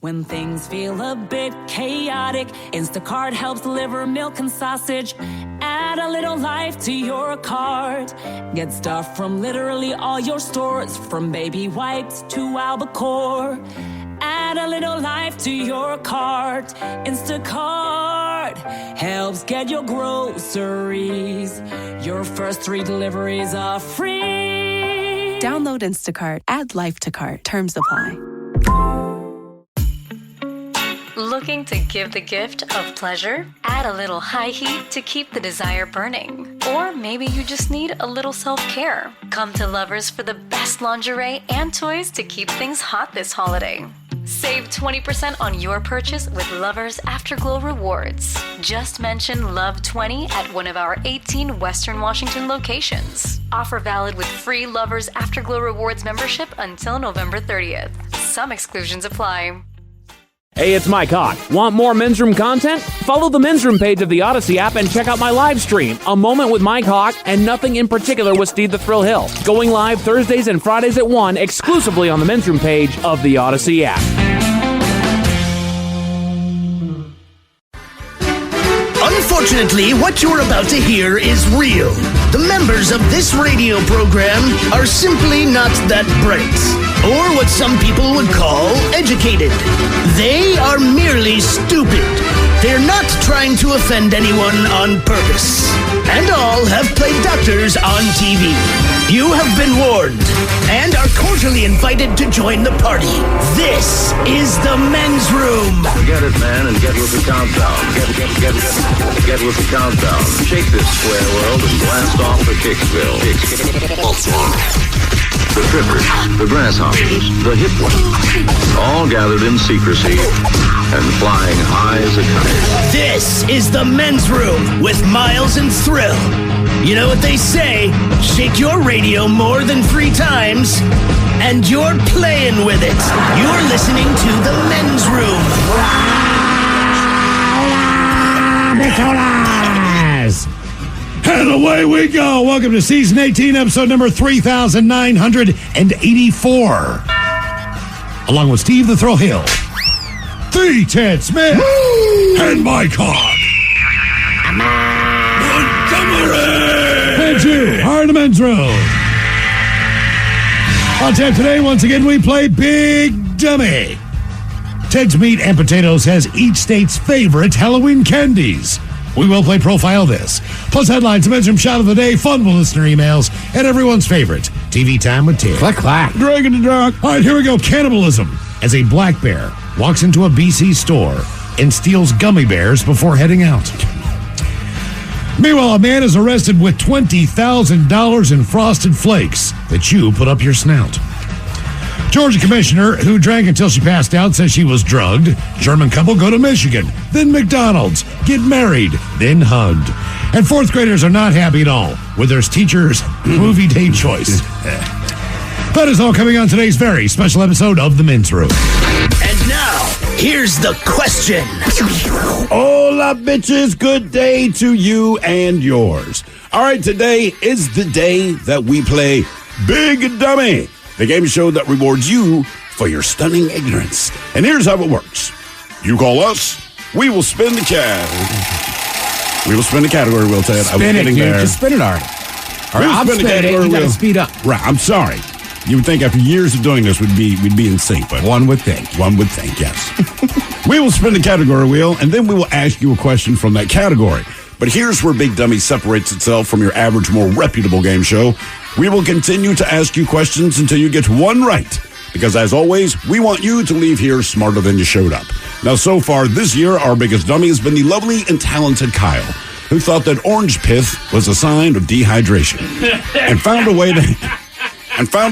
When things feel a bit chaotic, Instacart helps deliver milk and sausage. Add a little life to your cart. Get stuff from literally all your stores, from baby wipes to albacore. Add a little life to your cart. Instacart helps get your groceries. Your first 3 deliveries are free. Download Instacart. Add life to cart. Terms apply. Looking to give the gift of pleasure? Add a little high heat to keep the desire burning. Or maybe you just need a little self-care. Come to Lovers for the best lingerie and toys to keep things hot this holiday. Save 20% on your purchase with Lovers Afterglow Rewards. Just mention LOVE20 at one of our 18 Western Washington locations. Offer valid with free Lovers Afterglow Rewards membership until November 30th. Some exclusions apply. Hey, it's Mike Hawk. Want more Men's Room content? Follow the Men's Room page of the Odyssey app and check out my live stream, A Moment with Mike Hawk and Nothing in Particular with Steve the Thrill Hill. Going live Thursdays and Fridays at 1 exclusively on the Men's Room page of the Odyssey app. Unfortunately, what you're about to hear is real. The members of this radio program are simply not that bright, or what some people would call educated. They are merely stupid. They're not trying to offend anyone on purpose. And all have played doctors on TV. You have been warned and are cordially invited to join the party. This is the Men's Room. Get it, man, and get with the countdown. Get with the countdown. Shake this square world and blast off for Kicksville. The trippers, the grasshoppers, the hip ones, all gathered in secrecy and flying high as a kite. This is the Men's Room with Miles and Thrill. You know what they say, shake your radio more than 3 times, and you're playing with it. You're listening to the Men's Room. And away we go. Welcome to Season 18, episode number 3,984. Along with Steve the Thrill Hill, the Ted Smith, and Mike Hawk. And you are in the Men's Room. On tap today, once again, we play Big Dummy. Ted's Meat and Potatoes has each state's favorite Halloween candies. We will play Profile This. Plus headlines, the Men's Room shot of the day, fun with listener emails, and everyone's favorite, TV Time with Ted. Clack, clack. Dragon and Drunk. All right, here we go. Cannibalism. As a black bear walks into a BC store and steals gummy bears before heading out. Meanwhile, a man is arrested with $20,000 in frosted flakes that you put up your snout. Georgia commissioner who drank until she passed out says she was drugged. German couple go to Michigan, then McDonald's, get married, then hugged. And 4th graders are not happy at all with their teacher's movie date choice. That is all coming on today's very special episode of The Men's Room. And now, here's the question. Hola, bitches. Good day to you and yours. All right, today is the day that we play Big Dummy, the game show that rewards you for your stunning ignorance. And here's how it works. You call us, we will spin the We will spin the category wheel, Ted. Spin it, dude. Just spin it already. All right, I'm spinning it. You got to speed up. Right, I'm sorry. You would think after years of doing this, we'd be in sync, but one would think. One would think, yes. We will spin the category wheel, and then we will ask you a question from that category. But here's where Big Dummy separates itself from your average, more reputable game show. We will continue to ask you questions until you get one right. Because as always, we want you to leave here smarter than you showed up. Now, so far this year, our biggest dummy has been the lovely and talented Kyle, who thought that orange pith was a sign of dehydration and found a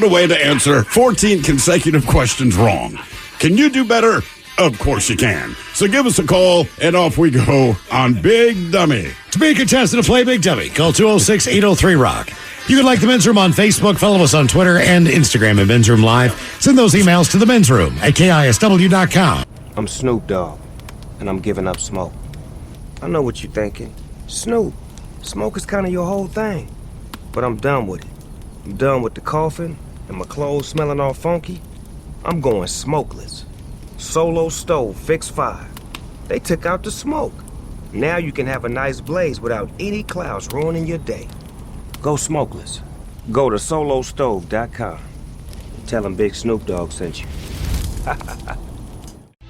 way to answer 14 consecutive questions wrong. Can you do better? Of course you can. So give us a call, and off we go on Big Dummy. To be a contestant to play Big Dummy, call 206-803-ROCK. You can like The Men's Room on Facebook, follow us on Twitter and Instagram at Men's Room Live. Send those emails to the Men's Room at KISW.com. I'm Snoop Dogg, and I'm giving up smoke. I know what you're thinking. Snoop, smoke is kind of your whole thing. But I'm done with it. I'm done with the coughing and my clothes smelling all funky. I'm going smokeless. Solo Stove Fix 5. They took out the smoke. Now you can have a nice blaze without any clouds ruining your day. Go smokeless. Go to solostove.com. Tell them Big Snoop Dogg sent you.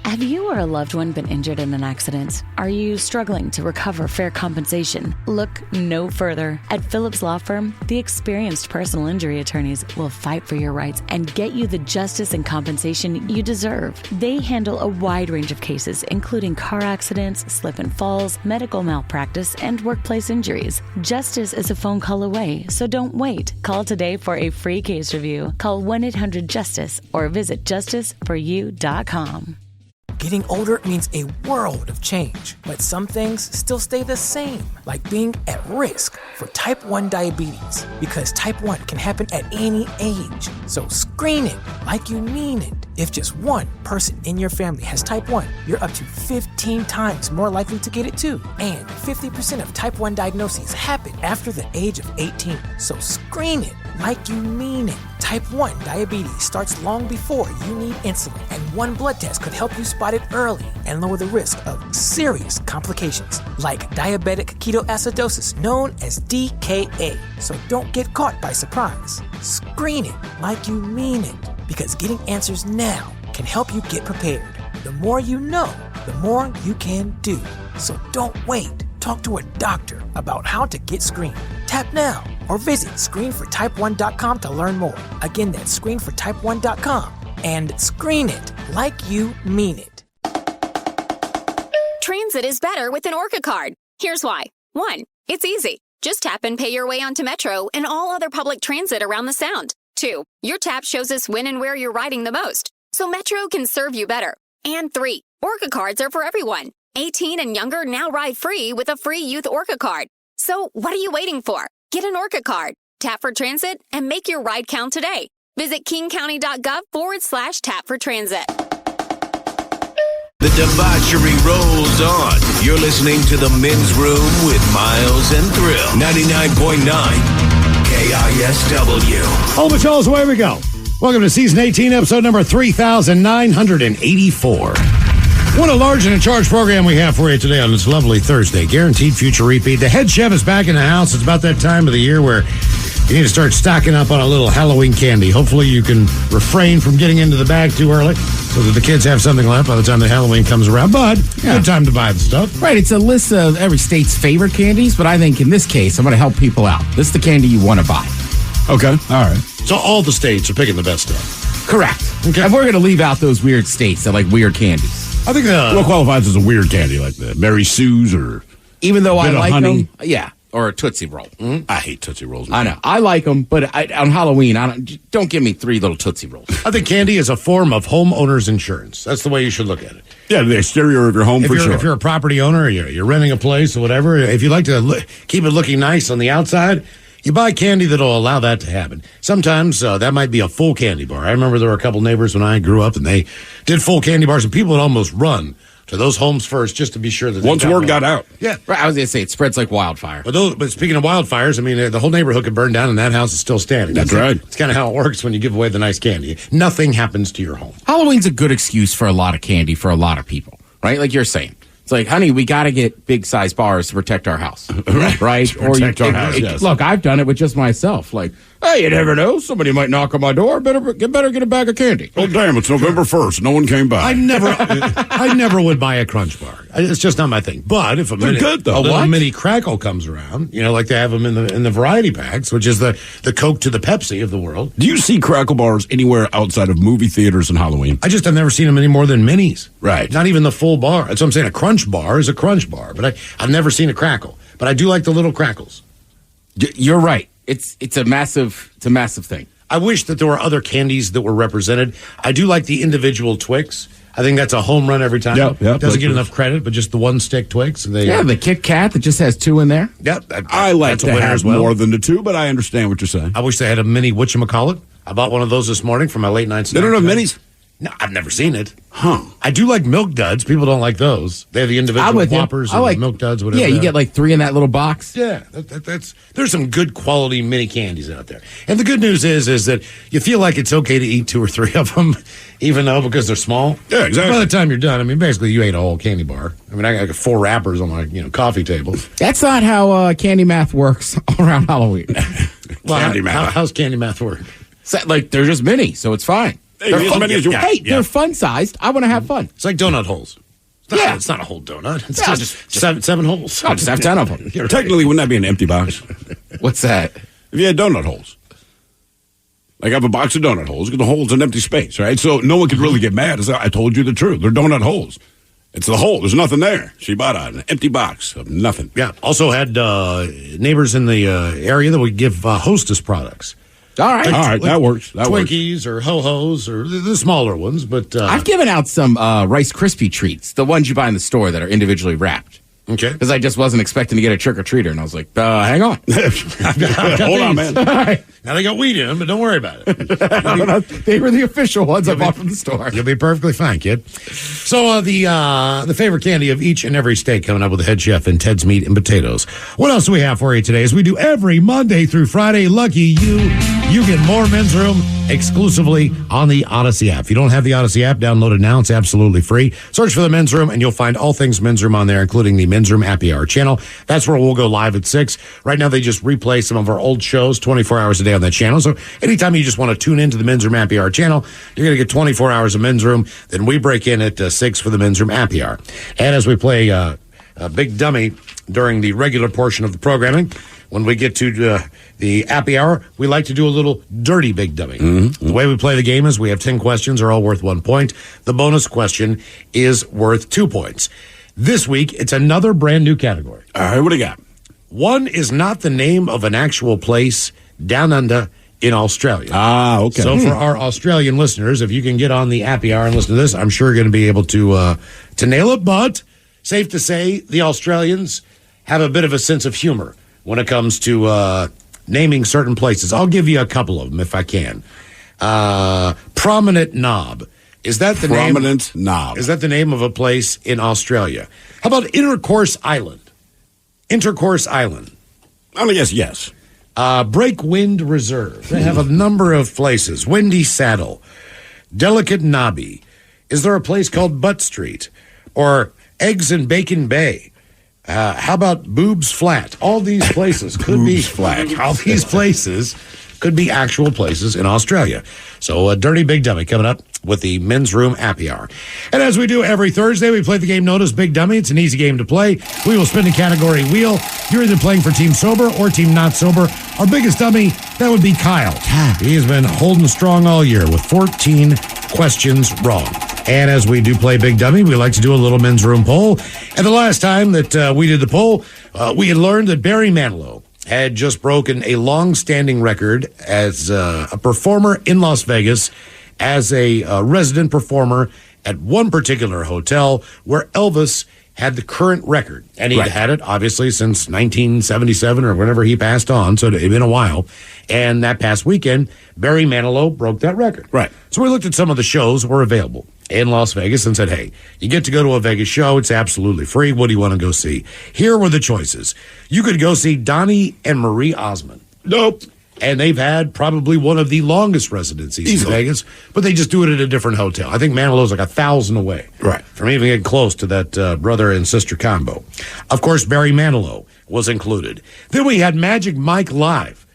Have you or a loved one been injured in an accident? Are you struggling to recover fair compensation? Look no further. At Phillips Law Firm, the experienced personal injury attorneys will fight for your rights and get you the justice and compensation you deserve. They handle a wide range of cases, including car accidents, slip and falls, medical malpractice, and workplace injuries. Justice is a phone call away, so don't wait. Call today for a free case review. Call 1-800-JUSTICE or visit justiceforyou.com. Getting older means a world of change, but some things still stay the same, like being at risk for type 1 diabetes, because type 1 can happen at any age. So screen it like you mean it. If just one person in your family has type 1, you're up to 15 times more likely to get it too. And 50% of type 1 diagnoses happen after the age of 18. So screen it like you mean it. Type 1 diabetes starts long before you need insulin, and one blood test could help you spot it early and lower the risk of serious complications like diabetic ketoacidosis, known as DKA. So don't get caught by surprise. Screen it like you mean it, because getting answers now can help you get prepared. The more you know, the more you can do. So don't wait. Talk to a doctor about how to get screened. Tap now or visit screenfortype1.com to learn more. Again, that's screenfortype1.com, and screen it like you mean it. Transit is better with an Orca card. Here's why. 1, it's easy. Just tap and pay your way onto Metro and all other public transit around the Sound. 2, your tap shows us when and where you're riding the most, so Metro can serve you better. And 3, Orca cards are for everyone. 18 and younger now ride free with a free youth Orca card. So what are you waiting for? Get an Orca card, tap for transit, and make your ride count today. Visit kingcounty.gov/tap for transit. The debauchery rolls on. You're listening to The Men's Room with Miles and Thrill. 99.9 KISW. All the Charles, away we go. Welcome to Season 18, episode number 3,984. What a large and in charge program we have for you today on this lovely Thursday. Guaranteed future repeat. The head chef is back in the house. It's about that time of the year where you need to start stocking up on a little Halloween candy. Hopefully you can refrain from getting into the bag too early so that the kids have something left by the time the Halloween comes around. But good time to buy the stuff. Right, it's a list of every state's favorite candies, but I think in this case, I'm going to help people out. This is the candy you want to buy. Okay, all right. So all the states are picking the best stuff. Correct. Okay. And we're going to leave out those weird states that like weird candies. I think what qualifies as a weird candy like that? Mary Sue's or even though I like honey? them, yeah, or a Tootsie Roll. Mm-hmm. I hate Tootsie Rolls. I know. I like them, but on Halloween, don't give me 3 little Tootsie Rolls. I think candy is a form of homeowner's insurance. That's the way you should look at it. Yeah, the exterior of your home for sure. If you're a property owner, or you're renting a place or whatever, if you like to keep it looking nice on the outside, you buy candy that'll allow that to happen. Sometimes that might be a full candy bar. I remember there were a couple neighbors when I grew up, and they did full candy bars, and people would almost run to those homes first just to be sure that once word got out. Yeah. Right, I was going to say, it spreads like wildfire. But speaking of wildfires, I mean, the whole neighborhood could burn down, and that house is still standing. That's right. It's kind of how it works when you give away the nice candy. Nothing happens to your home. Halloween's a good excuse for a lot of candy for a lot of people, right? Like you're saying. It's like, honey, we got to get big size bars to protect our house, right? Protect our house, yes. Look, I've done it with just myself. Like, hey, you never know. Somebody might knock on my door. Better get a bag of candy. Oh, damn, it's November 1st. No one came by. I never would buy a Crunch bar. It's just not my thing. But if a little mini crackle comes around, like they have them in the variety packs, which is the Coke to the Pepsi of the world. Do you see crackle bars anywhere outside of movie theaters and Halloween? I've never seen them any more than minis. Right. Not even the full bar. That's what I'm saying. A Crunch bar is a Crunch bar, but I've never seen a crackle. But I do like the little crackles. You're right. It's a massive thing. I wish that there were other candies that were represented. I do like the individual Twix. I think that's a home run every time. Yep, doesn't get enough credit, but just the one stick Twix. The Kit Kat that just has 2 in there. Yep, I like to have more than the 2, but I understand what you're saying. I wish they had a mini whatchamacallit. I bought one of those this morning for my late night snack. They don't have minis? No, I've never seen it. Huh. I do like Milk Duds. People don't like those. They have the individual Whoppers and the Milk Duds, whatever. Yeah, you get like 3 in that little box. Yeah, there's some good quality mini candies out there. And the good news is that you feel like it's okay to eat 2 or 3 of them, even though because they're small. Yeah, exactly. By the time you're done, I mean, basically you ate a whole candy bar. I mean, I got 4 wrappers on my coffee table. That's not how candy math works around Halloween. Candy math. How's candy math work? So, like, they're just mini, so it's fine. Hey, as many as you want. Hey, they're fun-sized. I want to have fun. It's like donut holes. It's not a whole donut. It's just 7 holes. I'll just have 10 of them. Technically, wouldn't that be an empty box? What's that? If you had donut holes. Like I have a box of donut holes, the hole's an empty space, right? So no one could really get mad. It's like, I told you the truth. They're donut holes. It's the hole. There's nothing there. She bought an empty box of nothing. Yeah. Also had neighbors in the area that would give Hostess products. All right. That works. Twinkies or Ho-Hos or the smaller ones. But I've given out some Rice Krispie treats, the ones you buy in the store that are individually wrapped. Okay. Because I just wasn't expecting to get a trick-or-treater, and I was like, hang on. Hold on, man. All right. Now they got weed in them, but don't worry about it. They were the official ones I bought from the store. You'll be perfectly fine, kid. So the favorite candy of each and every state coming up with the head chef and Ted's Meat and Potatoes. What else do we have for you today? As we do every Monday through Friday, lucky you get more Men's Room exclusively on the Odyssey app. If you don't have the Odyssey app, download it now. It's absolutely free. Search for the Men's Room, and you'll find all things Men's Room on there, including the Men's Room Happy Hour channel. That's where we'll go live at 6. Right now, they just replay some of our old shows 24 hours a day on that channel. So anytime you just want to tune into the Men's Room Happy Hour channel, you're going to get 24 hours of Men's Room. Then we break in at 6 for the Men's Room Happy Hour. And as we play a Big Dummy during the regular portion of the programming, when we get to the happy hour, we like to do a little dirty Big Dummy. Mm-hmm. The way we play the game is we have 10 questions, are all worth 1 point. The bonus question is worth 2 points. This week, it's another brand new category. All right, what do you got? One is not the name of an actual place down under in Australia. Ah, okay. So for our Australian listeners, if you can get on the happy hour and listen to this, I'm sure you're going to be able to nail it. But safe to say, the Australians have a bit of a sense of humor when it comes to naming certain places. I'll give you a couple of them if I can. Prominent Knob. Is that the name? Prominent Knob. Is that the name of a place in Australia? How about Intercourse Island? Intercourse Island. I'm going to guess yes. Breakwind Reserve. They have a number of places. Windy Saddle. Delicate Nobby. Is there a place called Butt Street? Or Eggs and Bacon Bay? How about Boobs Flat? All these places could be flat. All these places could be actual places in Australia. So a dirty Big Dummy coming up with the Men's Room Happy Hour. And as we do every Thursday, we play the game known as Big Dummy. It's an easy game to play. We will spin a category wheel. You're either playing for Team Sober or Team Not Sober. Our biggest dummy, that would be Kyle. He has been holding strong all year with 14 questions wrong. And as we do play Big Dummy, we like to do a little Men's Room poll. And the last time that we did the poll, we had learned that Barry Manilow had just broken a long-standing record as a performer in Las Vegas, as a resident performer at one particular hotel where Elvis had the current record. And he'd had it, obviously, since 1977 or whenever he passed on, so it had been a while. And that past weekend, Barry Manilow broke that record. Right. So we looked at some of the shows that were available in Las Vegas and said, hey, you get to go to a Vegas show. It's absolutely free. What do you want to go see? Here were the choices. You could go see Donnie and Marie Osmond. Nope. And they've had probably one of the longest residencies in Vegas, but they just do it at a different hotel. I think Manilow's like 1,000 away from even getting close to that brother and sister combo. Of course, Barry Manilow was included. Then we had Magic Mike Live,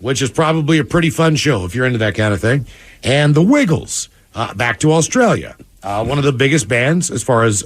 which is probably a pretty fun show if you're into that kind of thing. And the Wiggles, back to Australia. One of the biggest bands as far as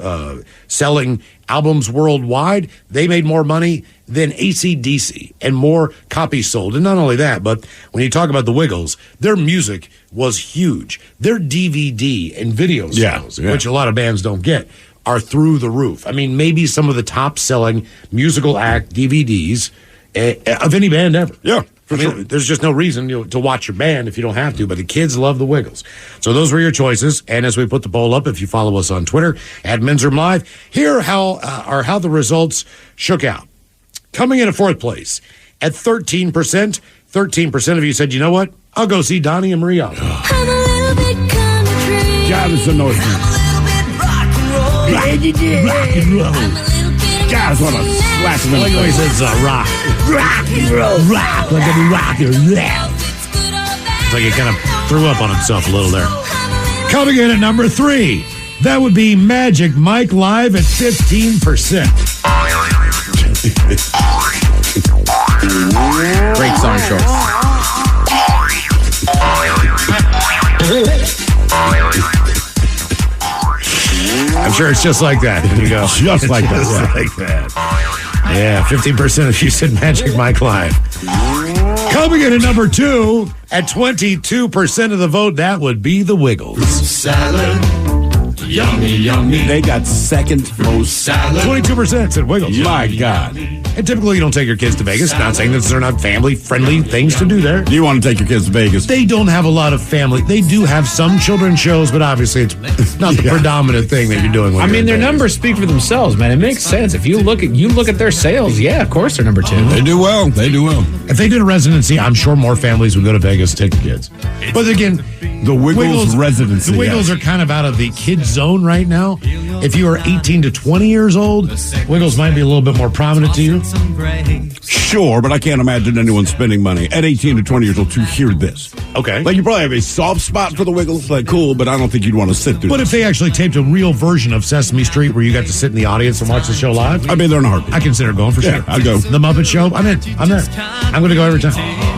selling albums worldwide. They made more money than AC/DC and more copies sold. And not only that, but when you talk about the Wiggles, their music was huge. Their DVD and video sales, which a lot of bands don't get, are through the roof. I mean, maybe some of the top-selling musical act DVDs of any band ever. Yeah. I mean, there's just no reason to watch your band if you don't have to, but the kids love the Wiggles. So those were your choices. And as we put the poll up, if you follow us on Twitter at Men's Room Live, here are how the results shook out. Coming in at fourth place at 13%, 13% of you said, you know what? I'll go see Donnie and Marie Osmond. I'm a little bit country. God, this annoys me. Rock and roll. God, I just want to slap him in the face. It's rock. Rock and roll. Rock. Like a rocker. It's like he kind of threw up on himself a little there. Coming in at number 3, that would be Magic Mike Live at 15%. Great song choice. I'm sure it's just like that. Here you go. Just like that. Just like that. Yeah, 15% if you said Magic Mike Live. Coming in at number 2, at 22% of the vote, that would be the Wiggles. Salad. Yummy, yummy. They got second most salad. 22% said Wiggles. My God. And typically you don't take your kids to Vegas. Not saying that they're not family-friendly things to do there. Do you want to take your kids to Vegas? They don't have a lot of family. They do have some children's shows, but obviously it's not the predominant thing that you're doing. I mean, their numbers speak for themselves, man. It makes sense. If you look at their sales, yeah, of course they're number 2. They do well. They do well. If they did a residency, I'm sure more families would go to Vegas to take the kids. But again, the Wiggles residency. The Wiggles are kind of out of the kid zone right now. If you are 18 to 20 years old, Wiggles might be a little bit more prominent to you. Sure, but I can't imagine anyone spending money at 18 to 20 years old to hear this. Okay. Like, you probably have a soft spot for the Wiggles. Like, cool, but I don't think you'd want to sit through But this. if they actually taped a real version of Sesame Street where you got to sit in the audience and watch the show live, I'd be there in a heartbeat. I consider going for sure. I'd go. The Muppet Show, I'm in. I'm there. I'm going to go every time.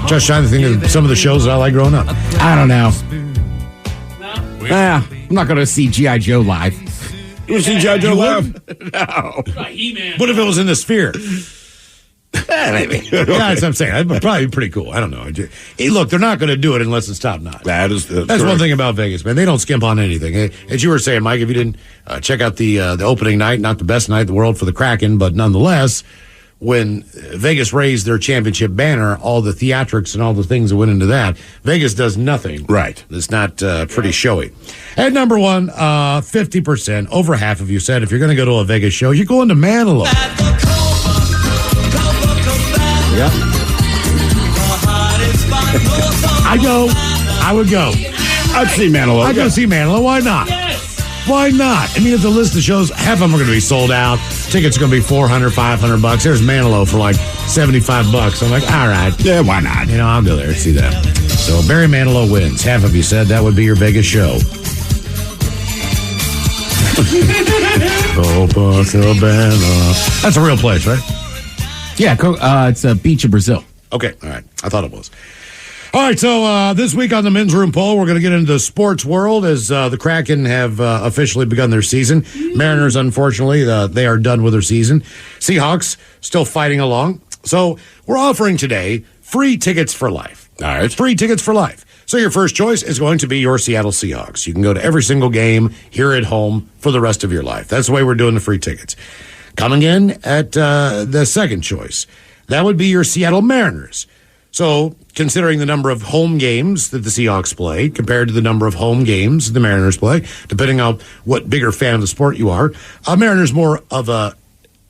Just trying to think of some of the shows that I like growing up. I don't know. I'm not going to see G.I. Joe live. You see G.I. Joe live? No. What if it was in the Sphere? Maybe. Yeah, that's what I'm saying. That'd probably be pretty cool. I don't know. Hey, look, they're not going to do it unless it's top notch. That's one thing about Vegas, man. They don't skimp on anything. As you were saying, Mike, if you didn't check out the opening night, not the best night in the world for the Kraken, but nonetheless, when Vegas raised their championship banner, all the theatrics and all the things that went into that, Vegas does nothing. Right. That's not pretty showy. At number 1, 50%, over half of you said if you're going to go to a Vegas show, you're going to Manilow. Yeah. I would go. I'd see Manilow. I'd go see Manilow. Why not? Why not? I mean, it's a list of shows. Half of them are going to be sold out. Tickets are going to be $400, $500. There's Manilow for like $75. I'm like, all right. Yeah, why not? You know, I'll go there and see that. So Barry Manilow wins. Half of you said that would be your Vegas show. Copacabana. That's a real place, right? Yeah, it's a beach in Brazil. Okay, all right. I thought it was. All right, so this week on the Men's Room Poll, we're going to get into the sports world as the Kraken have officially begun their season. Mariners, unfortunately, they are done with their season. Seahawks still fighting along. So we're offering today free tickets for life. All right. Free tickets for life. So your first choice is going to be your Seattle Seahawks. You can go to every single game here at home for the rest of your life. That's the way we're doing the free tickets. Coming in at the second choice, that would be your Seattle Mariners. So, considering the number of home games that the Seahawks play compared to the number of home games the Mariners play, depending on what bigger fan of the sport you are, Mariners more of a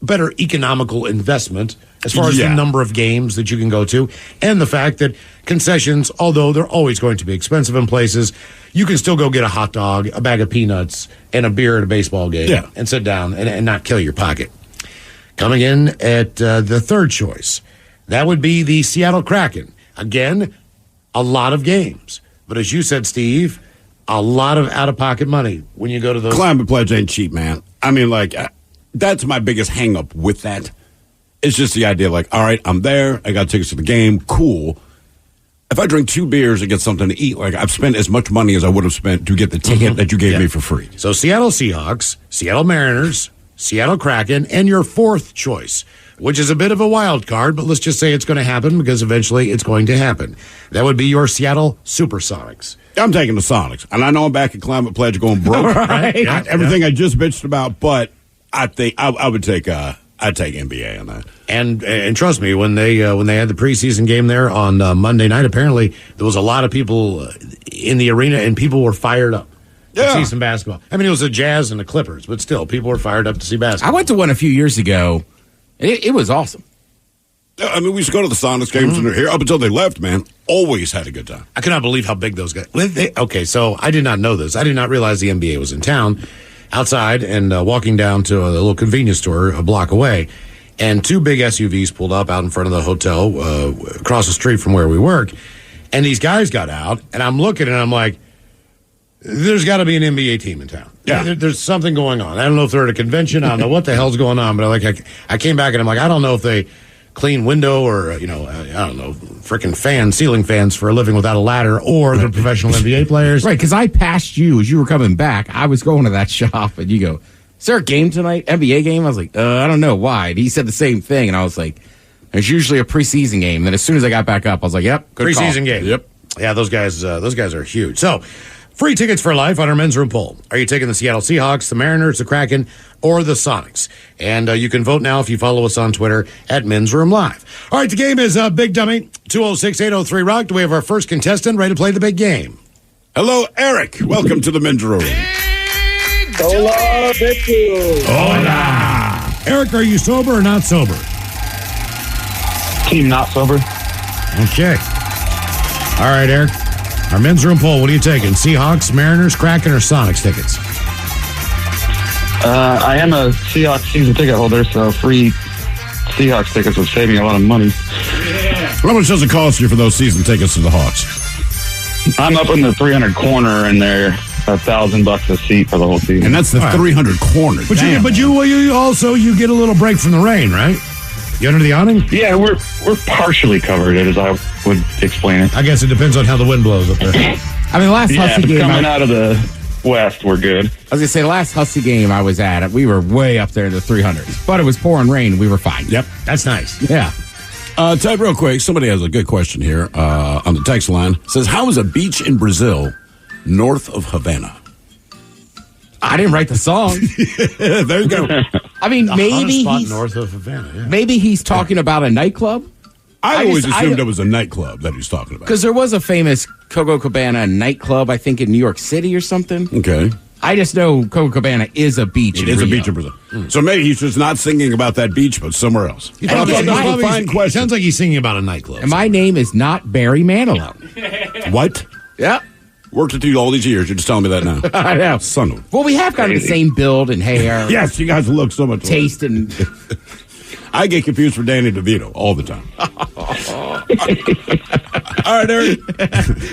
better economical investment as far as the number of games that you can go to, and the fact that concessions, although they're always going to be expensive in places, you can still go get a hot dog, a bag of peanuts, and a beer at a baseball game and sit down and not kill your pocket. Coming in at the third choice, that would be the Seattle Kraken. Again, a lot of games. But as you said, Steve, a lot of out-of-pocket money when you go to those. Climate Pledge ain't cheap, man. I mean, like, that's my biggest hang-up with that. It's just the idea, like, all right, I'm there. I got tickets to the game. Cool. If I drink 2 beers and get something to eat, like, I've spent as much money as I would have spent to get the ticket that you gave me for free. So Seattle Seahawks, Seattle Mariners, Seattle Kraken, and your fourth choice, which is a bit of a wild card, but let's just say it's going to happen because eventually it's going to happen. That would be your Seattle Supersonics. I'm taking the Sonics. And I know I'm back at Climate Pledge going broke. Right. Not everything I just bitched about, but I think I would take I'd take NBA on that. And trust me, when they had the preseason game there on Monday night, apparently there was a lot of people in the arena and people were fired up. To see some basketball. I mean, it was the Jazz and the Clippers, but still, people were fired up to see basketball. I went to one a few years ago. It was awesome. I mean, we used to go to the Sonics games and they're here up until they left, man. Always had a good time. I cannot believe how big those guys. Okay, so I did not know this. I did not realize the NBA was in town. Outside and walking down to a little convenience store a block away, and 2 big SUVs pulled up out in front of the hotel across the street from where we work. And these guys got out, and I'm looking and I'm like, there's got to be an NBA team in town. Yeah. There's something going on. I don't know if they're at a convention. I don't know what the hell's going on, but I came back and I'm like, I don't know if they clean window or, I don't know, freaking ceiling fans for a living without a ladder, or they're professional NBA players. Right, because I passed you as you were coming back. I was going to that shop, and you go, is there a game tonight? NBA game? I was like, I don't know why. And he said the same thing, and I was like, there's usually a preseason game. And then as soon as I got back up, I was like, yep, good preseason call. game. Yep. Yeah, those guys are huge. So, free tickets for life on our men's room poll. Are you taking the Seattle Seahawks, the Mariners, the Kraken, or the Sonics? And you can vote now if you follow us on Twitter at Men's Room Live. All right, the game is Big Dummy, 206-803-ROCK. Do we have our first contestant ready to play the big game? Hello, Eric. Welcome to the men's room. Hola, Beto. Hola. Eric, are you sober or not sober? Team not sober. Okay. All right, Eric. Our men's room poll, what are you taking? Seahawks, Mariners, Kraken, or Sonics tickets? I am a Seahawks season ticket holder, so free Seahawks tickets would save me a lot of money. How much does it cost you for those season tickets to the Hawks? I'm up in the 300 corner, and they're $1,000 a seat for the whole season. And that's the 300 corner. But you also get a little break from the rain, right? You under the awning? Yeah, we're partially covered, as I would explain it. I guess it depends on how the wind blows up there. I mean, last Hussey game coming out of the west, we're good. I was gonna say the last Hussey game I was at, we were way up there in the 300s, but it was pouring rain. We were fine. Yep, that's nice. Yeah. Ted, real quick, somebody has a good question here on the text line. It says, how is a beach in Brazil north of Havana? I didn't write the song. There you go. I mean, maybe he's north of Havana. Yeah. Maybe he's talking about a nightclub. I always assumed it was a nightclub that he's talking about. Because there was a famous Coco Cabana nightclub, I think, in New York City or something. Okay. I just know Coco Cabana is a beach. It is a beach in Brazil. So maybe he's just not singing about that beach, but somewhere else. Sounds like he's singing about a nightclub. And my name is not Barry Manilow. What? Yep. Worked with you all these years. You're just telling me that now. I know. Son of. Well, we have kind of the same build and hair. Yes, you guys look so much alike. Taste and... I get confused for Danny DeVito all the time. All right, Eric.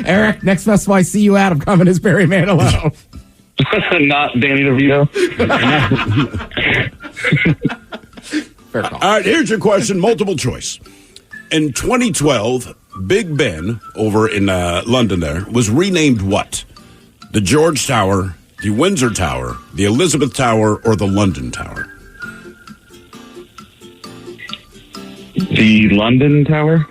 Eric, next festival I see you at, I'm coming as Barry Manilow. Not Danny DeVito. Fair call. All right, here's your question, multiple choice. In 2012, Big Ben over in London there was renamed what? The George Tower, the Windsor Tower, the Elizabeth Tower, or the London Tower? The London Tower?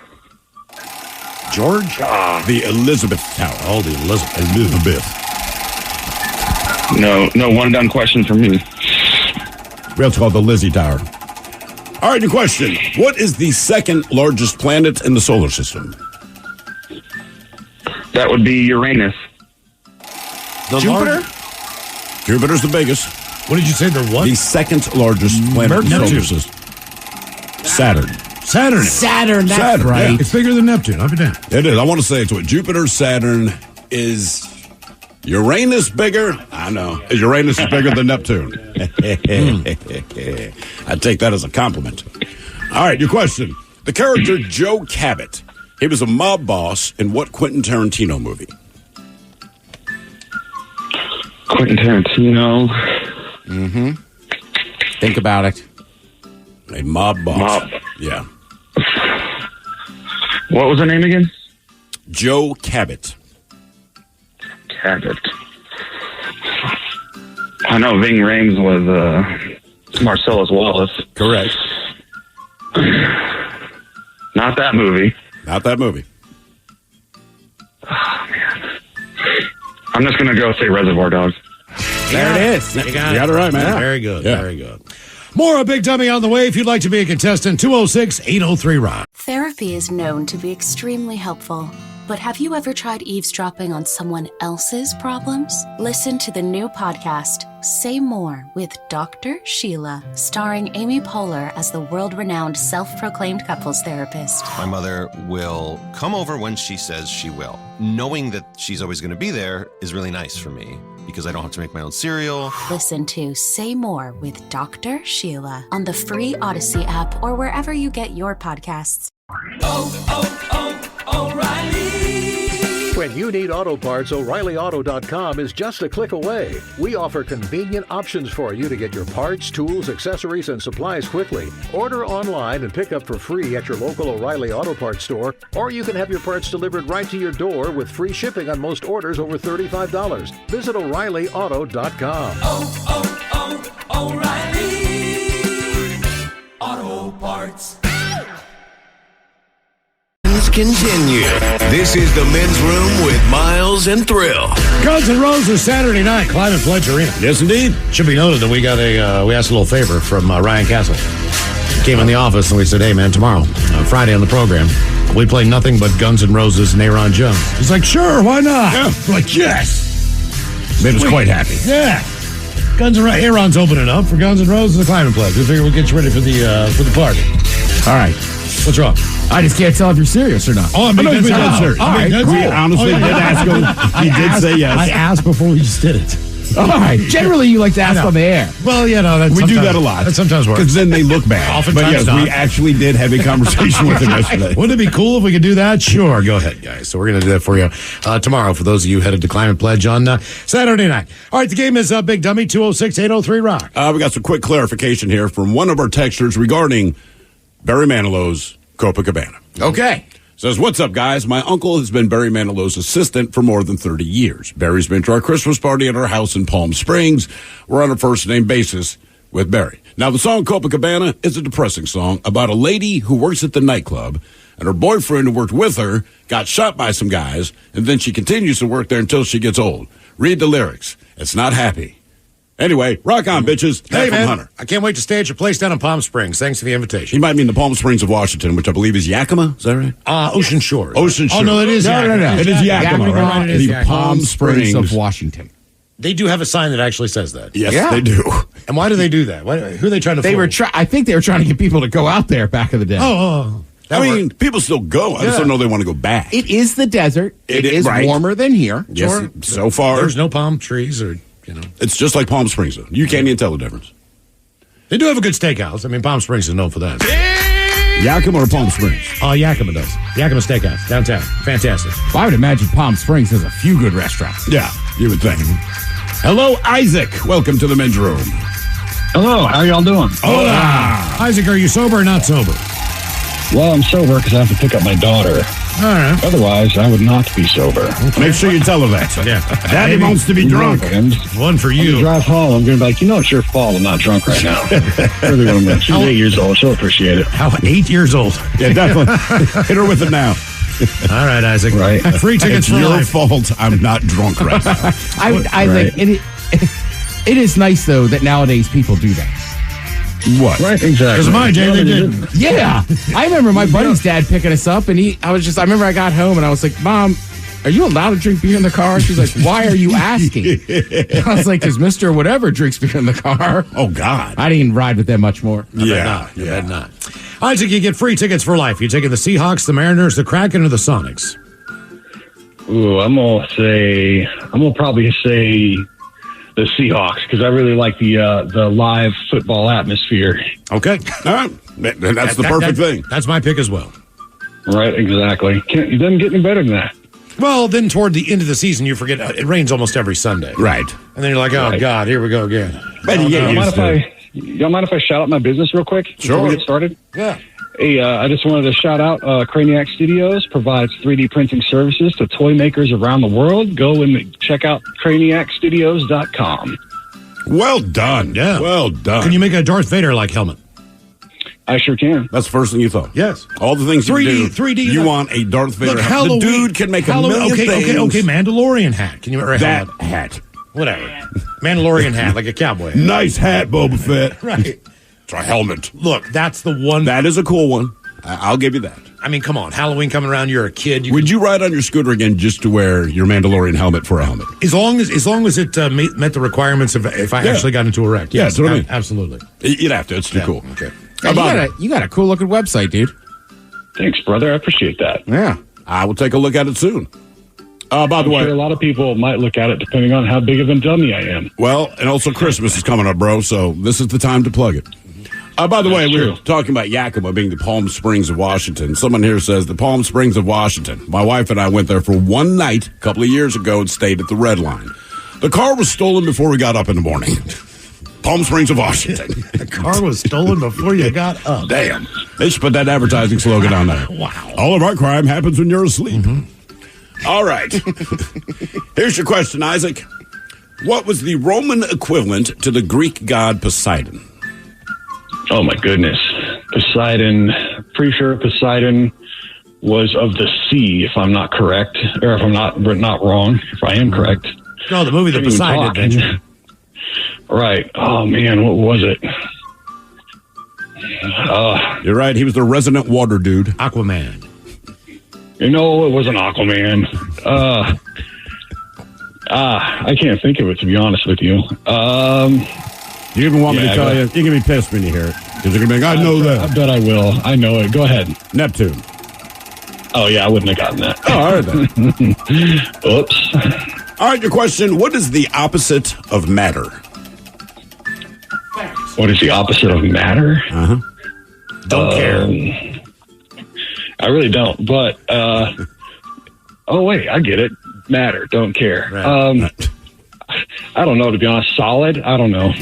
George? The Elizabeth Tower. Oh, the Elizabeth. No one done question for me. We have to call it the Lizzie Tower. All right, your question. What is the second largest planet in the solar system? That would be Uranus. Jupiter? Jupiter's the biggest. What did you say? The what? The second largest planet in the solar system. Saturn. Saturn, that's Saturn, right. yeah. It's bigger than Neptune. I'll be damned. It is. I want to say it's what Jupiter, Saturn is. Uranus bigger? I know. Uranus is bigger than Neptune. I take that as a compliment. All right, your question. The character Joe Cabot. He was a mob boss in what Quentin Tarantino movie? Quentin Tarantino. Mm-hmm. Think about it. A mob boss. Yeah. What was her name again? Joe Cabot. Cabot. I know Ving Rhames was Marcellus Wallace. Correct. Not that movie. Not that movie. Oh, man. I'm just going to go say Reservoir Dogs. There it is. You got it right, man. Yeah. Very good. Yeah. Very good. More of Big Dummy on the way. If you'd like to be a contestant, 206-803-ROCK. Therapy is known to be extremely helpful. But have you ever tried eavesdropping on someone else's problems? Listen to the new podcast, Say More with Dr. Sheila, starring Amy Poehler as the world-renowned self-proclaimed couples therapist. My mother will come over when she says she will. Knowing that she's always going to be there is really nice for me because I don't have to make my own cereal. Listen to Say More with Dr. Sheila on the free Odyssey app or wherever you get your podcasts. O'Reilly. When you need auto parts, O'ReillyAuto.com is just a click away. We offer convenient options for you to get your parts, tools, accessories, and supplies quickly. Order online and pick up for free at your local O'Reilly Auto Parts store, or you can have your parts delivered right to your door with free shipping on most orders over $35. Visit O'ReillyAuto.com. O'Reilly Auto Parts. Continue. This is the Men's Room with Miles and Thrill. Guns N' Roses Saturday night, Climate Pledge Arena. Yes, indeed. Should be noted that we got we asked a little favor from Ryan Castle. He came in the office and we said, "Hey, man, tomorrow, Friday on the program, we play nothing but Guns N' Roses and Aaron Jones." He's like, "Sure, why not?" Yeah. Like, yes. Made us quite happy. Yeah. Guns N' Roses. Aaron's opening up for Guns N' Roses the Climate Pledge. We figure we'll get you ready for the party. All right. What's wrong? I just can't tell if you're serious or not. Oh, I'm being dead serious. All right, cool. We honestly did ask him. He did say yes. I asked before we just did it. All right. Generally, you like to ask on the air. Well, that's we do that a lot. That sometimes works. Because then they look bad. Oftentimes but yes, not. we actually did have a conversation with him yesterday. Wouldn't it be cool if we could do that? Sure. Go ahead, guys. So we're going to do that for you tomorrow for those of you headed to Climate Pledge on Saturday night. All right, the game is Big Dummy, 206-803-ROCK. We got some quick clarification here from one of our texters regarding Barry Manilow's Copacabana. Okay. Says, "What's up, guys? My uncle has been Barry Manilow's assistant for more than 30 years. Barry's been to our Christmas party at our house in Palm Springs. We're on a first-name basis with Barry. Now, the song Copacabana is a depressing song about a lady who works at the nightclub, and her boyfriend who worked with her got shot by some guys, and then she continues to work there until she gets old. Read the lyrics. It's not happy. Anyway, rock on, bitches. Hey, from man, Hunter. I can't wait to stay at your place down in Palm Springs. Thanks for the invitation. He might mean the Palm Springs of Washington, which I believe is Yakima. Is that right? Ocean Shores. Ocean Shores. Oh, no, it is Yakima. No. It is Yakima, right? It is The Palm Springs of Washington. They do have a sign that actually says that. Yes, they do. And why do they do that? Who are they trying to fool? I think they were trying to get people to go out there back in the day. I mean, people still go. I just don't know they want to go back. It is the desert. It is right. warmer than here. Yes, Sure. so far. There's no palm trees or, It's just like Palm Springs, though. You can't even tell the difference. They do have a good steakhouse. I mean, Palm Springs is known for that. Yakima or Palm Springs? Oh, Yakima does. Yakima Steakhouse, downtown. Fantastic. Well, I would imagine Palm Springs has a few good restaurants. Yeah, you would think. Hello, Isaac. Welcome to the Men's Room. Hello, how y'all doing? Hola. Isaac, are you sober or not sober? Well, I'm sober because I have to pick up my daughter. All right. Otherwise, I would not be sober. Make sure you tell her that. Yeah. Daddy wants to be drunk. One for When you. you drive home, I'm going to be like, it's your fault I'm not drunk right now. Really what I'm gonna- She's 8 years old. She'll appreciate it. How 8 years old? Yeah, definitely. Hit her with it now. All right, Isaac. Right. Free tickets It's for your life. fault I'm not drunk right now. I think it is nice, though, that nowadays people do that. What? Right, exactly. Because of my day, they didn't. Yeah. I remember my buddy's dad picking us up, and I remember I got home, and I was like, Mom, are you allowed to drink beer in the car? She's like, why are you asking? I was like, because Mr. Whatever drinks beer in the car. Oh, God. I didn't ride with them much more. You bet not. Isaac, you get free tickets for life. You taking the Seahawks, the Mariners, the Kraken, or the Sonics? Ooh, I'm going to probably say the Seahawks because I really like the live football atmosphere. Okay. All right. That's the perfect thing. That's my pick as well. Right, exactly. It doesn't get any better than that. Well, then toward the end of the season, you forget it rains almost every Sunday. Right. And then you're like, oh, Right. God, here we go again. But you get used to it. Y'all mind if I shout out my business real quick before Sure. we get started? Yeah. Hey, I just wanted to shout out Craniac Studios provides 3D printing services to toy makers around the world. Go and check out craniacstudios.com. Well done. Yeah. Well done. Can you make a Darth Vader-like helmet? I sure can. That's the first thing you thought. Yes. All the things 3D, you do. 3D. You want a Darth Vader Look, hat. Halloween. The dude can make a million things. Okay, Mandalorian hat. Can you wear a That helmet? hat. Whatever. Mandalorian hat, like a cowboy hat. Nice hat, Boba Fett. Right. It's a helmet. Look, that's the one. That is a cool one. I'll give you that. I mean, come on. Halloween coming around, you're a kid. Would you ride on your scooter again just to wear your Mandalorian helmet for a helmet? As long as it met the requirements of if I actually got into a wreck. Yeah, that's what I mean. Absolutely. You'd have to. It's too cool. Okay. You got a cool looking website, dude. Thanks, brother. I appreciate that. Yeah. I will take a look at it soon. By the way, sure a lot of people might look at it depending on how big of a dummy I am. Well, and also Christmas is coming up, bro, so this is the time to plug it. By the way, we were talking about Yakima being the Palm Springs of Washington. Someone here says the Palm Springs of Washington. My wife and I went there for one night a couple of years ago and stayed at the Red Line. The car was stolen before we got up in the morning. Palm Springs of Washington. The car was stolen before you got up. Damn. They should put that advertising slogan on there. Wow. All of our crime happens when you're asleep. All right. Here's your question, Isaac. What was the Roman equivalent to the Greek god Poseidon? Oh, my goodness. Poseidon. Pretty sure Poseidon was of the sea, if I'm not correct. Or if I'm not wrong. If I am correct. No, the movie The Poseidon Adventure. Right. Oh, man. What was it? You're right. He was the resident water dude. Aquaman. It wasn't Aquaman. I can't think of it, to be honest with you. You even want me to tell you? You're going to be pissed when you hear it. Because you're going to be like, I know that. I bet I will. I know it. Go ahead. Neptune. Oh, yeah, I wouldn't have gotten that. Oh, all right then. Oops. All right, your question. What is the opposite of matter? What is the opposite of matter? Uh-huh. Don't care. I really don't, but oh wait, I get it. Matter, don't care. Right. I don't know, to be honest. Solid? I don't know.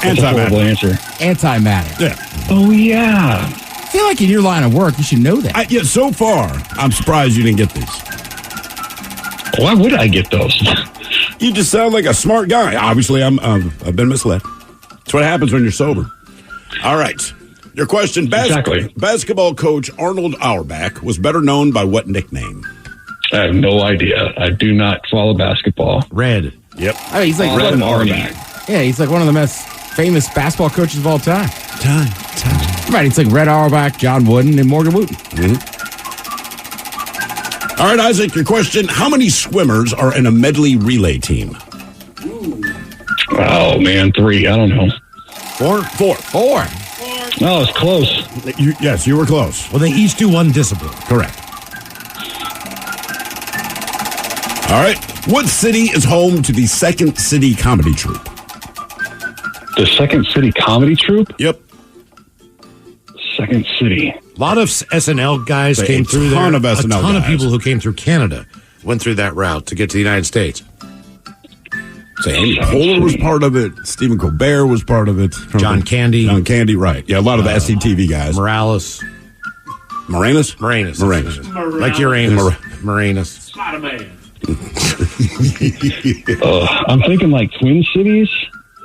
That's a horrible answer. Antimatter. Yeah. Oh yeah. I feel like in your line of work, you should know that. Yeah. So far, I'm surprised you didn't get these. Why would I get those? You just sound like a smart guy. Obviously, I've been misled. That's what happens when you're sober. All right. Your question, basketball coach Arnold Auerbach was better known by what nickname? I have no idea. I do not follow basketball. Red. Yep. I mean, he's like he's like one of the most famous basketball coaches of all time. Right, it's like Red Auerbach, John Wooden, and Morgan Wooten. All right, Isaac, your question. How many swimmers are in a medley relay team? Oh, man, 3. I don't know. 4. No, it's close. Yes, you were close. Well, they each do one discipline. Correct. All right. What city is home to the Second City Comedy Troupe? The Second City Comedy Troupe? Yep. Second City. A lot of SNL guys came through there. Of SNL a ton of guys. people who came through Canada went through that route to get to the United States. So Amy Poehler was part of it. Stephen Colbert was part of it. John Candy. John Candy, right. Yeah, a lot of the SCTV guys. Moranis. Moranis. Like Uranus. Moranis. I'm thinking like Twin Cities.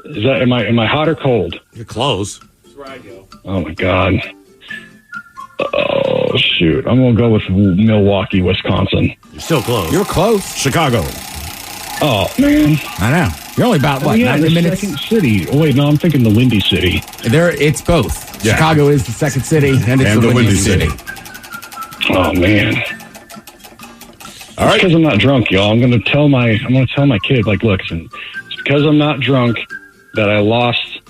Is that am I hot or cold? You're close. That's where I go. Oh my God. Oh shoot. I'm gonna go with Milwaukee, Wisconsin. You're still close. You're close. Chicago. Oh man. I know. You're only about 90 minutes. Second city. Oh wait, no, I'm thinking the Windy City. It's both. Yeah. Chicago is the second city, and it's the Windy City. Oh man. All right. Because I'm not drunk, y'all. I'm gonna tell my kid, like, look, it's because I'm not drunk that I lost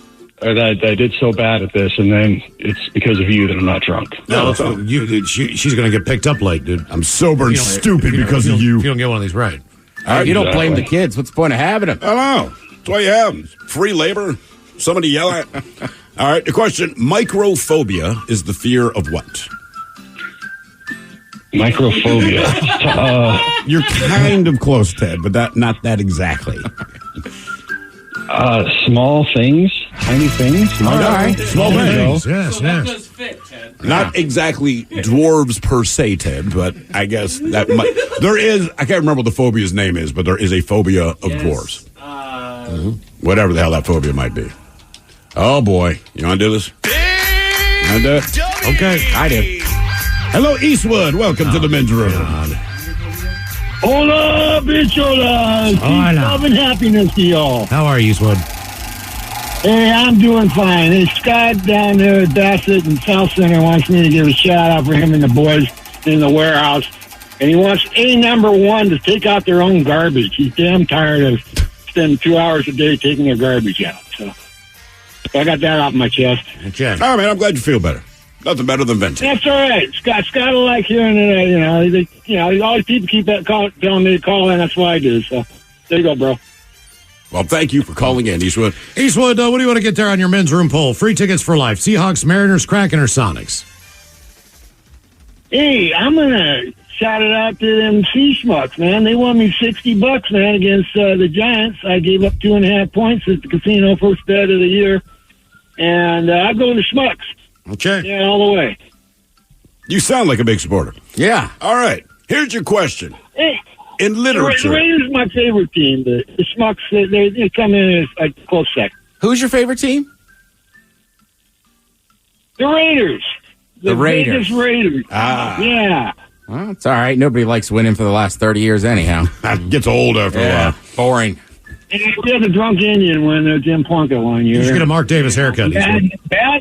or that I did so bad at this, and then it's because of you that I'm not drunk. No, she's going to get picked up late, dude. I'm sober and stupid because of you. If you don't get one of these right. You don't blame the kids. What's the point of having them? I don't know. That's why you have them. Free labor. Somebody yell at. All right. The question: microphobia is the fear of what? Microphobia. You're kind of close, Ted, but not that exactly. Small things, tiny things. All right. Small things. Yes. Does fit, Ted. Not exactly dwarves per se, Ted, but I guess that might. There is. I can't remember what the phobia's name is, but there is a phobia of dwarves. Whatever the hell that phobia might be. Oh boy, you want to do this? You want to do it? Okay, I do. Hello, Eastwood. Welcome to the men's room. Hola, bitch, hola. Peace, love, and happiness to y'all. How are you, Eastwood? Hey, I'm doing fine. Hey, Scott down there at Bassett and South Center wants me to give a shout out for him and the boys in the warehouse. And he wants number one to take out their own garbage. He's damn tired of spending 2 hours a day taking their garbage out. So I got that off my chest. Okay. All right, man. I'm glad you feel better. Nothing better than venting. That's all right. Scott will like hearing it. All these people keep telling me to call in. That's why I do. So there you go, bro. Well, thank you for calling in, Eastwood. Eastwood, what do you want to get there on your men's room poll? Free tickets for life. Seahawks, Mariners, Kraken, or Sonics? Hey, I'm going to shout it out to them Sea Schmucks, man. They won me $60, man, against the Giants. I gave up 2.5 points at the casino, first bet of the year. And I'll go with the Schmucks. Okay. Yeah, all the way. You sound like a big supporter. Yeah. All right. Here's your question. Hey. In literature. The Raiders are my favorite team. The Schmucks, they come in as a close second. Who's your favorite team? The Raiders. The Raiders. Vegas Raiders. Yeah. Well, it's all right. Nobody likes winning for the last 30 years anyhow. That gets old after a while. Boring. And we had the drunk Indian when Jim Plunket one year. You should get a Mark Davis haircut. Madden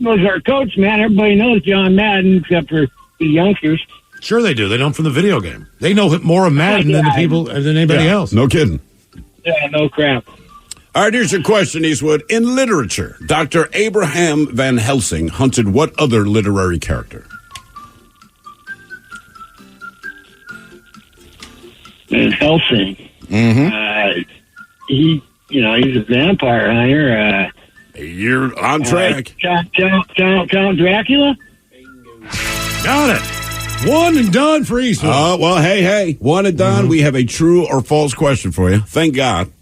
was our coach, man. Everybody knows John Madden, except for the youngsters. Sure they do. They know him from the video game. They know more of Madden than anybody else. No kidding. Yeah, no crap. All right, here's your question, Eastwood. In literature, Dr. Abraham Van Helsing hunted what other literary character? Van Helsing. Mm-hmm. He's a vampire hunter. You're on track. Count Dracula? Got it. One and done for Eastwood. Well, hey. One and done. We have a true or false question for you. Thank God.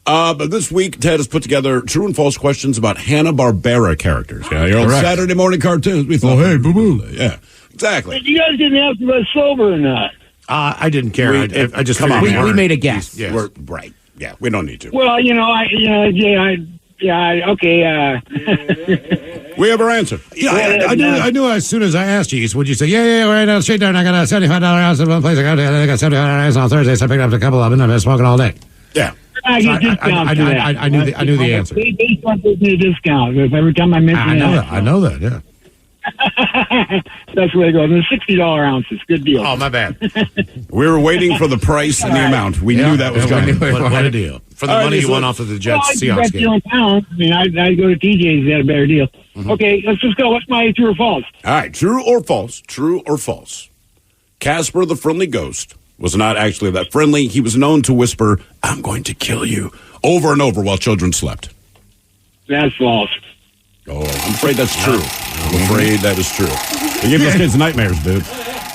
But this week, Ted has put together true and false questions about Hanna-Barbera characters. Yeah, your old Saturday morning cartoons. We thought, hey, boo-boo. Yeah, exactly. You guys didn't ask if I was sober or not. I didn't care. I just come on. We made a guess. Yes. We're right. Yeah, we don't need to. Well, okay. We have our answer. Yeah, I knew as soon as I asked you, would you say, yeah, right down the street there, and I got a $75 house in one place. I got $75 on Thursday, so I picked up a couple of them, and I've been smoking all day. Yeah. I knew the answer. They want to give me a discount every time I mention that. I know that, yeah. That's where they go. They're $60 ounces. Good deal. Oh, my bad. We were waiting for the price and the amount. We knew that was coming. What a deal. For the money you won off of the Jets Seahawks game. Pounds. I mean, I go to TJ's, they had a better deal. Mm-hmm. Okay, let's just go. What's my true or false? All right, true or false? True or false? Casper the Friendly Ghost was not actually that friendly. He was known to whisper, "I'm going to kill you," over and over while children slept. That's false. Oh, I'm afraid that's true. I'm afraid that is true. They give those kids nightmares, dude.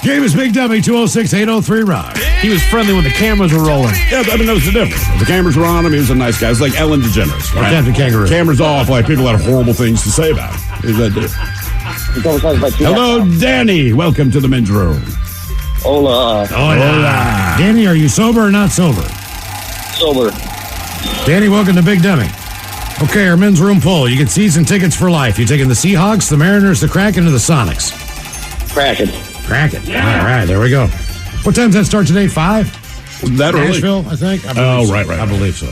Game is Big Dummy, 206-803-ROCK. He was friendly when the cameras were rolling. Yeah, I mean, that was the difference. The cameras were on him. He was a nice guy. It's like Ellen DeGeneres. Right? Captain Kangaroo. Cameras off, like people had horrible things to say about him. Here's that dude. Hello, Danny. Welcome to the men's room. Hola. Hola. Danny, are you sober or not sober? Sober. Danny, welcome to Big Dummy. Okay, our men's room poll. You get season tickets for life. You taking the Seahawks, the Mariners, the Kraken, or the Sonics? Kraken. Yeah. All right, there we go. What time does that start today? 5? That early? Nashville, I think. Right. I believe so.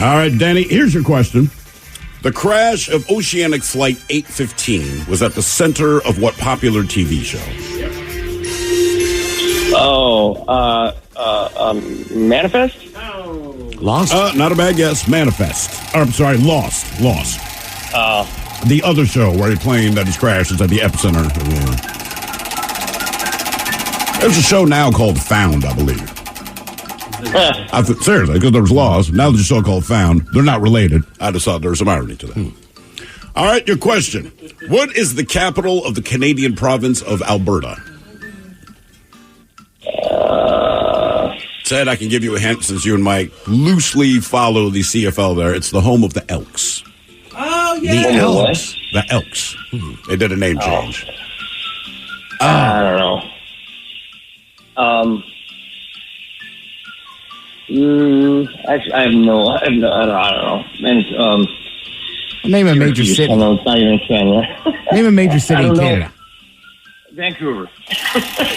All right, Danny, here's your question. The crash of Oceanic Flight 815 was at the center of what popular TV show? Manifest? Lost? Not a bad guess. Manifest. I'm sorry, Lost. The other show where he claimed that his crash is at the epicenter. There's a show now called Found, I believe. Seriously, because there was Lost. Now there's a show called Found. They're not related. I just thought there was some irony to that. All right, your question. What is the capital of the Canadian province of Alberta? Ted, I can give you a hint since you and Mike loosely follow the CFL there. It's the home of the Elks. Oh, yeah. The Elks. The Elks. They did a name change. I don't know. Actually, I don't know. And, name a major city. It's not even Canada. Name a major city in Canada. Vancouver.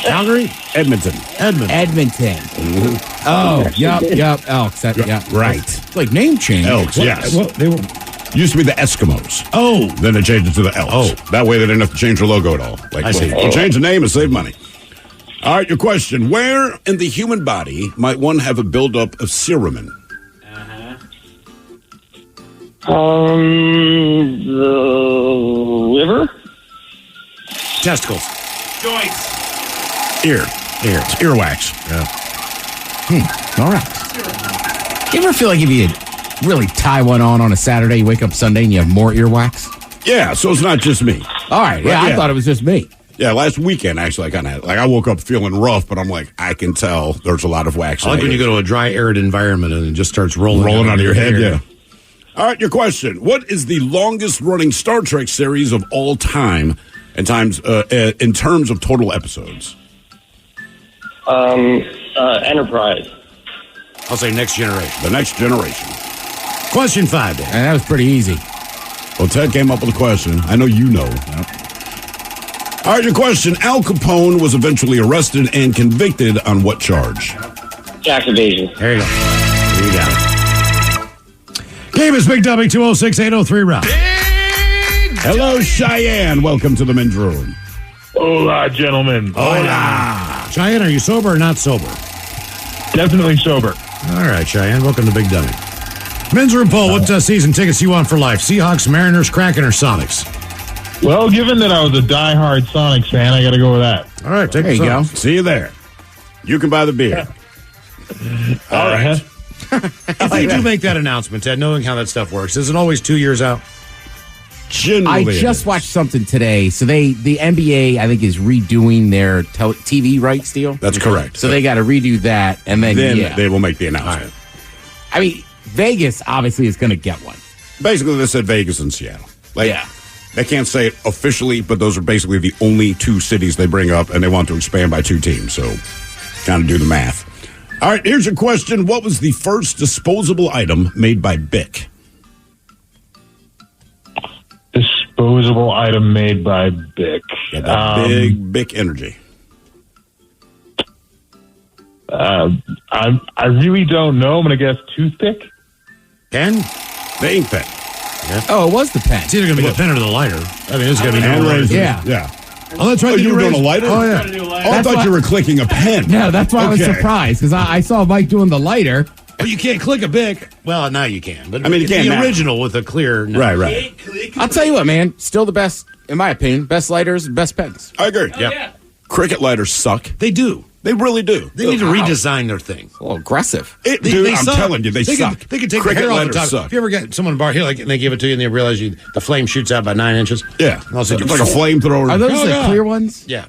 Calgary? Edmonton. Mm-hmm. Oh, yep, Elks. Right. It's like name change. Elks, yes. Well, they were Used to be the Eskimos. Oh. Then they changed it to the Elks. Oh. That way they didn't have to change their logo at all. Like, I see. We'll change the name and save money. All right, your question. Where in the human body might one have a buildup of cerumen? The liver? Testicles. Joints. Ear. It's earwax. All right. You ever feel like if you really tie one on a Saturday, you wake up Sunday and you have more earwax? Yeah, so it's not just me. All right. Yeah, I thought it was just me. Yeah, last weekend, actually, I kind of I woke up feeling rough, but I'm like, I can tell there's a lot of wax. I like when you go to a dry, arid environment and it just starts rolling out of your head, yeah. All right, your question. What is the longest-running Star Trek series of all time in terms of total episodes? Enterprise. I'll say Next Generation. The Next Generation. Question 5, Dan. And that was pretty easy. Well, Ted came up with a question. I know you know. All right, your question. Al Capone was eventually arrested and convicted on what charge? Tax evasion. There you go. You got it. Game is Big Dummy 206-803 Rock. Hello, Cheyenne. Welcome to the men's room. Hola, gentlemen. Hola. Cheyenne, are you sober or not sober? Definitely sober. All right, Cheyenne. Welcome to Big Dummy. Men's room poll. What season tickets you want for life? Seahawks, Mariners, Kraken, or Sonics? Well, given that I was a diehard Sonics fan, I got to go with that. All right, take there you go. See you there. You can buy the beer. All right. If they do make that announcement, Ted, knowing how that stuff works, is it always 2 years out? Generally, I just watched something today. So the NBA, I think, is redoing their TV rights deal. That's correct. So they got to redo that, and then they will make the announcement. I mean, Vegas obviously is going to get one. Basically, they said Vegas and Seattle. They can't say it officially, but those are basically the only two cities they bring up, and they want to expand by 2 teams. So kind of do the math. All right, here's your question. What was the first disposable item made by Bic? Disposable item made by Bic. Yeah, that big Bic Energy. I really don't know. I'm going to guess toothpick. Pen? The ink pen. Yeah. Oh, it was the pen. It's either going to be the pen or the lighter. I mean, it's going to be hand razor. Yeah. Oh, that's right. Oh, you were doing a lighter? Oh, yeah. I thought you were clicking a pen. No, that's why I was surprised, because I saw Mike doing the lighter. Well, you can't click a Bic. Well, now you can. But I mean, you can the now. original with a clear... No. Right. I'll tell you what, man. Still the best, in my opinion. Best lighters, best pens. I agree. Yeah. Cricket lighters suck. They do. They really do. They need to redesign their thing. A little aggressive. Dude, I'm suck. telling you, they suck. They can take Cricket the hair off the lighters top. suck. If you ever get someone bar here, and they give it to you, and they realize the flame shoots out about 9 inches. Yeah. And also It's like a flamethrower. Are those the clear ones? Yeah.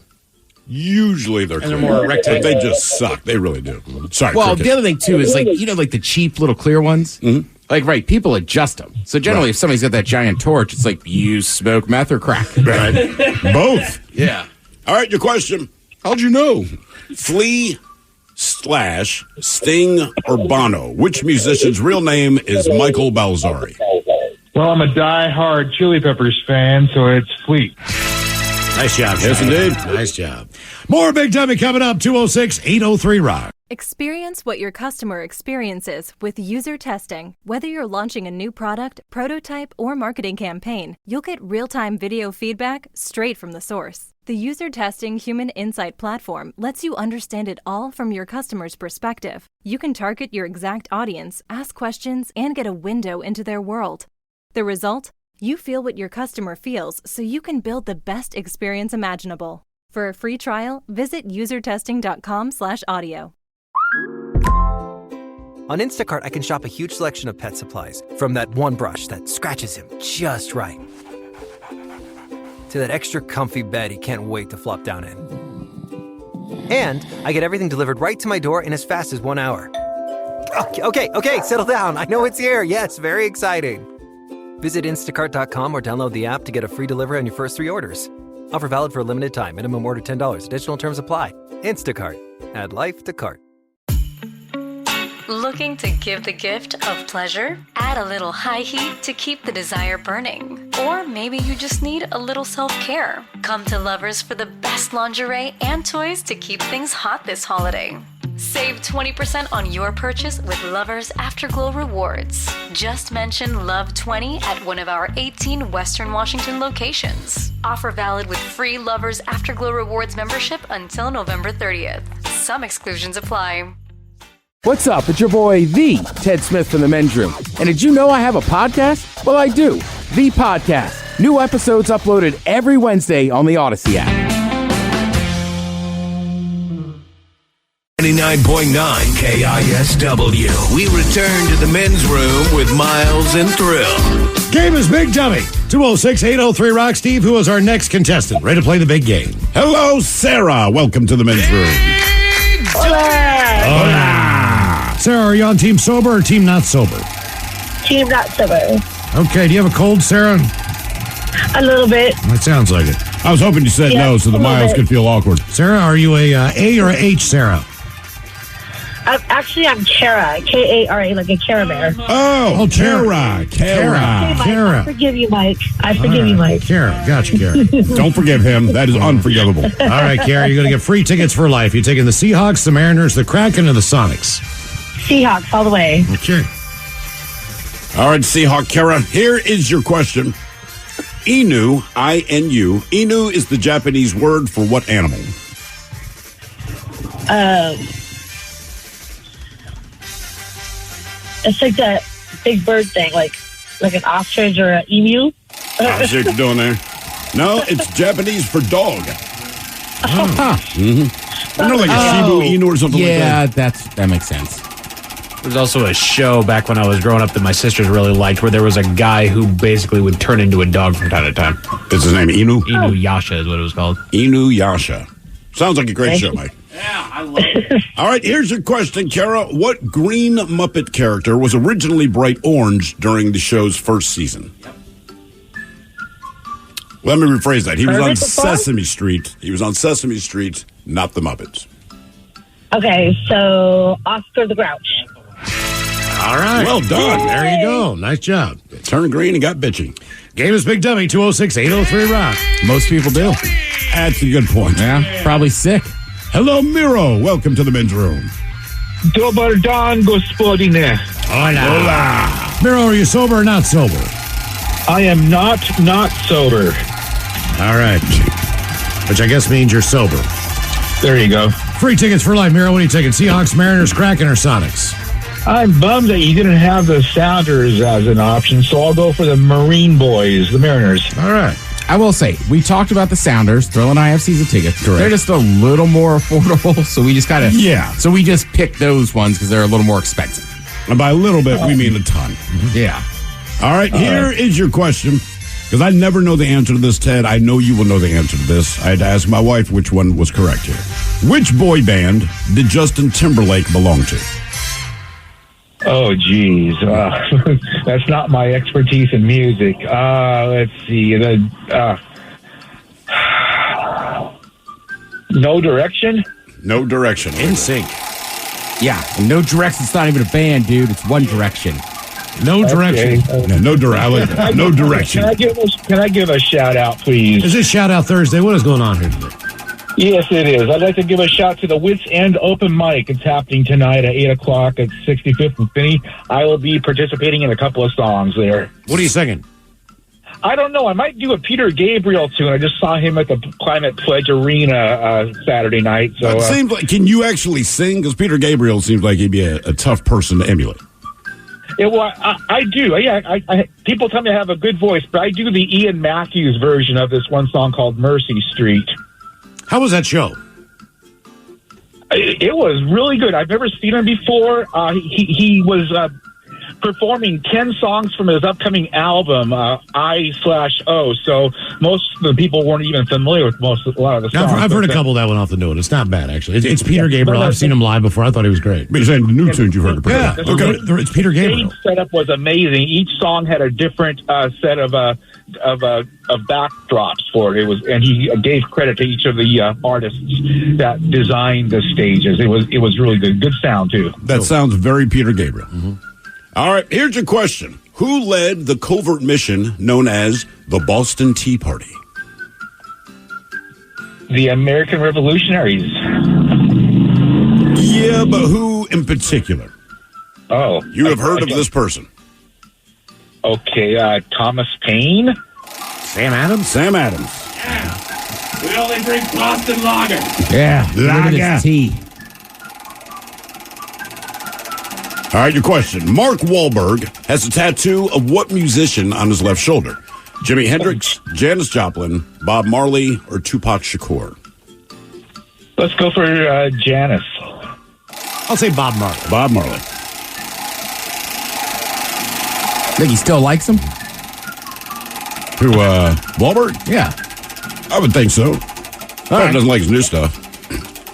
Usually they're clear. they're more rectangular. But they just suck. They really do. Sorry, Well, Cricket. the other thing, too, is like the cheap little clear ones. Mm-hmm. Like, people adjust them. So generally, if somebody's got that giant torch, it's like, you smoke meth or crack. Right. Both. Yeah. All right, your question. How'd you know? Flea / Sting or Bono? Which musician's real name is Michael Balzari? Well, I'm a diehard Chili Peppers fan, so it's Fleet. Nice job, Yes, Shia. indeed. Nice job. More Big Dummy coming up, 206-803 Rock. Experience what your customer experiences with user testing. Whether you're launching a new product, prototype, or marketing campaign, you'll get real-time video feedback straight from the source. The User Testing Human Insight platform lets you understand it all from your customer's perspective. You can target your exact audience, ask questions, and get a window into their world. The result? You feel what your customer feels so you can build the best experience imaginable. For a free trial, visit usertesting.com/audio. On Instacart, I can shop a huge selection of pet supplies, from that one brush that scratches him just right, to that extra comfy bed he can't wait to flop down in. And I get everything delivered right to my door in as fast as 1 hour. Okay, settle down. I know it's here. Yes, very exciting. Visit instacart.com or download the app to get a free delivery on your first 3 orders. Offer valid for a limited time. Minimum order $10. Additional terms apply. Instacart. Add life to cart. Looking to give the gift of pleasure? Add a little high heat to keep the desire burning. Or maybe you just need a little self-care. Come to Lovers for the best lingerie and toys to keep things hot this holiday. Save 20% on your purchase with Lovers Afterglow Rewards. Just mention Love20 at one of our 18 Western Washington locations. Offer valid with free Lovers Afterglow Rewards membership until November 30th. Some exclusions apply. What's up? It's your boy, the Ted Smith from the Men's Room. And did you know I have a podcast? Well, I do. The Podcast. New episodes uploaded every Wednesday on the Odyssey app. 99.9 KISW. We return to the Men's Room with Miles and Thrill. Game is Big Dummy. 206-803-ROCK. Steve, who is our next contestant? Ready to play the big game. Hello, Sarah. Welcome to the Men's Room. Hola. Sarah, are you on team sober or team not sober? Team not sober. Okay, do you have a cold, Sarah? A little bit. That sounds like it. I was hoping you said no so the Miles could feel awkward. Sarah, are you a or a H, Sarah? I'm Kara. Kara, like a Care Bear. Oh, Kara. I forgive you, Mike. I forgive you, Mike. Kara. Gotcha, Kara. Don't forgive him. That is unforgivable. All right, Kara, you're going to get free tickets for life. You're taking the Seahawks, the Mariners, the Kraken, and the Sonics. Seahawks all the way. Okay. All right, Seahawk Kara, here is your question. Inu, I-N-U. Inu is the Japanese word for what animal? It's like that big bird thing, like an ostrich or an emu. I see what you're doing there. No, it's Japanese for dog. Mm-hmm. I know, like a Shibu Inu or something like that. Yeah, that makes sense. There's also a show back when I was growing up that my sisters really liked where there was a guy who basically would turn into a dog from time to time. Is his name Inu? Inuyasha is what it was called. Inuyasha. Sounds like a great show, Mike. Yeah, I love it. All right, here's your question, Kara. What green Muppet character was originally bright orange during the show's first season? Yep. Let me rephrase that. He was on Sesame Street. He was on Sesame Street, not the Muppets. Okay, so Oscar the Grouch. All right. Well done. Yay. There you go. Nice job. Turned green and got bitchy. Game is Big Dummy, 206-803-ROCK. Most people do. That's a good point. Yeah, probably sick. Hello, Miro. Welcome to the Men's Room. Dobar dan, gospodine. Hola. Miro, are you sober or not sober? I am not sober. All right. Which I guess means you're sober. There you go. Free tickets for life, Miro. What are you taking? Seahawks, Mariners, Kraken, or Sonics? I'm bummed that you didn't have the Sounders as an option, so I'll go for the Marine Boys, the Mariners. All right. I will say, we talked about the Sounders. Thrill and I have season tickets. Correct. They're just a little more affordable, so we just kind of... Yeah. So we just picked those ones because they're a little more expensive. And by a little bit, we mean a ton. Yeah. All right, here is your question. Because I never know the answer to this, Ted. I know you will know the answer to this. I had to ask my wife which one was correct here. Which boy band did Justin Timberlake belong to? Oh, geez. That's not my expertise in music. Let's see. No Direction? No Direction. In Sync. Yeah. And No Direction's not even a band, dude. It's One Direction. No Direction. Okay. No Direction. No Direction. Can I give a shout out, please? Is this Shout Out Thursday? What is going on here today? Yes, it is. I'd like to give a shout to the Wits End Open Mic. It's happening tonight at 8 o'clock at 65th and Finney. I will be participating in a couple of songs there. What are you singing? I don't know. I might do a Peter Gabriel tune. I just saw him at the Climate Pledge Arena Saturday night. So, it seems like, can you actually sing? Because Peter Gabriel seems like he'd be a tough person to emulate. Yeah, well, I do. Yeah, I people tell me I have a good voice, but I do the Ian Matthews version of this one song called Mercy Street. How was that show? It was really good. I've never seen him before. He was performing 10 songs from his upcoming album, I/O. So most of the people weren't even familiar with a lot of the songs. I've heard a couple of that one off the note. It's not bad, actually. It's Peter Gabriel. I've seen him live before. I thought he was great. But you're saying the new tunes you've heard. Yeah, okay. It's Peter Gabriel. The setup was amazing. Each song had a different set of backdrops for it. And he gave credit to each of the artists that designed the stages. It was really good sound too. That sounds very Peter Gabriel. Mm-hmm. All right, here's your question: who led the covert mission known as the Boston Tea Party? The American Revolutionaries. Yeah, but who in particular? Oh, you have heard of this person? Okay, Thomas Paine. Sam Adams. Sam Adams. Yeah. We only drink Boston lager. Yeah, lager. Tea. All right, your question. Mark Wahlberg has a tattoo of what musician on his left shoulder? Jimi Hendrix, Janis Joplin, Bob Marley, or Tupac Shakur? Let's go for Janis. I'll say Bob Marley. Bob Marley. Think he still likes him? Who, Wahlberg? Yeah. I would think so. He doesn't like his new stuff.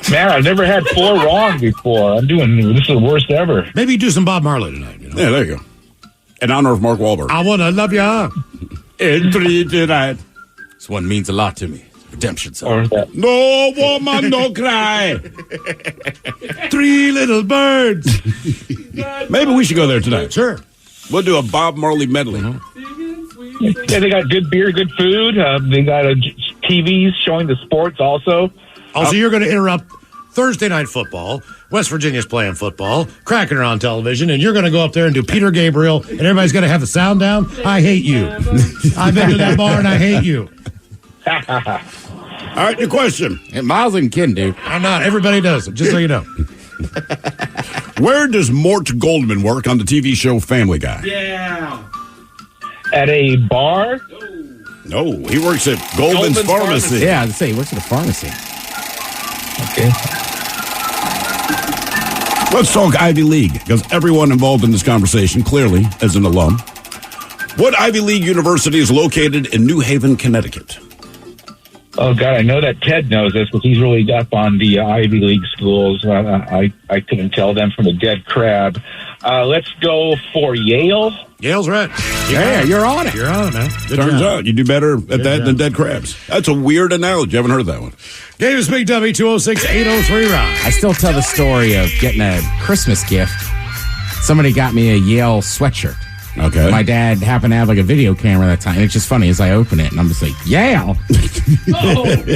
Man, I've never had 4 wrong before. This is the worst ever. Maybe do some Bob Marley tonight. You know? Yeah, there you go. In honor of Mark Wahlberg. I wanna love ya. Tonight. This one means a lot to me. Redemption song. No woman, no cry. 3 little birds. Maybe we should go there tonight. Sure. We'll do a Bob Marley medley. Yeah, they got good beer, good food. They got TVs showing the sports also. Also, you're going to interrupt Thursday night football. West Virginia's playing football. Kraken are on television, and you're going to go up there and do Peter Gabriel, and everybody's going to have the sound down. I hate you. I've been to that bar, and I hate you. All right, your question. And Miles ain't kidding, dude. I'm not. Everybody does it, just so you know. Where does Mort Goldman work on the TV show Family Guy? Yeah. At a bar? No, he works at Goldman's Pharmacy. Yeah, I'd say he works at a pharmacy. Okay. Let's talk Ivy League, because everyone involved in this conversation clearly is an alum. What Ivy League university is located in New Haven, Connecticut? Oh, God, I know that Ted knows this because he's really up on the Ivy League schools. I couldn't tell them from a dead crab. Let's go for Yale. Yale's right. Yeah, you're on it. You're on it, man. Good Turns job. out you do better at that than dead crabs. That's a weird analogy. I haven't heard that one. Game is Big W 206-803 round. I still tell the story of getting a Christmas gift. Somebody got me a Yale sweatshirt. Okay. My dad happened to have like a video camera that time. And it's just funny as I open it and I'm just like, Yale?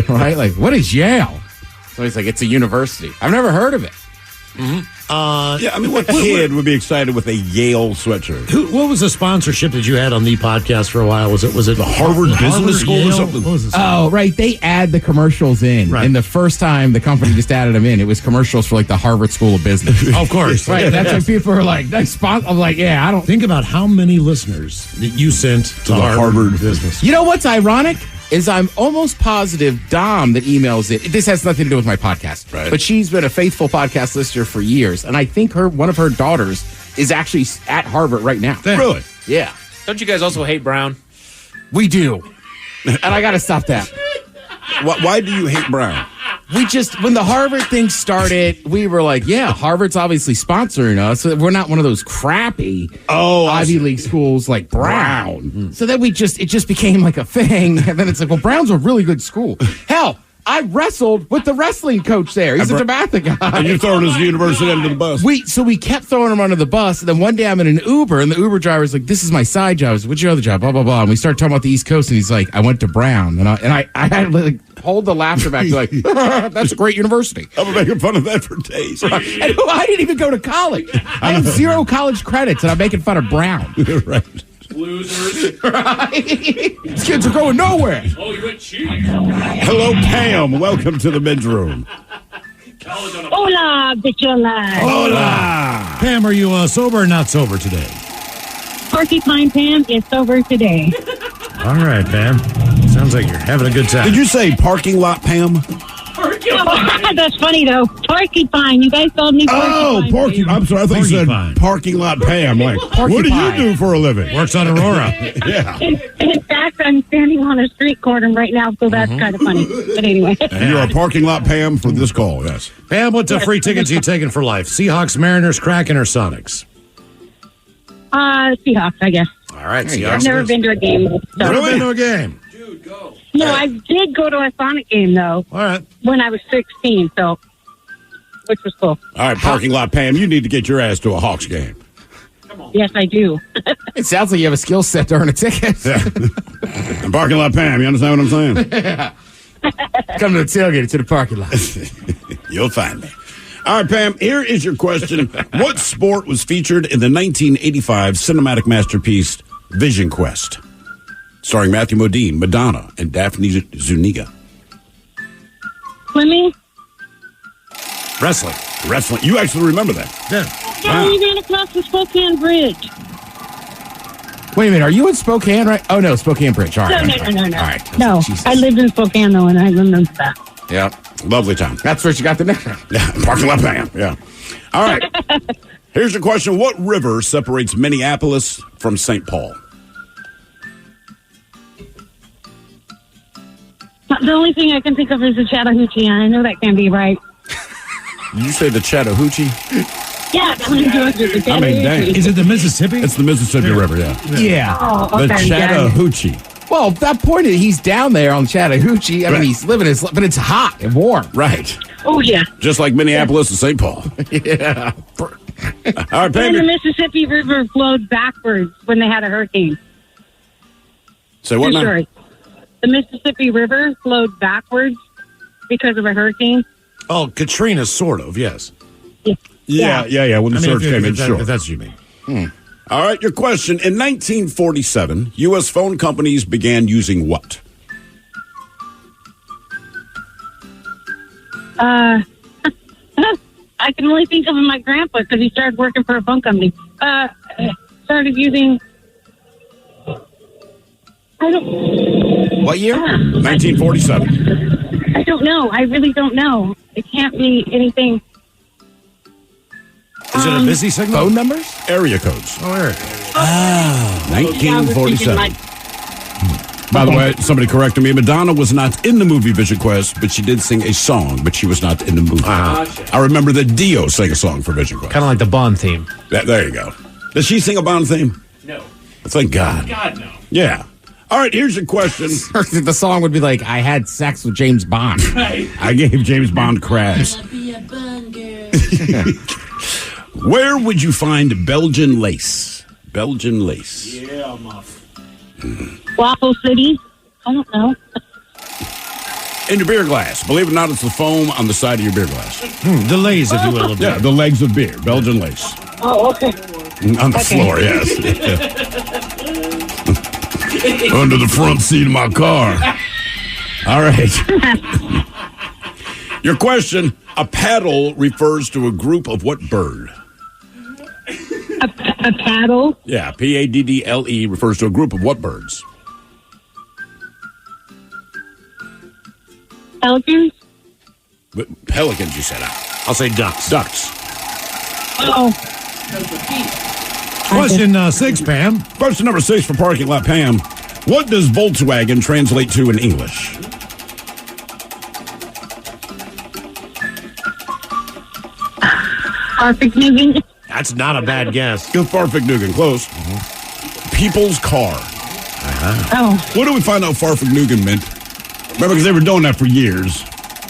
Right? Like, what is Yale? So he's like, it's a university. I've never heard of it. Mm-hmm. Yeah, I mean, what kid would be excited with a Yale sweatshirt? What was the sponsorship that you had on the podcast for a while? Was it the Harvard Business School Yale? or something? What was it? Oh, right. They add the commercials in. Right. And the first time the company just added them in, it was commercials for like the Harvard School of Business. Of course. Right. That's when people are like, nice sponsor. I'm like, yeah, I don't Think about how many listeners that you sent to the Harvard Business. You know what's ironic is I'm almost positive Dom that emails it. This has nothing to do with my podcast, right? But she's been a faithful podcast listener for years, and I think one of her daughters is actually at Harvard right now. Really? Yeah, Don't you guys also hate Brown? we do, and I got to stop that. Why do you hate Brown? We just, when the Harvard thing started, we were like, yeah, Harvard's obviously sponsoring us. We're not one of those crappy Ivy League schools like Brown. Mm-hmm. So then it just became like a thing. And then it's like, well, Brown's a really good school. Hell, I wrestled with the wrestling coach there. He's a DeMatha guy. And you throwing his university under the bus. So we kept throwing him under the bus. And then one day I'm in an Uber, and the Uber driver's like, this is my side job. I was like, what's your other job? Blah, blah, blah. And we started talking about the East Coast, and he's like, I went to Brown. And I had to like hold the laughter back. Like, that's a great university. I've been making fun of that for days. And I didn't even go to college. I have 0 college credits, and I'm making fun of Brown. Right. Losers. Right? These kids are going nowhere. Oh, you went cheap. Hello, Pam. Welcome to the men's room. Hola, bichola. Hola. Pam, are you sober or not sober today? Porcupine Pam is sober today. All right, Pam. Sounds like you're having a good time. Did you say parking lot, Pam? No, That's funny, though. Porcupine. You guys called me Porcupine. Oh, Porcupine. I'm sorry. I thought you said parking lot Pam. Like, what do you do for a living? Works on Aurora. Yeah. In fact, I'm standing on a street corner right now, so that's kind of funny. But anyway. And you're a parking lot Pam for this call, yes. Pam, what free tickets are you taking for life? Seahawks, Mariners, Kraken, or Sonics? Seahawks, I guess. All right, Seahawks. I've never been to a game. So. Never been to a game? No, I did go to a Sonic game, though. All right. When I was 16, so, which was cool. All right, parking lot Pam, you need to get your ass to a Hawks game. Yes, I do. It sounds like you have a skill set to earn a ticket. Yeah. And parking lot Pam, you understand what I'm saying? Come to the tailgate to the parking lot. You'll find me. All right, Pam, here is your question. What sport was featured in the 1985 cinematic masterpiece Vision Quest? Starring Matthew Modine, Madonna, and Daphne Zuniga. Swimming? Wrestling. You actually remember that? Yeah. Yeah, we ran across the Spokane Bridge. Wait a minute, are you in Spokane, right? Oh, no, Spokane Bridge. All right. No. All right. No, Jesus. I lived in Spokane, though, and I remember that. Yeah, lovely time. That's where you got the name. Yeah, parking lot Pam, yeah. All right, here's your question. What river separates Minneapolis from St. Paul? The only thing I can think of is the Chattahoochee, and I know that can't be right. Did you say the Chattahoochee? Yeah, I'm in Georgia, the I mean, dang. Chattahoochee. Is it the Mississippi? It's the Mississippi River, yeah. Yeah. Oh, The okay. Chattahoochee. Well, that point is he's down there on Chattahoochee. I mean, he's living his life, but it's hot and warm. Right. Oh, yeah. Just like Minneapolis and St. Paul. Yeah. All right, And Pam. the Mississippi River flowed backwards when they had a hurricane. Say what True now? story. The Mississippi River flowed backwards because of a hurricane. Oh, Katrina, sort of, yes. Yeah. When the surge came in, sure. If that's what you mean. All right, your question. In 1947, U.S. phone companies began using what? I can only think of my grandpa because he started working for a phone company. Started using. I don't. What year? 1947. I don't know. I really don't know. It can't be anything. Is it a busy signal? Phone numbers? Area codes. Oh, area. 1947. By the way, somebody corrected me. Madonna was not in the movie Vision Quest, but she did sing a song, but she was not in the movie. I remember that Dio sang a song for Vision Quest. Kind of like the Bond theme. There you go. Does she sing a Bond theme? No. Thank God. God, no. Yeah. All right, here's your question. The song would be like, I had sex with James Bond. I gave James Bond crabs. Where would you find Belgian lace? Belgian lace. Yeah, muff. Waffle City. I don't know. In your beer glass. Believe it or not, it's the foam on the side of your beer glass. The lays, if you will. Of Yeah, the legs of beer. Belgian lace. Oh, okay. On the floor, yes. Under the front seat of my car. All right. Your question. A paddle refers to a group of what bird? A paddle. Yeah, Paddle refers to a group of what birds? Pelicans. Pelicans, you said. I'll say ducks. Ducks. Oh. Question 6, Pam. Question number 6 for Parking Lot Pam. What does Volkswagen translate to in English? Farfignugan. That's not a bad guess. Good Farfignugan, close. People's car. Oh. What do we find out Farfignugan meant? Remember, because they were doing that for years.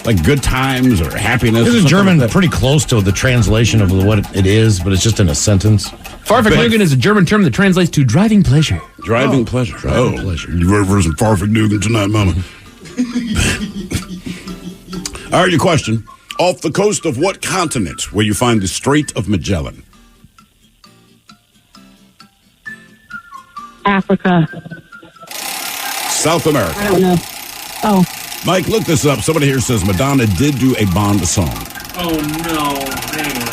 Like good times or happiness. Isn't German pretty close to the translation of what it is, but it's just in a sentence? Farfignugan is a German term that translates to driving pleasure. Driving pleasure. Driving pleasure. You ready for some Farfignugan tonight, Mama? All right, your question. Off the coast of what continent will you find the Strait of Magellan? Africa. South America. I don't know. Oh. Mike, look this up. Somebody here says Madonna did do a Bond song. Oh, no. Hang on.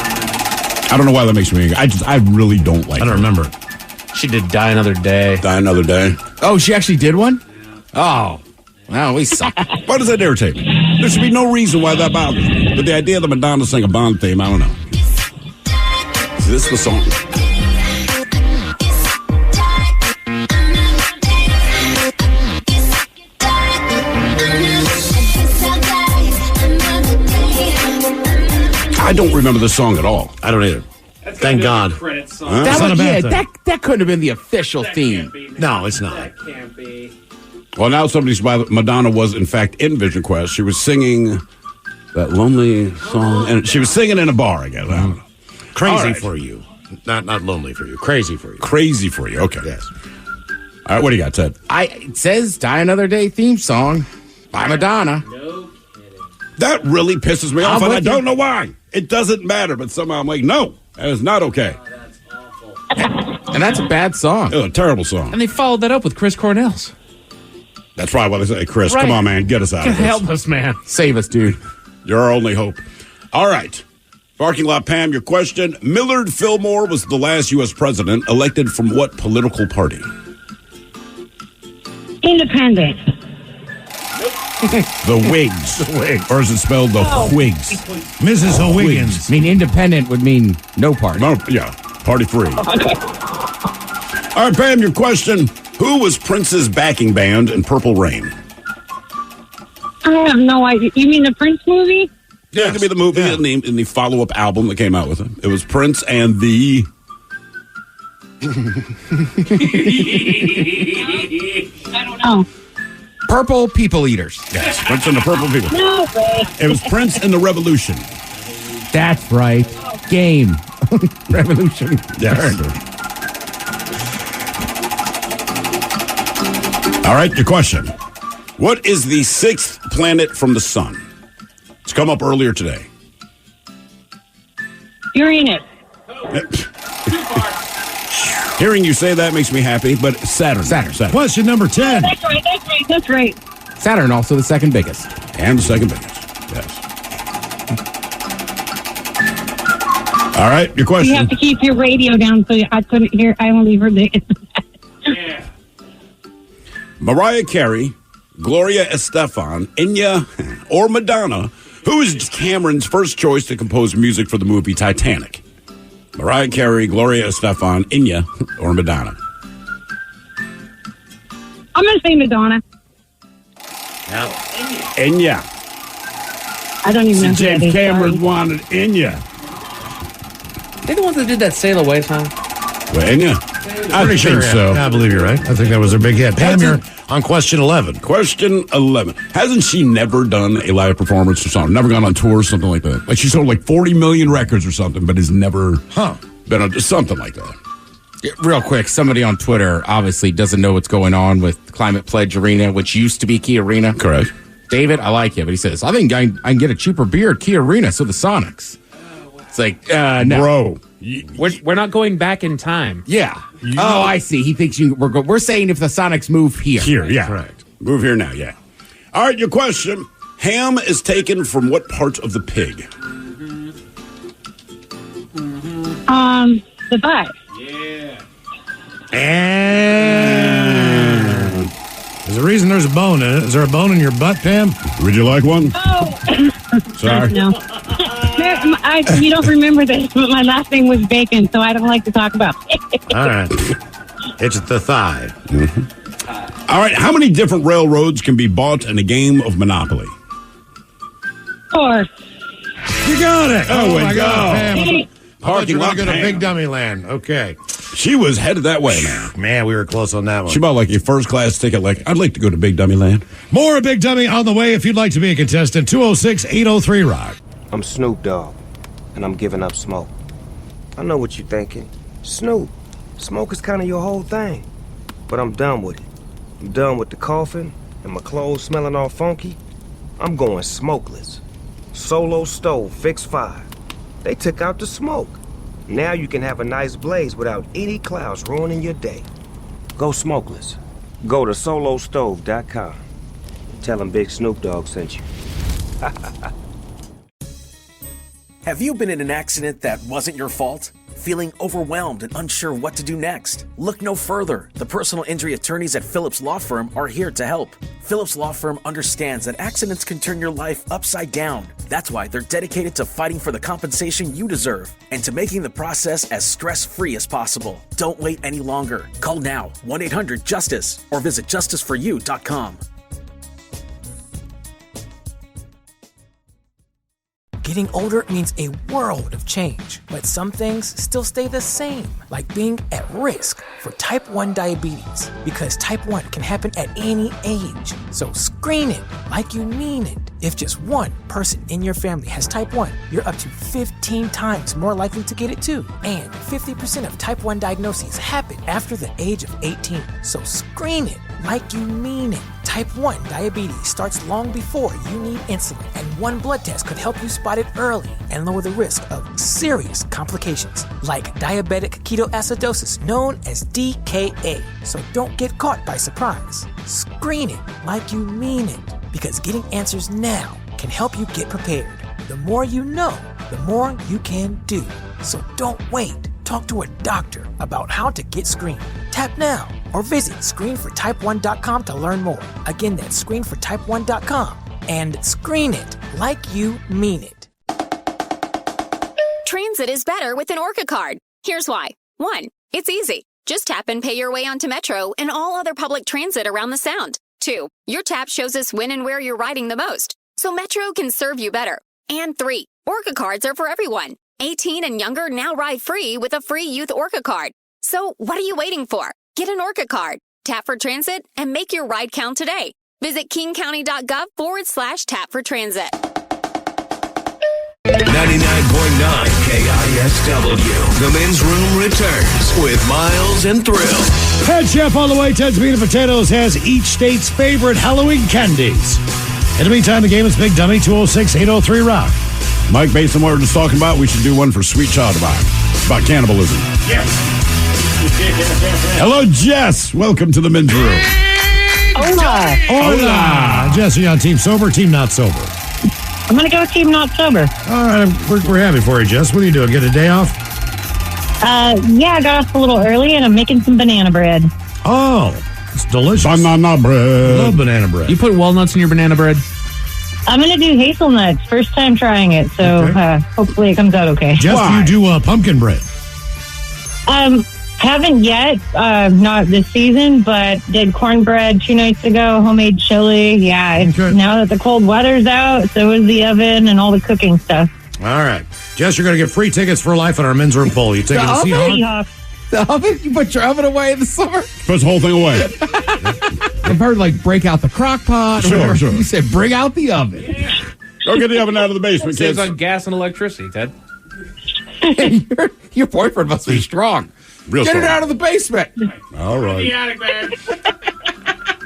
I don't know why that makes me angry. I really don't like it. I don't remember. She did Die Another Day. Die Another Day. Oh, she actually did one? Oh. Wow, we suck. Why does that irritate me? There should be no reason why that bothers me. But the idea that Madonna sang a Bond theme, I don't know. Is this the song? I don't remember the song at all. I don't either. Thank God. Huh? That couldn't have been the official theme. No, it's not. That can't be. Well, now somebody's Madonna was in fact in Vision Quest. She was singing that lonely song, and she was singing in a bar. I guess. I don't know. Crazy for you, not lonely for you. Crazy for you. Crazy for you. Okay. Yes. All right. What do you got, Ted? It says "Die Another Day" theme song by Madonna. That really pisses me off, and I with you. don't know why. It doesn't matter, but somehow I'm like, no, that is not okay. And that's a bad song. It's a terrible song. And they followed that up with Chris Cornell's. That's probably what they say. Chris, Right. come on, man. Get us out of this. Help us, man. Save us, dude. You're our only hope. All right. Parking lot Pam, your question. Millard Fillmore was the last U.S. president elected from what political party? Independent. The Whigs. The Whigs. Or is it spelled the Whigs? Mrs. O'Wiggins. I mean, independent would mean no party. No, yeah, party free. All right, Pam, your question. Who was Prince's backing band in Purple Rain? I have no idea. You mean the Prince movie? Yeah, it could be the movie and the follow-up album that came out with it. It was Prince and the... I don't know. Purple People Eaters. Yes, Prince and the Purple People. No way. It was Prince and the Revolution. That's right. Game. Revolution. Yes. All right, your question. What is the sixth planet from the sun? It's come up earlier today. Uranus. Hearing you say that makes me happy, but Saturn. Saturn. Question number 10. That's right. That's right. That's right. Saturn, also the second biggest. And the second biggest. Yes. All right, your question. You have to keep your radio down so I couldn't hear. I only heard the. Mariah Carey, Gloria Estefan, Enya, or Madonna, who is Cameron's first choice to compose music for the movie Titanic? Mariah Carey, Gloria Estefan, Enya, or Madonna? I'm going to say Madonna. Enya. I don't even know who that James is. Cameron Sorry. wanted Enya. They the ones that did that Sail Away song? Well, Enya? I Pretty think sure, so. Yeah, I believe you're right. I think that was their big hit. Pam, you're on question 11. Question 11. Hasn't she never done a live performance or something? Never gone on tour or something like that? Like she sold like 40 million records or something, but has never been on something like that. Yeah, real quick, somebody on Twitter obviously doesn't know what's going on with Climate Pledge Arena, which used to be Key Arena. Correct. David, I like you, but he says, I think I can get a cheaper beer at Key Arena, so the Sonics. It's like, no. Bro. We're not going back in time. Yeah. I see. He thinks we're saying if the Sonics move here. Here, yeah. Correct. Move here now, yeah. All right, your question. Ham is taken from what part of the pig? The butt. And there's a reason there's a bone in it. Is there a bone in your butt, Pam? Would you like one? Oh. Sorry. No. You don't remember this, but my last name was Bacon, so I don't like to talk about it. All right. It's the thigh. Mm-hmm. All right, how many different railroads can be bought in a game of Monopoly? 4. You got it. Oh, my God, Pam. I thought you were lot going to go to Pam. Big Dummy Land. Okay. She was headed that way, man. Man, we were close on that one. She bought like a first-class ticket. Like, I'd like to go to Big Dummy Land. More of Big Dummy on the way if you'd like to be a contestant. 206-803-ROCK. I'm Snoop Dogg, and I'm giving up smoke. I know what you're thinking. Snoop, smoke is kind of your whole thing. But I'm done with it. I'm done with the coughing and my clothes smelling all funky. I'm going smokeless. Solo Stove Fix 5. They took out the smoke. Now you can have a nice blaze without any clouds ruining your day. Go smokeless. Go to solostove.com. Tell them Big Snoop Dogg sent you. Have you been in an accident that wasn't your fault? Feeling overwhelmed and unsure what to do next? Look no further. The personal injury attorneys at Phillips Law Firm are here to help. Phillips Law Firm understands that accidents can turn your life upside down. That's why they're dedicated to fighting for the compensation you deserve and to making the process as stress-free as possible. Don't wait any longer. Call now, 1-800-JUSTICE, or visit justiceforyou.com. Getting older means a world of change, but some things still stay the same, like being at risk for type 1 diabetes, because type 1 can happen at any age. So screen it like you mean it. If just one person in your family has type 1, you're up to 15 times more likely to get it too. And 50% of type 1 diagnoses happen after the age of 18. So screen it like you mean it. Type 1 diabetes starts long before you need insulin, and one blood test could help you spot it early and lower the risk of serious complications like diabetic ketoacidosis, known as DKA. So don't get caught by surprise. Screen it like you mean it, because getting answers now can help you get prepared. The more you know, the more you can do. So don't wait. Talk to a doctor about how to get screened. Tap now or visit screenfortype1.com to learn more. Again, that's screenfortype1.com, and screen it like you mean it. Transit is better with an Orca card. Here's why. 1. It's easy. Just tap and pay your way onto Metro and all other public transit around the Sound. 2. Your tap shows us when and where you're riding the most, so Metro can serve you better. And 3. Orca cards are for everyone. 18 and younger now ride free with a free youth Orca card. So what are you waiting for? Get an Orca card, tap for transit, and make your ride count today. Visit kingcounty.gov/tap for transit. 99.9 KISW. The Men's Room returns with Miles and Thrill. Head chef all the way, Ted's Meat and Potatoes has each state's favorite Halloween candies. In the meantime, the game is Big Dummy, 206-803-ROCK. Mike, based on what we we're just talking about, we should do one for Sweet Child of Mine. About cannibalism. Yes. Hello, Jess. Welcome to the Men's Room. Hola. Hola. Jess, are you on Team Sober, Team Not Sober? I'm going to go Team Not Sober. All right, we're happy for you, Jess. What are you doing? Get a day off? Yeah, I got off a little early, and I'm making some banana bread. Oh, it's delicious. Banana bread. Love banana bread. You put walnuts in your banana bread? I'm going to do hazelnuts. First time trying it, so hopefully it comes out okay. Jess, do you do pumpkin bread? Haven't yet, not this season, but did cornbread 2 nights ago, homemade chili. Yeah, it's now that the cold weather's out, so is the oven and all the cooking stuff. All right. Jess, you're going to get free tickets for life at our Men's Room poll. You taking the Seahawks? The oven? You put your oven away in the summer? Puts the whole thing away. I've heard, break out the crock pot. Sure. You said bring out the oven. Go get the oven out of the basement, Saves kids. on gas and electricity, Ted. Hey, your boyfriend must be strong. Real Get strong. it out of the basement. All right. The attic, man.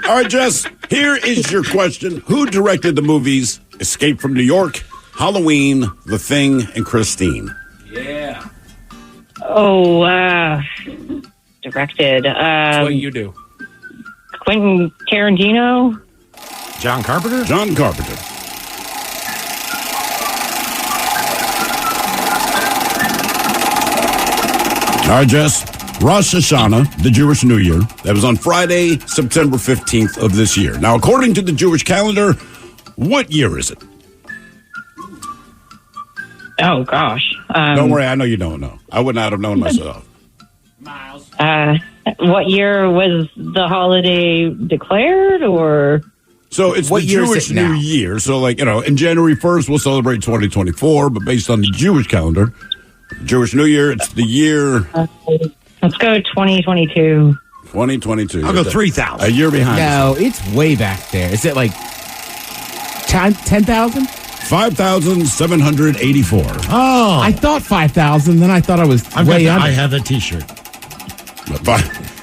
All right, Jess, here is your question. Who directed the movies Escape from New York, Halloween, The Thing, and Christine? Yeah. Oh, directed. That's what you do. Quentin Tarantino. John Carpenter? John Carpenter. All right, Jess. Rosh Hashanah, the Jewish New Year, that was on Friday, September 15th of this year. Now, according to the Jewish calendar, what year is it? Oh, gosh. Don't worry, I know you don't know. I would not have known myself. What year was the holiday declared, or? So it's What the year is Jewish it New now? Year. So, in January 1st, we'll celebrate 2024, but based on the Jewish calendar, Jewish New Year, it's the year... Let's go 2022. 2022. I'll go 3,000. A year behind. No, it's way back there. Is it 10,000? 5,784. Oh. I thought 5,000, then I thought I was way under. I have that T-shirt.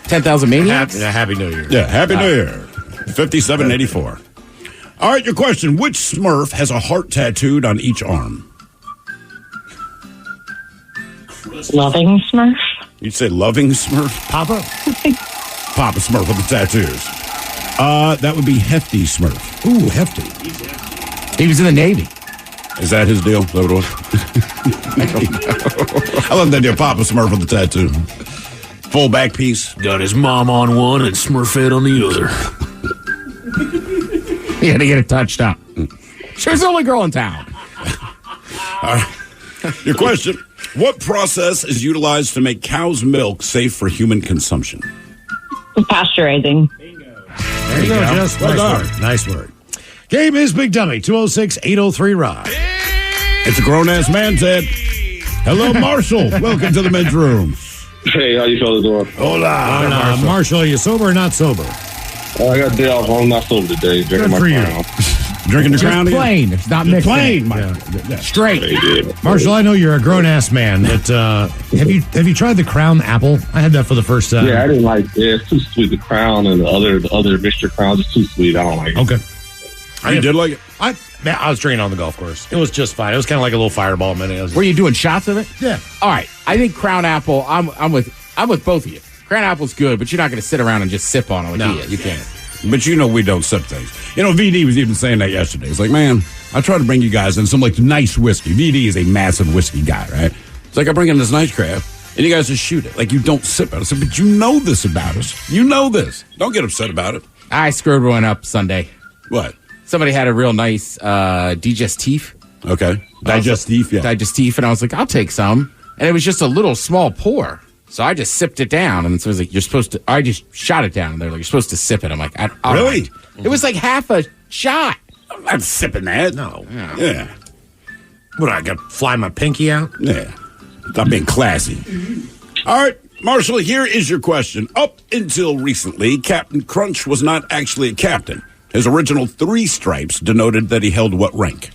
10,000 maniacs? Happy New Year. Yeah, Happy New Year. 5784. All right, your question. Which Smurf has a heart tattooed on each arm? Loving Smurf. You'd say Loving Smurf? Papa? Papa Smurf with the tattoos. That would be Hefty Smurf. Ooh, hefty. He was in the Navy. Is that his deal? Is that what it was? I don't know. I love that deal. Papa Smurf with the tattoo. Full back piece. Got his mom on one and Smurfette on the other. He had to get it touched up. She was the only girl in town. Your question: what process is utilized to make cow's milk safe for human consumption? Pasteurizing. There you go, Jess. Nice word. Nice word. Game is Big Dummy, 206-803-ROCK. It's a grown-ass man, Ted. Hello, Marshall. Welcome to the men's room. Hey, how you fellas doing? Hola. Marshall, are you sober or not sober? I got a day off. I'm not sober today. Drinking Good for you. Crown. Drinking the Crown again? Plain. It's not mixed. Plain, Mike. Yeah. Straight. Marshall, I know you're a grown-ass man, but have you tried the Crown apple? I had that for the first time. Yeah, I didn't like it. It's too sweet. The Crown and the other mixture crowns is too sweet. I don't like it. Okay. You did like it? I was drinking on the golf course. It was just fine. It was kind of like a little fireball minute. Were you doing shots of it? Yeah. All right. I think Crown Apple. I'm with both of you. Crown Apple's good, but you're not going to sit around and just sip on it. Like No, he is. you can't. But you know we don't sip things. You know, VD was even saying that yesterday. It's like, man, I try to bring you guys in some like nice whiskey. VD is a massive whiskey guy, right? It's like I bring in this nice crap, and you guys just shoot it. Like you don't sip it. I said, but you know this about us. You know this. Don't get upset about it. I screwed one up Sunday. What? Somebody had a real nice digestif. Okay. Digestif, yeah. Digestif, and I was like, I'll take some. And it was just a little small pour. So I just sipped it down, and so it was like, you're supposed to, I just shot it down, and they're like, you're supposed to sip it. I'm like, all Really? right. It was like half a shot. I'm not sipping that. No. Yeah. What, I got to fly my pinky out? Yeah. Stop being classy. All right, Marshall, here is your question. Up until recently, Captain Crunch was not actually a captain. His original 3 stripes denoted that he held what rank?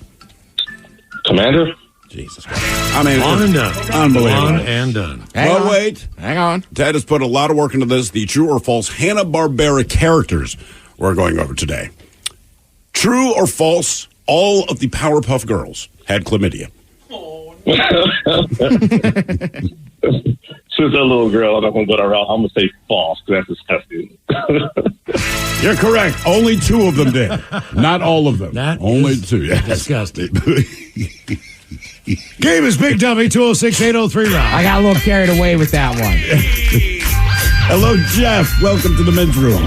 Commander? Jesus Christ. I mean, On and done. Unbelievable. On and done. Well, wait. Hang on. Ted has put a lot of work into this. The true or false Hanna-Barbera characters we're going over today. True or false, all of the Powerpuff Girls had chlamydia. Since that little girl, I'm not going to go that route. I'm going to say false because that's disgusting. You're correct. Only 2 of them did. Not all of them. That Only is 2. Yes. disgusting. Game is Big Dummy, 206-803-ROCK. I got a little carried away with that one. Hello, Jeff. Welcome to the men's room.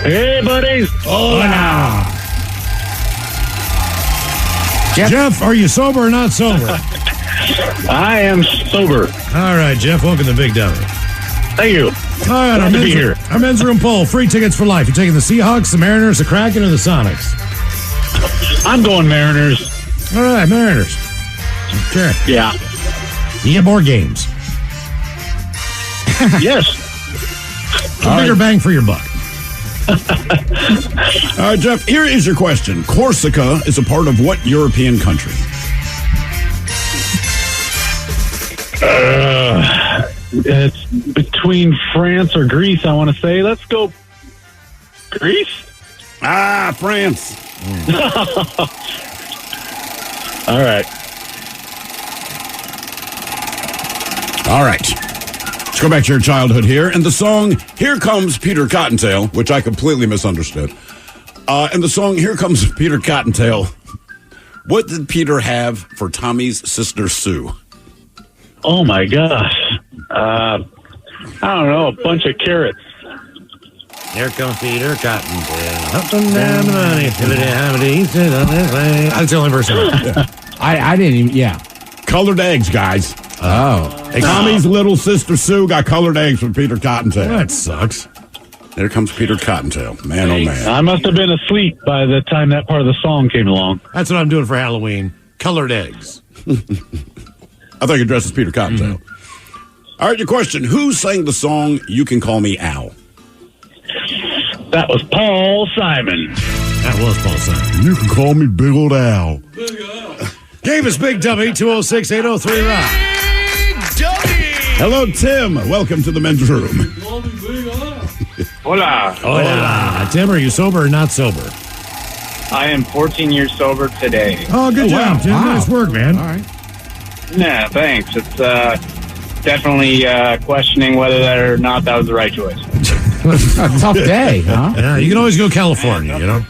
Hey, buddies. Hola. Jeff, are you sober or not sober? I am sober. All right, Jeff, welcome to Big Dummy. Thank you. All right, Glad to be here. Our men's room poll, free tickets for life. You taking the Seahawks, the Mariners, the Kraken, or the Sonics? I'm going Mariners. All right, Mariners. Sure. Yeah. You get more games. Yes. A bigger bang for your buck. All right, Jeff, here is your question. Corsica is a part of what European country? It's between France or Greece, I want to say. Let's go Greece. Ah, France. All right. All right. Let's go back to your childhood here. And the song, Here Comes Peter Cottontail, which I completely misunderstood. And the song, Here Comes Peter Cottontail, what did Peter have for Tommy's sister Sue? Oh, my gosh. I don't know. A bunch of carrots. Here comes Peter Cottontail. Up and down the money. That's the only verse I know. I didn't even, yeah. Colored eggs, guys. Oh. Tommy's little sister Sue got colored eggs from Peter Cottontail. That sucks. There comes Peter Cottontail. Man, oh, man. I must have been asleep by the time that part of the song came along. That's what I'm doing for Halloween. Colored eggs. I thought you dressed as Peter Cottontail. Mm-hmm. All right, your question. Who sang the song You Can Call Me Al? That was Paul Simon. That was Paul Simon. You can call me Big Old Al. Game is Big Dummy, 206-803-ROCK. Hello, Tim. Welcome to the men's room. Hola. Hola. Tim, are you sober or not sober? I am 14 years sober today. Oh, good job, wow. Tim. Wow. Nice work, man. All right. Nah, thanks. It's definitely questioning whether that or not that was the right choice. A tough day, huh? Yeah, you can always go California, you know?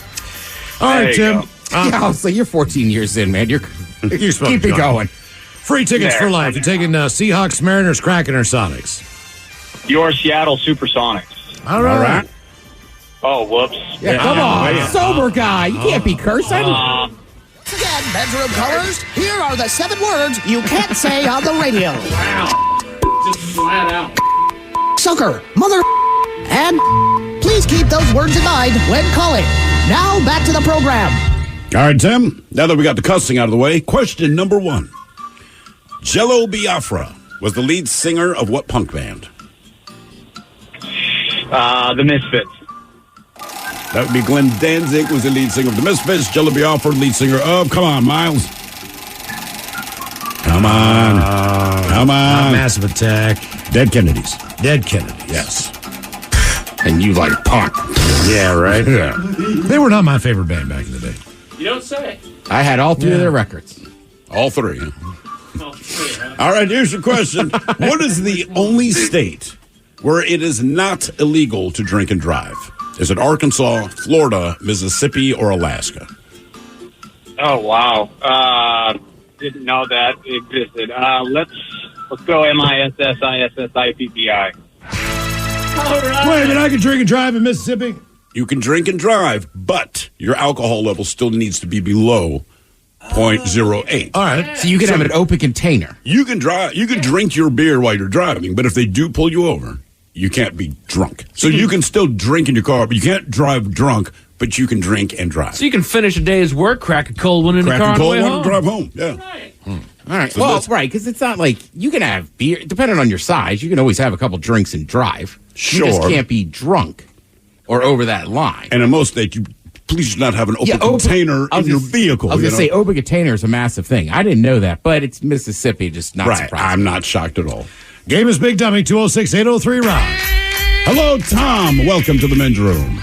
All right, There you Tim. go. Yeah, I'll say you're 14 years in, man. You're supposed keep to it going. Free tickets for life. You're taking Seahawks, Mariners, Kraken, or Sonics. Your Seattle Supersonics. All right. Oh, whoops. Yeah, come on, sober guy. You can't be cursing. Again, bedroom colors. Here are the 7 words you can't say on the radio. Wow. Just flat out. Sucker, mother, and please keep those words in mind when calling. Now back to the program. All right, Tim, now that we got the cussing out of the way, question number 1. Jello Biafra was the lead singer of what punk band? The Misfits. That would be Glenn Danzig was the lead singer of the Misfits. Jello Biafra, lead singer of, come on, Miles. Come on. Come on. Massive Attack. Dead Kennedys. Dead Kennedys. Yes. And you like punk. Yeah, right? Yeah. They were not my favorite band back in the day. You don't say. I had all 3 of their records. All 3. All right, here's your question. What is the only state where it is not illegal to drink and drive? Is it Arkansas, Florida, Mississippi, or Alaska? Oh, wow. Didn't know that existed. Let's go MISSISSIPPI. Wait a minute, I can drink and drive in Mississippi? You can drink and drive, but your alcohol level still needs to be below 0.08. All right. So you can have an open container. You can drive. You can drink your beer while you're driving, but if they do pull you over, you can't be drunk. So you can still drink in your car, but you can't drive drunk, but you can drink and drive. So you can finish a day's work, crack a cold one in the car on the way home. Drive home. Yeah. Right. All right. So Well, right, because it's not like you can have beer, depending on your size, you can always have a couple drinks and drive. Sure. You just can't be drunk or over that line. And in most states, you please do not have an open container in your vehicle. I was going to say open container is a massive thing. I didn't know that, but it's Mississippi, just not surprising. I'm not shocked at all. Game is Big Dummy, 206-803-ROD. Hello, Tom. Welcome to the men's room.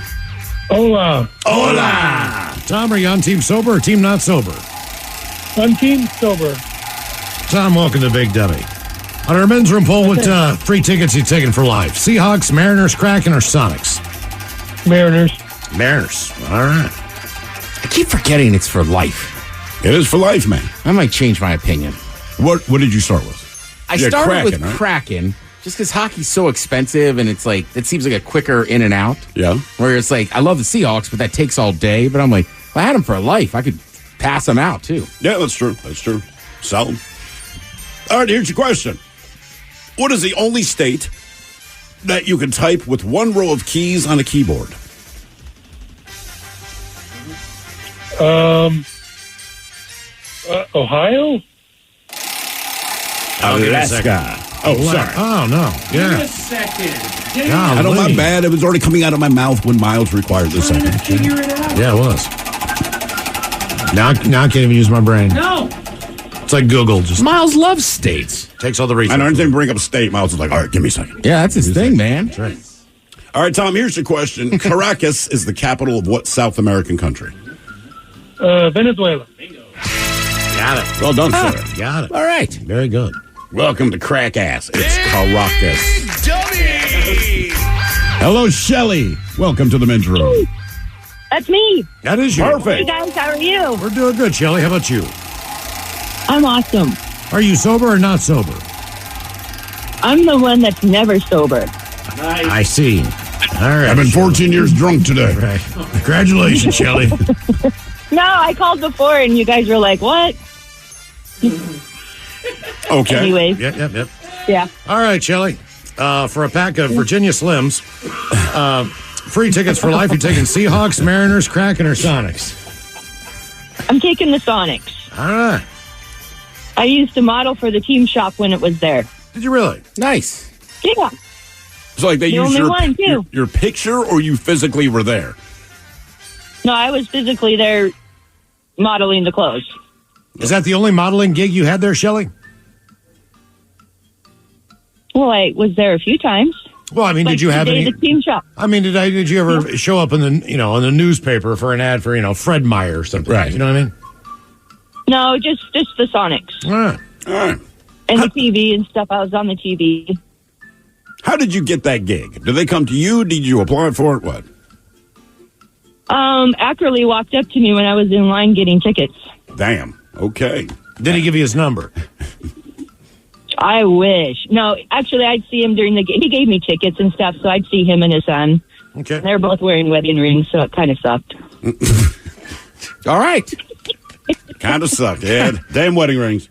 Hola. Hola. Tom, are you on team sober or team not sober? I'm team sober. Tom, welcome to Big Dummy. On our men's room poll, what free tickets you taking for life? Seahawks, Mariners, Kraken, or Sonics? Mariners. Mariners. All right. I keep forgetting it's for life. It is for life, man. I might change my opinion. What did you start with? I started with Kraken, just because hockey's so expensive, and it's like, it seems like a quicker in and out. Yeah. Where it's like, I love the Seahawks, but that takes all day. But I'm like, if I had them for life, I could pass them out, too. Yeah, that's true. That's true. Solid. All right, here's your question. What is the only state that you can type with one row of keys on a keyboard? Ohio? Alaska. Oh, sorry. Oh, no. Yeah. Give me a second. I know my bad. It was already coming out of my mouth when Miles required the second. Figure it out. Yeah, it was. Now I can't even use my brain. No. It's like Google. Just Miles loves states. Takes all the reasons. I don't even bring up state. Miles is like, all right, give me a second. Yeah, that's his thing, man. That's right. All right, Tom, here's your question. Caracas is the capital of what South American country? Venezuela. Got it. Well done, sir. Got it. All right. Very good. Welcome to Crack Ass. It's Caracas. Dummy! Hello, Shelly. Welcome to the men's room. That's me. That is you. Hey Perfect. guys, how are you? We're doing good, Shelly. How about you? I'm awesome. Are you sober or not sober? I'm the one that's never sober. I see. All right. I've been 14 years drunk today. Right. Congratulations, Shelly. No, I called before and you guys were like, what? Okay. Anyways, Yep. yeah. All right, Shelly. For a pack of Virginia Slims, free tickets for life, you're taking Seahawks, Mariners, Kraken, or Sonics? I'm taking the Sonics. All right. I used to model for the team shop when it was there. Did you really? Nice. Yeah. So like they The use only one, too. your picture, or you physically were there? No, I was physically there modeling the clothes. Is that the only modeling gig you had there, Shelly? Well, I was there a few times. Well, I mean, Like did you have today, any? the team shop? I mean, did you ever show up in the newspaper for an ad for Fred Meyer or something? Right. You know what I mean? No, just the Sonics. All right. All right. And the TV and stuff. I was on the TV. How did you get that gig? Did they come to you? Did you apply for it? What? Ackerley walked up to me when I was in line getting tickets. Damn. Okay. Did he give you his number? I wish. No, actually, I'd see him during the game. He gave me tickets and stuff, so I'd see him and his son. Okay. And they were both wearing wedding rings, so it kind of sucked. All right. Kind of sucked, Ed. Damn wedding rings.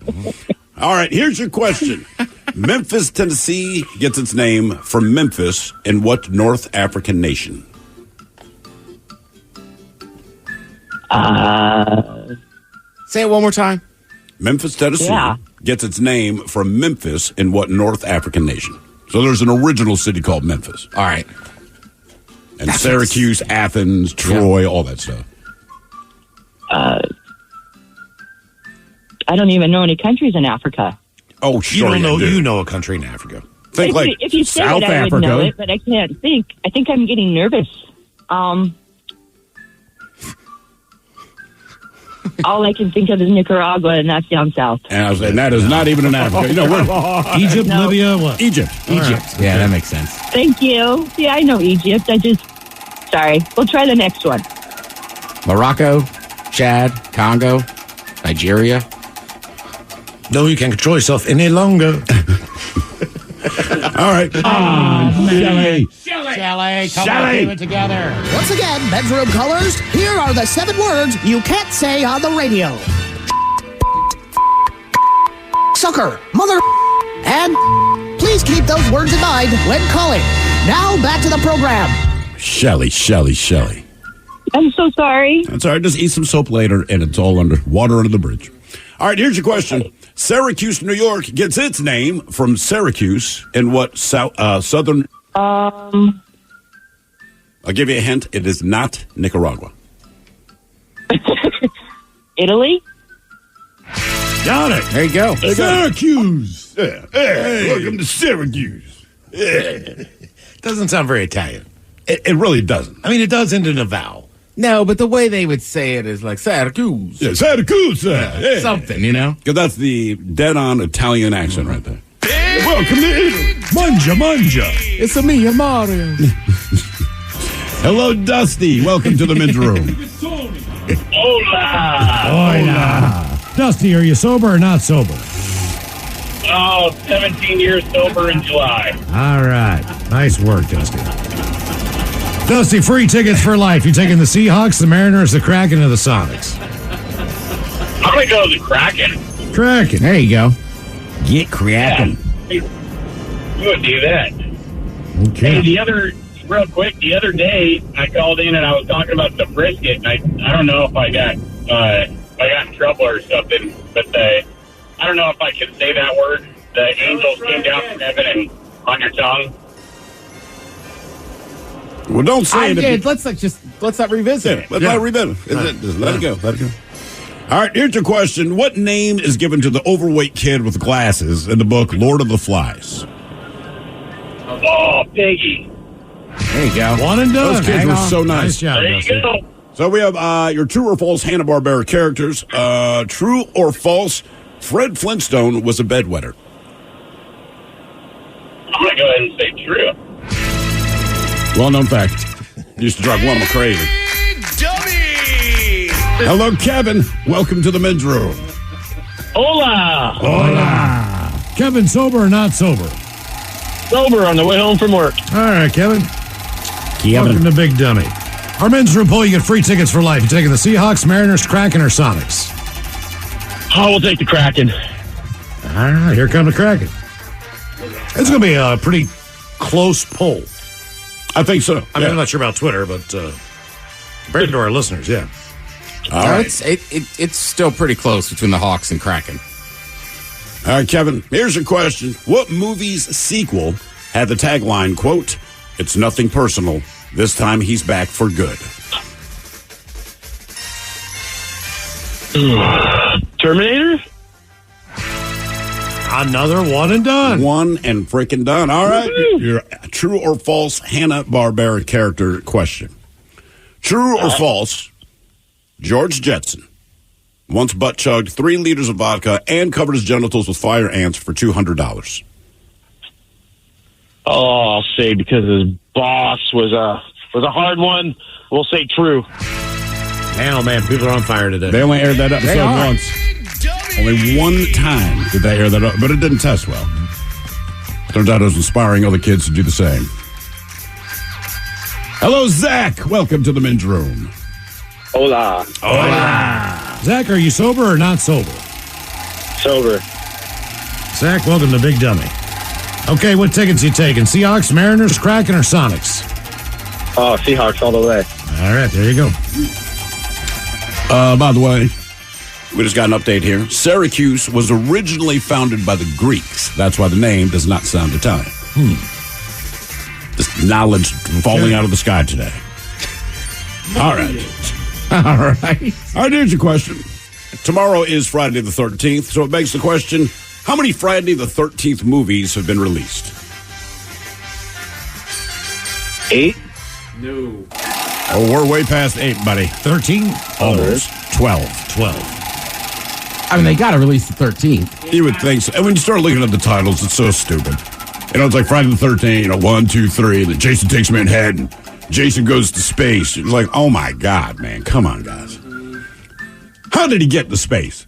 All right, here's your question. Memphis, Tennessee gets its name from Memphis in what North African nation? Say it one more time. Memphis, Tennessee gets its name from Memphis in what North African nation? So there's an original city called Memphis. All right. And Syracuse, Athens, Troy, all that stuff. I don't even know any countries in Africa. Oh, sure. You know a country in Africa. Think like If you said South it, I Africa. would know it, but I can't think. I think I'm getting nervous. All I can think of is Nicaragua, and that's down south. And I was saying, that is not even in Africa. You know, we're Egypt, No. Libya, what? Egypt. Egypt. Yeah, that makes sense. Thank you. Yeah, I know Egypt. Sorry. We'll try the next one. Morocco, Chad, Congo, Nigeria. No, you can't control yourself any longer. All right. Shelly. Shelly, come on, Shelly. keep it together. Once again, bedroom callers, here are the 7 words you can't say on the radio. Sucker, mother, and please keep those words in mind when calling. Now, back to the program. Shelly. I'm so sorry. That's all right. Just eat some soap later, and it's all water under the bridge. All right, here's your question. Syracuse, New York gets its name from Syracuse in what southern... I'll give you a hint. It is not Nicaragua. Italy? Got it. There you go. Syracuse. Hey, welcome to Syracuse. Doesn't sound very Italian. It really doesn't. I mean, it does end in a vowel. No, but the way they would say it is like Syracuse. Yeah, Syracuse. Yeah. Something, you know? Because that's the dead-on Italian accent right there. Welcome to Italy. Manja. It's a me, Mario. Hello, Dusty. Welcome to the men's room. Hola. Dusty, are you sober or not sober? Oh, 17 years sober in July. All right. Nice work, Dusty. Dusty, free tickets for life. You taking the Seahawks, the Mariners, the Kraken, or the Sonics? I'm going to go to the Kraken. Kraken. There you go. Get cracking. You would do that. Okay. Hey, real quick, the other day I called in and I was talking about the brisket, and I don't know if I got in trouble or something, but I don't know if I can say that word. The angels came down from heaven and on your tongue. Well, don't say it. Let's not revisit it. Let's not revisit it. Just let it go. Let it go. All right, here's your question. What name is given to the overweight kid with glasses in the book Lord of the Flies? Oh, Piggy. There you go. One and done. Those kids were so nice. Nice job, There you Dusty. go. So we have your true or false Hanna-Barbera characters. True or false, Fred Flintstone was a bedwetter. I'm going to go ahead and say true. Well-known fact. Used to drive one of them crazy. Hello, Kevin. Welcome to the men's room. Hola. Hola. Kevin, sober or not sober? Sober on the way home from work. All right, Kevin. Welcome to Big Dummy. Our men's room poll, you get free tickets for life. You taking the Seahawks, Mariners, Kraken, or Sonics? I will take the Kraken. All right, here come the Kraken. It's going to be a pretty close poll. I think so. I mean, I'm not sure about Twitter, but compared to our listeners, yeah. All right. It's still pretty close between the Hawks and Kraken. All right, Kevin, here's your question. What movie's sequel had the tagline, quote, "It's nothing personal. This time he's back for good"? Terminator? Another one and done. One and freaking done. All right. Your true or false Hanna-Barbera character question. True or false, George Jetson once butt-chugged 3 liters of vodka and covered his genitals with fire ants for $200. Oh, I'll say because his boss was a For the hard one, we'll say true. Man, oh man, people are on fire today. They only aired that episode once. Only one time did they air that up, but it didn't test well. Turns out it was inspiring other kids to do the same. Hello, Zach. Welcome to the men's room. Hola. Hola. Zach, are you sober or not sober? Sober. Zach, welcome to Big Dummy. Okay, what tickets you taking? Seahawks, Mariners, Kraken, or Sonics? Oh, Seahawks all the way. All right, there you go. By the way, we just got an update here. Syracuse was originally founded by the Greeks. That's why the name does not sound Italian. Just knowledge falling out of the sky today. All right. All right. All right, here's your question. Tomorrow is Friday the 13th, so it begs the question, how many Friday the 13th movies have been released? 8? No. Oh, we're way past 8, buddy. 13? Almost. 12. 12. I mean, they got to release the 13th. You would think so. And when you start looking at the titles, it's so stupid. You know, it's like Friday the 13th, 1, 2, 3, then Jason takes Manhattan. Jason goes to space. It's like, oh my God, man. Come on, guys. How did he get to space?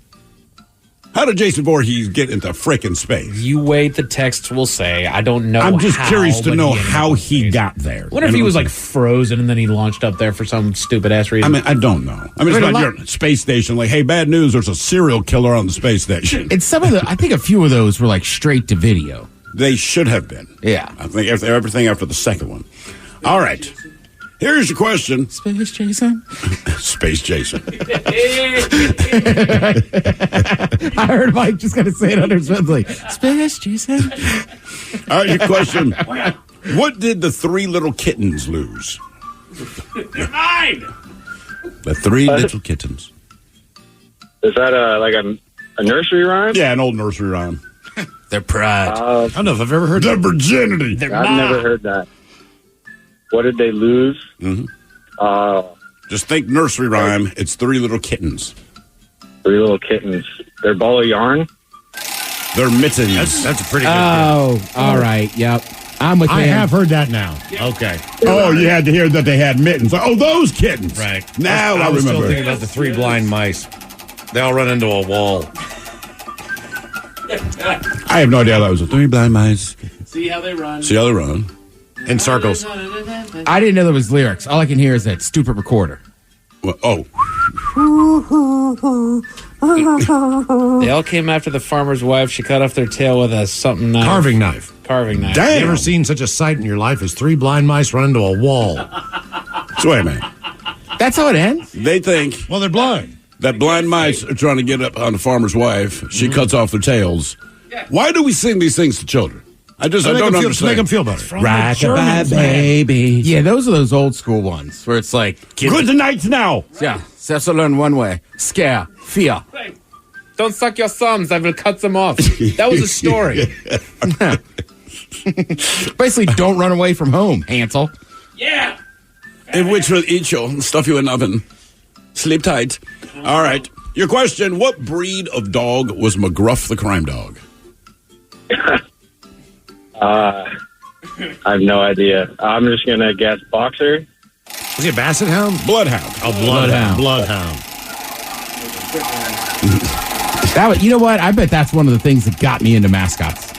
How did Jason Voorhees get into frickin' space? You wait, the text will say. I don't know. I'm just curious to know how he got there. What if he was like frozen and then he launched up there for some stupid ass reason? I mean, I don't know. I mean, it's not your space station. Like, hey, bad news. There's a serial killer on the space station. It's some of the. I think a few of those were like straight to video. They should have been. Yeah. I think everything after the second one. All right. Here's your question. Space Jason? Space Jason. I heard Mike just going to say it under his breath, like, Space Jason. All right, your question. What did the three little kittens lose? They're mine! The three little kittens. Is that a nursery rhyme? Yeah, an old nursery rhyme. Their pride. I don't know if I've ever heard their virginity. I've never heard that. What did they lose? Mm-hmm. Just think nursery rhyme. It's three little kittens. Three little kittens. Their ball of yarn? Their mittens. That's a pretty good all right. Yep. I'm with I him. have heard that now. Okay. Oh, you had to hear that they had mittens. Oh, those kittens. Right. Now I was remember. still thinking about the three blind mice. They all run into a wall. I have no idea that was a three blind mice. See how they run. See how they run. In circles. I didn't know there was lyrics. All I can hear is that stupid recorder. Well, They all came after the farmer's wife. She cut off their tail with a something knife. Carving knife. Carving knife. Damn. You ever seen such a sight in your life as three blind mice run into a wall? So wait a minute. That's how it ends? They think Well, they're blind. that blind mice are trying to get up on the farmer's wife. She cuts off their tails. Why do we sing these things to children? I don't understand. To make them feel better. Rock-a-bye, baby. Yeah, those are those old school ones where it's like... Good night now. Yeah, Cecil learned one way. Scare, fear. Don't suck your thumbs. I will cut them off. That was a story. Basically, don't run away from home, Hansel. Yeah. In which will eat you and stuff you in an oven. Sleep tight. All right. Your question, what breed of dog was McGruff the crime dog? I have no idea. I'm just going to guess boxer. Is he a basset hound? Bloodhound. Oh, bloodhound. Bloodhound. You know what? I bet that's one of the things that got me into mascots.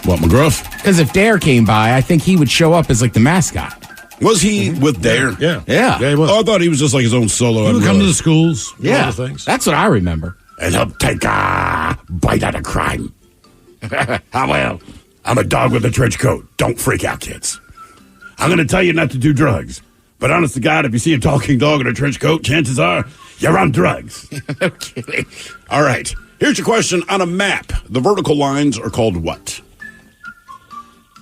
What, McGruff? Because if Dare came by, I think he would show up as like the mascot. Was he with Dare? Yeah. Yeah. Yeah, he was. Oh, I thought he was just like his own solo. He would come to the schools. do Yeah. all the things. That's what I remember. And he'll take a bite out of crime. Well, I'm a dog with a trench coat. Don't freak out, kids. I'm going to tell you not to do drugs. But honest to God, if you see a talking dog in a trench coat, chances are you're on drugs. No kidding. All right. Here's your question. On a map, the vertical lines are called what?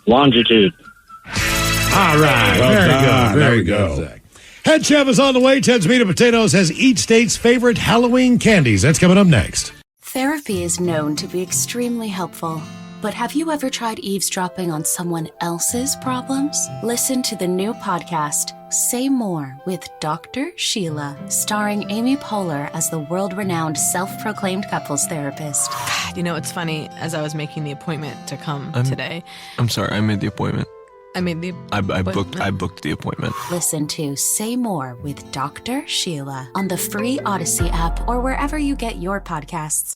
Longitude. All right. Well Very done. good. There Very we go. good. Zach. Head Chef is on the way. Ted's Meat and Potatoes has each state's favorite Halloween candies. That's coming up next. Therapy is known to be extremely helpful. But have you ever tried eavesdropping on someone else's problems? Listen to the new podcast, Say More, with Dr. Sheila, starring Amy Poehler as the world-renowned self-proclaimed couples therapist. You know, it's funny, as I was making the appointment to come today. I'm sorry, I made the appointment. I made the I booked the appointment. Listen to Say More with Dr. Sheila on the free Odyssey app or wherever you get your podcasts.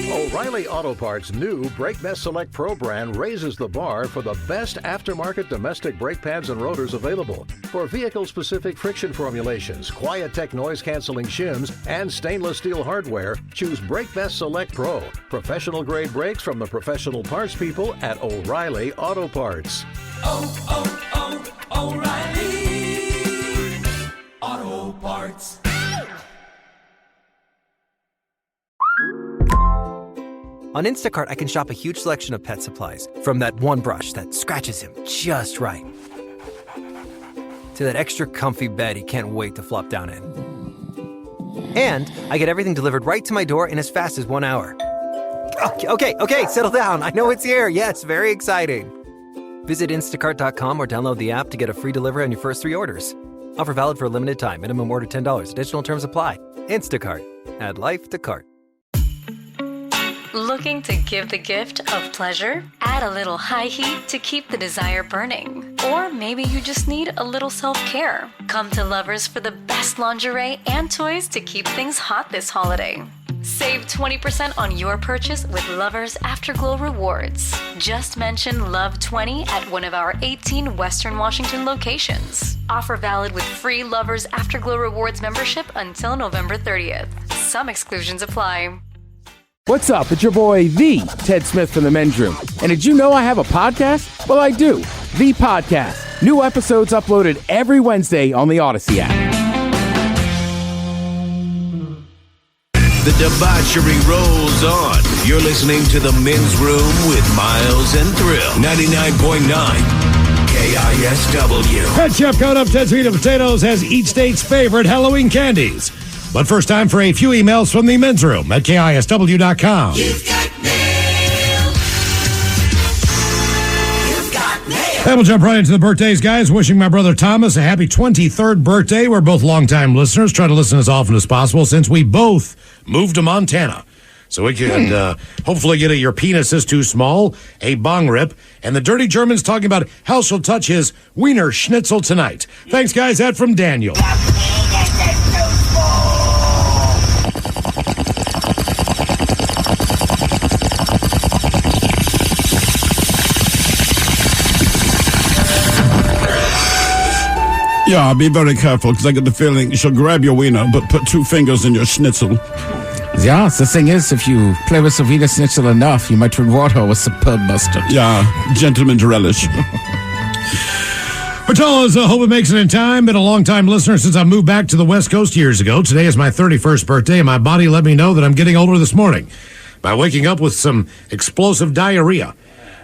O'Reilly Auto Parts' new Brake Best Select Pro brand raises the bar for the best aftermarket domestic brake pads and rotors available. For vehicle-specific friction formulations, Quiet-Tech noise-canceling shims, and stainless steel hardware, choose Brake Best Select Pro. Professional-grade brakes from the professional parts people at O'Reilly Auto Parts. O'Reilly Auto Parts. On Instacart, I can shop a huge selection of pet supplies, from that one brush that scratches him just right, to that extra comfy bed he can't wait to flop down in. And I get everything delivered right to my door in as fast as 1 hour. Okay, settle down. I know it's here. Yes, very exciting. Visit instacart.com or download the app to get a free delivery on your first 3 orders. Offer valid for a limited time. Minimum order $10. Additional terms apply. Instacart. Add life to cart. Looking to give the gift of pleasure? Add a little high heat to keep the desire burning. Or maybe you just need a little self-care. Come to Lovers for the best lingerie and toys to keep things hot this holiday. Save 20% on your purchase with Lovers Afterglow Rewards. Just mention LOVE20 at one of our 18 Western Washington locations. Offer valid with free Lovers Afterglow Rewards membership until November 30th. Some exclusions apply. What's up? It's your boy, The Ted Smith from the Men's Room. And did you know I have a podcast? Well, I do. The Podcast. New episodes uploaded every Wednesday on the Odyssey app. The debauchery rolls on. You're listening to the Men's Room with Miles and Thrill. 99.9 KISW. Head Chef coming up, Ted's Meat and Potatoes has each state's favorite Halloween candies. But first, time for a few emails from the Men's Room at KISW.com. You've got mail. You've got mail. And we'll jump right into the birthdays, guys. Wishing my brother Thomas a happy 23rd birthday. We're both longtime listeners. Try to listen as often as possible since we both moved to Montana. So we could hopefully get your penis is too small, a bong rip, and the Dirty German's talking about how she'll touch his wiener schnitzel tonight. Thanks, guys. That from Daniel. Yeah, be very careful, because I get the feeling she'll grab your wiener, but put 2 fingers in your schnitzel. Yeah, the thing is, if you play with the Wiener Schnitzel enough, you might turn water with superb mustard. Yeah, gentleman's relish. Patel, hope it makes it in time. Been a long-time listener since I moved back to the West Coast years ago. Today is my 31st birthday, and my body let me know that I'm getting older this morning by waking up with some explosive diarrhea.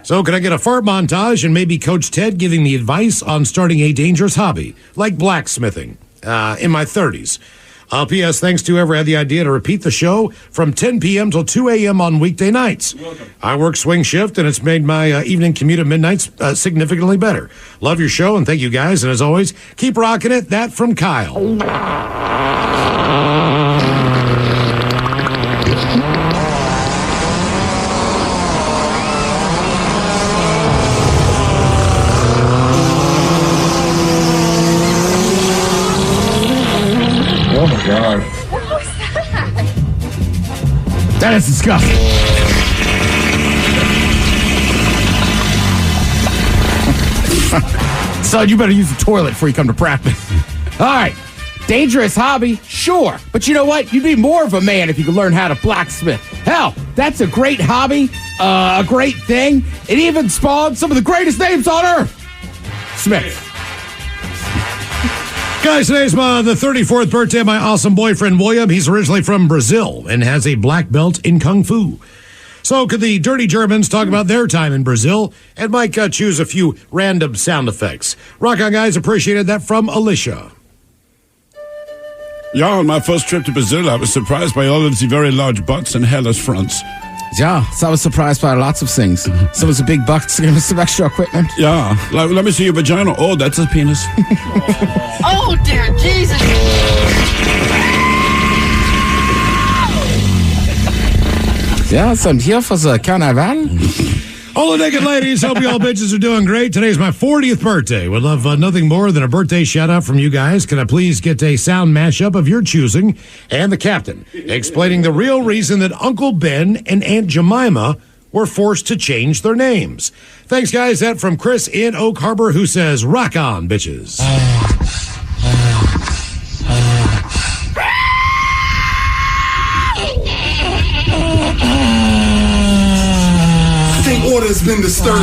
So can I get a fart montage and maybe Coach Ted giving me advice on starting a dangerous hobby, like blacksmithing, in my 30s? P.S. Thanks to whoever had the idea to repeat the show from 10 p.m. till 2 a.m. on weekday nights. I work swing shift, and it's made my evening commute at midnight significantly better. Love your show, and thank you guys. And as always, keep rocking it. That from Kyle. Oh my God. What was that? That is disgusting. Son, you better use the toilet before you come to practice. All right. Dangerous hobby, sure. But you know what? You'd be more of a man if you could learn how to blacksmith. Hell, that's a great hobby, a great thing. It even spawned some of the greatest names on earth. Smith. Guys, today's the 34th birthday of my awesome boyfriend, William. He's originally from Brazil and has a black belt in Kung Fu. So could the Dirty Germans talk about their time in Brazil and might choose a few random sound effects. Rock on, guys. Appreciated that from Alicia. Yeah, on my first trip to Brazil, I was surprised by all of the very large butts and hairless fronts. Yeah, so I was surprised by lots of things. Some of the big bucks, some extra equipment. Yeah, let me see your vagina. Oh, that's a penis. Oh, dear Jesus. Ja, so I'm here for the carnival. All the naked ladies, hope you all bitches are doing great. Today's my 40th birthday. Would love nothing more than a birthday shout-out from you guys. Can I please get a sound mashup of your choosing and the captain explaining the real reason that Uncle Ben and Aunt Jemima were forced to change their names? Thanks, guys. That from Chris in Oak Harbor, who says, rock on, bitches. Order has been disturbed.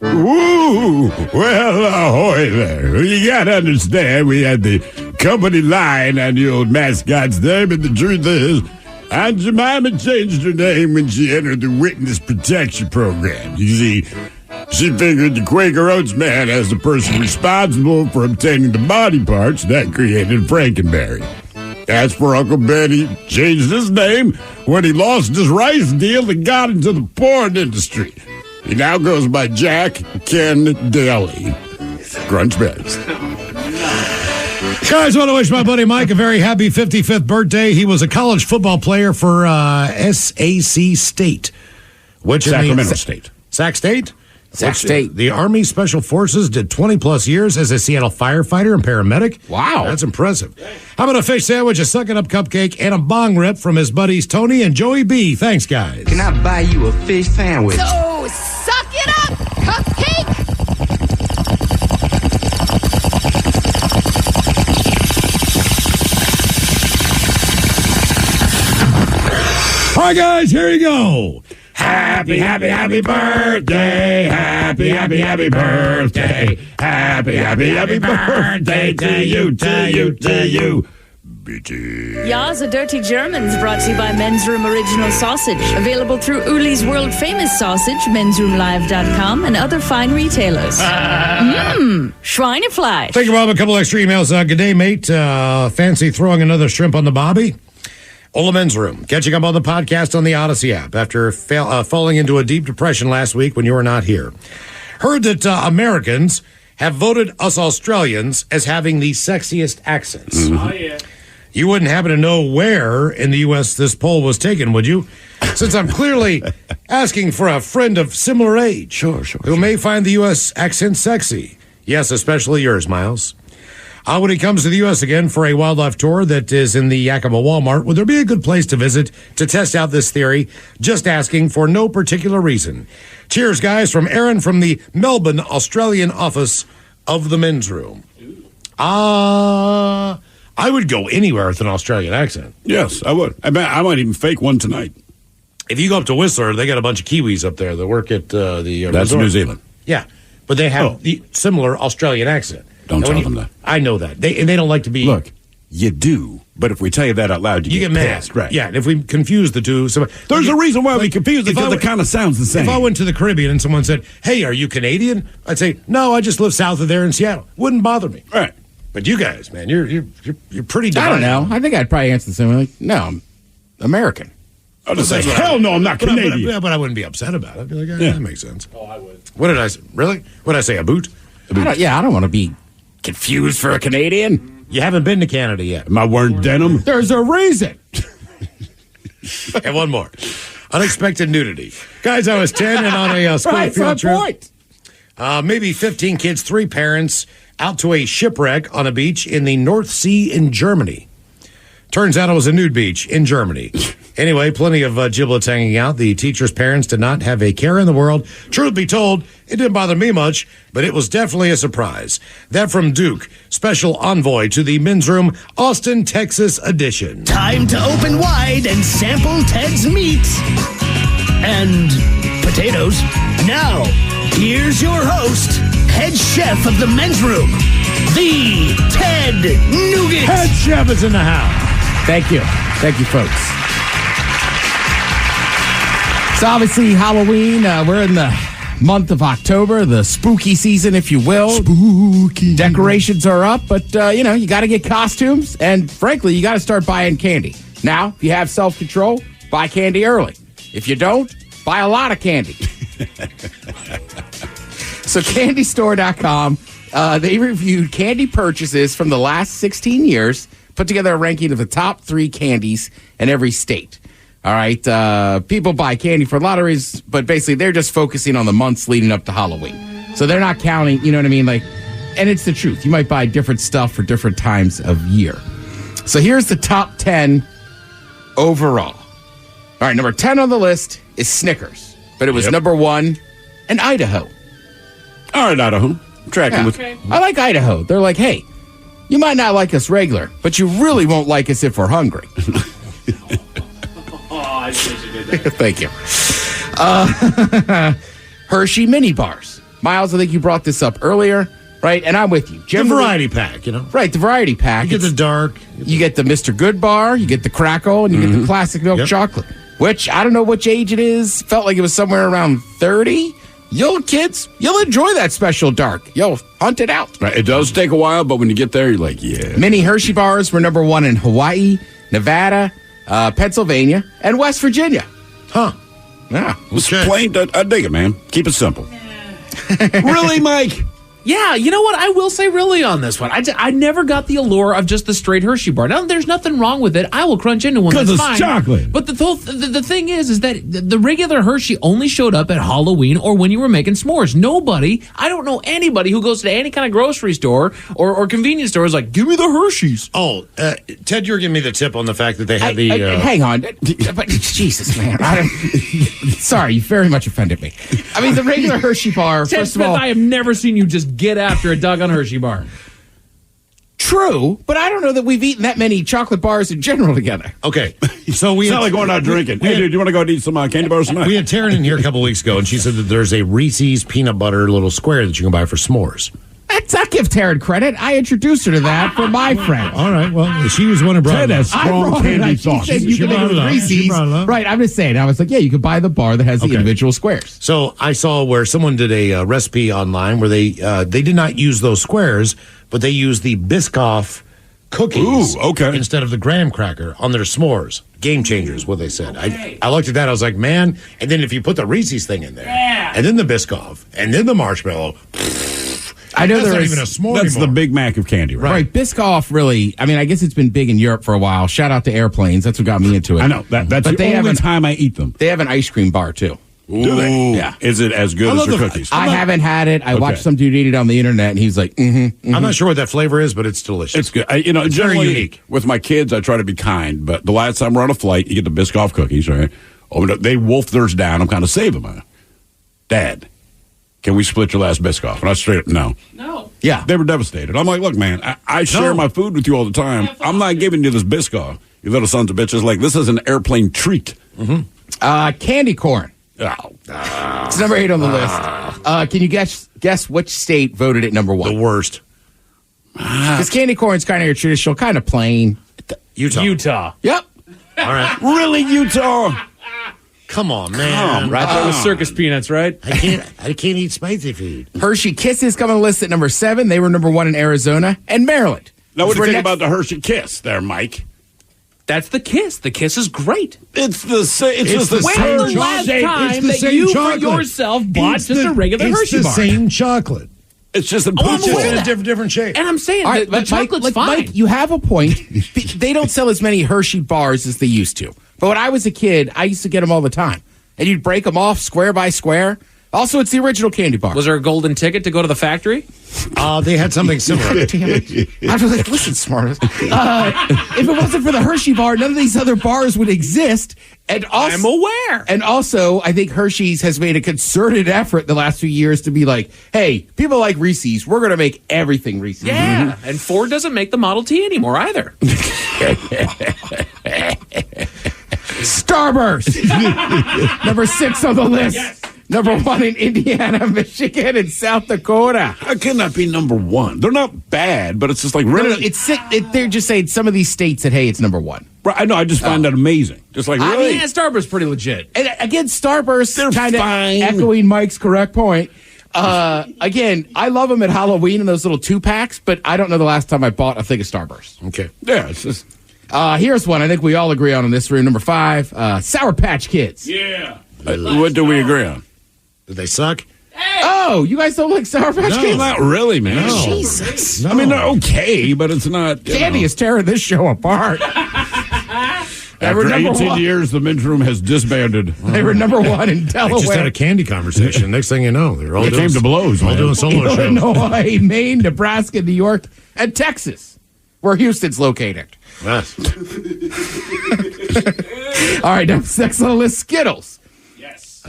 Ooh, well, ahoy there. You gotta understand, we had the company line on the old mascot's name, and the truth is, Aunt Jemima changed her name when she entered the Witness Protection Program. You see, she figured the Quaker Oats man as the person responsible for obtaining the body parts that created Frankenberry. As for Uncle Ben, he changed his name when he lost his rice deal and got into the porn industry. He now goes by Jack Ken Daly. Grunge Bags. Guys, I want to wish my buddy Mike a very happy 55th birthday. He was a college football player for SAC State. Which Sacramento State. Sac State? Sac State. The Army Special Forces, did 20-plus years as a Seattle firefighter and paramedic. Wow. That's impressive. How about a fish sandwich, a suck-it-up cupcake, and a bong rip from his buddies Tony and Joey B. Thanks, guys. Can I buy you a fish sandwich? So, suck it up, cupcake! All right, guys, here you go. Happy, happy, happy birthday. Happy, happy, happy birthday. Happy, happy, happy birthday to you, to you, to you. Ya's a Dirty Germans brought to you by Men's Room Original Sausage. Available through Uli's World Famous Sausage, mensroomlive.com, and other fine retailers. Schweinefleisch. Thank you, Rob. A couple extra emails. Good day, mate. Fancy throwing another shrimp on the bobby? Ola Men's Room, catching up on the podcast on the Odyssey app after falling into a deep depression last week when you were not here. Heard that Americans have voted us Australians as having the sexiest accents. Mm-hmm. Oh, yeah. You wouldn't happen to know where in the U.S. this poll was taken, would you? Since I'm clearly asking for a friend of similar age. Sure. Who may find the U.S. accent sexy. Yes, especially yours, Miles. When he comes to the U.S. again for a wildlife tour that is in the Yakima Walmart, would there be a good place to visit to test out this theory? Just asking for no particular reason. Cheers, guys, from Aaron from the Melbourne, Australian office of the Men's Room. I would go anywhere with an Australian accent. Yes, I would. I might even fake one tonight. If you go up to Whistler, they got a bunch of Kiwis up there that work at the That's resort. New Zealand. Yeah, but they have the similar Australian accent. Don't tell them that. I know that. They don't like to be... Look, you do, but if we tell you that out loud, you get mad. pissed. Right. Yeah, and if we confuse the two... There's a reason why we confuse it, because it kind of sounds the same. If I went to the Caribbean and someone said, hey, are you Canadian? I'd say, no, I just live south of there in Seattle. Wouldn't bother me. Right. But you guys, man, you're pretty divided. I don't know. I think I'd probably answer the same way. Like, no, I'm American. I'll just say, hell no, I'm not Canadian. But I wouldn't be upset about it. I'd be like, Yeah. that makes sense. Oh, I would. What did I say? Really? What did I say, a boot? I don't want to be confused for a Canadian. You haven't been to Canada yet. Am I wearing denim? There's a reason. And one more. Unexpected nudity. Guys, I was 10 and on a school Right, field trip. point. Maybe 15 kids, 3 parents, out to a shipwreck on a beach in the North Sea in Germany. Turns out it was a nude beach in Germany. Anyway, plenty of giblets hanging out. The teacher's parents did not have a care in the world. Truth be told, it didn't bother me much, but it was definitely a surprise. That from Duke, special envoy to the Men's Room, Austin, Texas edition. Time to open wide and sample Ted's meat and potatoes. Now, here's your host, head chef of the Men's Room, the Ted Nugent. Head chef is in the house. Thank you. Thank you, folks. It's obviously Halloween. We're in the month of October, the spooky season, if you will. Spooky. Decorations are up, but, you got to get costumes. And frankly, you got to start buying candy. Now, if you have self-control, buy candy early. If you don't, buy a lot of candy. So candystore.com, they reviewed candy purchases from the last 16 years, put together a ranking of the top 3 candies in every state. All right. People buy candy for lotteries, but basically they're just focusing on the months leading up to Halloween. So they're not counting, you know what I mean? Like, and it's the truth. You might buy different stuff for different times of year. So here's the top 10 overall. All right, number 10 on the list is Snickers, but it was number 1 in Idaho. All right, Idaho. Tracking with. I like Idaho. They're like, hey, you might not like us regular, but you really won't like us if we're hungry. I see what you did there. Thank you. Hershey mini bars. Miles, I think you brought this up earlier, right? And I'm with you. The variety pack, you know? Right, the variety pack. You get the dark. You get the Mr. Good bar, you get the Crackle, and you get the classic milk chocolate, which I don't know which age it is. Felt like it was somewhere around 30. You'll enjoy that special dark. You'll hunt it out. Right, it does take a while, but when you get there, you're like, yeah. Mini Hershey bars were number 1 in Hawaii, Nevada, Pennsylvania, and West Virginia. Huh. Yeah. It's plain. I dig it, man. Keep it simple. Really, Mike? Yeah, you know what? I will say really on this one. I never got the allure of just the straight Hershey bar. Now, there's nothing wrong with it. I will crunch into one. Because That's it's fine. chocolate. But the thing is that the regular Hershey only showed up at Halloween or when you were making s'mores. I don't know anybody who goes to any kind of grocery store or convenience store is like, give me the Hershey's. Oh, Ted, you're giving me the tip on the fact that they had hang on. But Jesus, man. Sorry, you very much offended me. I mean, the regular Hershey bar, Ted first Smith, of all. I have never seen you just get after a doggone Hershey bar. True, but I don't know that we've eaten that many chocolate bars in general together. Okay, so It's not like going out drinking. Hey, dude, you want to go eat some candy bars tonight? We had Taryn in here a couple weeks ago, and she said that there's a Reese's peanut butter little square that you can buy for s'mores. I'll give Taryn credit. I introduced her to that for my friend. All right, well, she was the one who brought Ted it up. has strong candy thoughts. She said you can make it with Reese's. Right, I'm just saying. I was like, yeah, you could buy the bar that has the individual squares. So I saw where someone did a recipe online where they did not use those squares, but they used the Biscoff cookies instead of the graham cracker on their s'mores. Game changers, what they said. I looked at that, I was like, man, and then if you put the Reese's thing in there, and then the Biscoff, and then the marshmallow, I know that's there not is even a s'more That's anymore. the Big Mac of candy, right? Right, Biscoff really, I mean, I guess it's been big in Europe for a while. Shout out to airplanes. That's what got me into it. I know. That's But the they only have time I eat them. They have an ice cream bar, too. Do they? Yeah. Is it as good as their cookies? I haven't had it. I watched some dude eat it on the internet, and he's like, I'm not sure what that flavor is, but it's delicious. It's good. It's very Generally, unique. With my kids, I try to be kind, but the last time we're on a flight, you get the Biscoff cookies, right? Oh, they wolf theirs down. I'm kind of saving them. Dad, can we split your last Biscoff? And I straight up, no. Yeah. They were devastated. I'm like, look, man, I share my food with you all the time. I'm not giving you this Biscoff. You little sons of bitches. Like, this is an airplane treat. candy corn. It's number 8 on the list. Can you guess which state voted it number 1? The worst. Because candy corn's kind of your traditional, kind of plain. Utah. Yep. All right. Really, Utah? Come on, man. Right there with circus peanuts, right? I can't eat spicy food. Hershey Kisses come on the list at number 7. They were number 1 in Arizona and Maryland. Now, what do you We're think about the Hershey Kiss there, Mike? That's the Kiss. The Kiss is great. It's the same. When the last time that you for yourself bought just a regular Hershey bar? It's the same chocolate. It's just a different shape. And I'm saying All right, the but chocolate's fine. Mike, you have a point. They don't sell as many Hershey bars as they used to. But when I was a kid, I used to get them all the time. And you'd break them off square by square. Also, it's the original candy bar. Was there a golden ticket to go to the factory? They had something similar. Damn it. I was like, listen, smartest. If it wasn't for the Hershey bar, none of these other bars would exist. And also, I'm aware. And also, I think Hershey's has made a concerted effort the last few years to be like, hey, people like Reese's. We're going to make everything Reese's. Yeah. And Ford doesn't make the Model T anymore either. Starburst. Number 6 on the list. Yes. Number 1 in Indiana, Michigan, and South Dakota. How can that be number 1? They're not bad, but it's just like really. No, they're just saying some of these states that, hey, it's number 1. Right, I know. I just find that amazing. Just like really. I mean, Starburst pretty legit. And again, Starburst, they're kind of echoing Mike's correct point. Again, I love them at Halloween in those little 2-packs, but I don't know the last time I bought a thing of Starburst. Okay. Yeah, it's just. Here's one I think we all agree on in this room. Number 5, Sour Patch Kids. Yeah. What do we agree on? Did they suck? Oh, you guys don't like Sour Patch Kids? Not really, man. No. Jesus. I mean, they're okay, but it's not. Candy is tearing this show apart. After 18 years, the men's room has disbanded. They were number one in Delaware. They just had a candy conversation. Next thing you know, they're all came to blows. All doing solo shows. Illinois, Maine, Nebraska, New York, and Texas, where Houston's located. Yes. All right, next on the list, Skittles. Yes.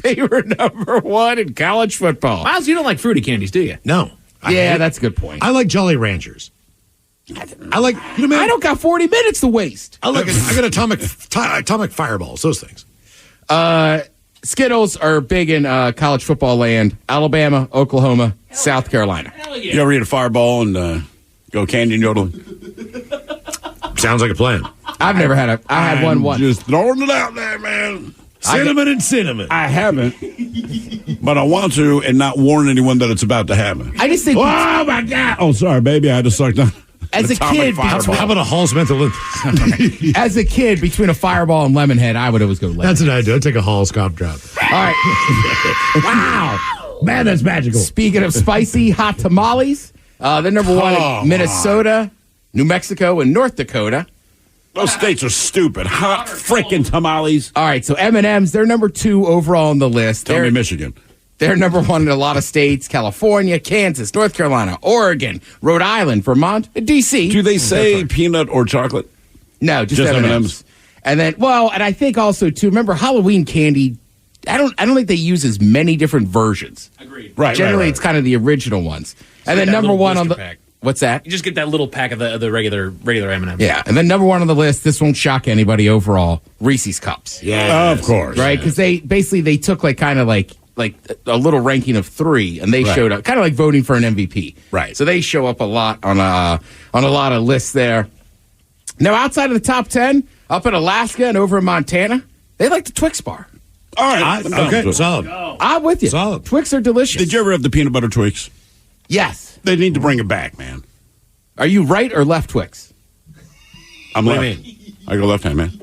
They were number one in college football. Miles, you don't like fruity candies, do you? No. Yeah, that's a good point. I like Jolly Ranchers. I like, man. I don't got 40 minutes to waste. I got atomic fireballs, those things. Skittles are big in college football land. Alabama, Oklahoma, South Carolina. You ever eat a fireball and go candy yodeling? Sounds like a plan. I've never had I had one once. Just throwing it out there, man. Cinnamon. I haven't, but I want to and not warn anyone that it's about to happen. I just think. Oh, my God. Oh, sorry, baby. I just sucked on. As a kid, how about a Hall's mental? As a kid, between a fireball and Lemonhead, I would always go lemon. That's what I do. I take a Hall's cough drop. All right. Wow. Man, that's magical. Speaking of spicy hot tamales, they're number one in Minnesota, New Mexico, and North Dakota. Those states are stupid. Hot freaking tamales. All right, so M&M's, they're number 2 overall on the list. Tell me Michigan. They're number 1 in a lot of states: California, Kansas, North Carolina, Oregon, Rhode Island, Vermont, and D.C. Do they say peanut or chocolate? No, just M&M's. And then, and I think also too. Remember Halloween candy? I don't think they use as many different versions. Agreed. Right. Generally, it's kind of the original ones. And then number 1 on the pack. What's that? You just get that little pack of the regular M&Ms. Yeah, and then number 1 on the list. This won't shock anybody overall. Reese's Cups. Yeah, of course. Right, because they took like a little ranking of 3, and they showed up kind of like voting for an MVP. Right. So they show up a lot on a lot of lists there. Now, outside of the top 10, up in Alaska and over in Montana, they like the Twix bar. All right. Okay, solid. I'm with you. Solid. Twix are delicious. Did you ever have the peanut butter Twix? Yes. They need to bring it back, man. Are you right or left Twix? I'm What left. do you mean? I go left hand, man.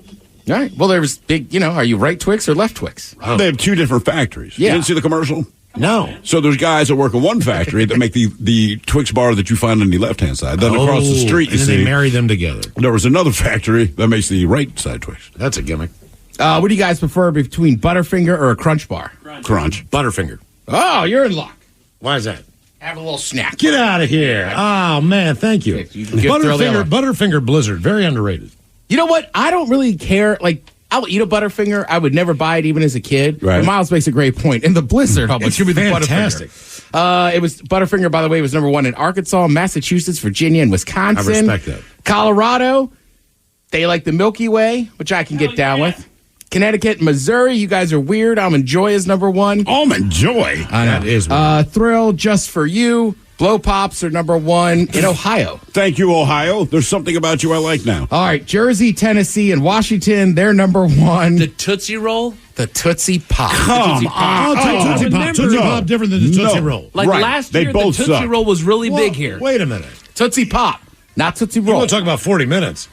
All right. Well, there was big, are you right Twix or left Twix? Oh. They have 2 different factories. Yeah. You didn't see the commercial? No. So there's guys that work in one factory that make the Twix bar that you find on the left-hand side. Then across the street, and then they marry them together. There was another factory that makes the right side Twix. That's a gimmick. What do you guys prefer between Butterfinger or a Crunch bar? Crunch. Butterfinger. Oh, you're in luck. Why is that? Have a little snack. Get out of here. Oh, man, thank you. Butterfinger Blizzard, very underrated. You know what? I don't really care. Like, I'll eat a Butterfinger. I would never buy it even as a kid. Right. But Miles makes a great point. In the Blizzard, how much? Give me the fantastic. Butterfinger. It was Butterfinger, by the way, was number 1 in Arkansas, Massachusetts, Virginia, and Wisconsin. I respect that. Colorado, they like the Milky Way, which I can get down with. Connecticut, Missouri, you guys are weird. Almond Joy is number 1. Almond Joy? I know. That is weird. Thrill, Just for You. Blow Pops are number 1 in Ohio. Thank you, Ohio. There's something about you I like now. All right, Jersey, Tennessee, and Washington, they're number 1. The Tootsie Roll? The Tootsie Pop. Come on. Tootsie Pop. Tootsie Pop different than the Tootsie Roll. Like last year, the Tootsie Roll was really big here. Wait a minute. Tootsie Pop, not Tootsie You Roll. want to talk about 40 minutes?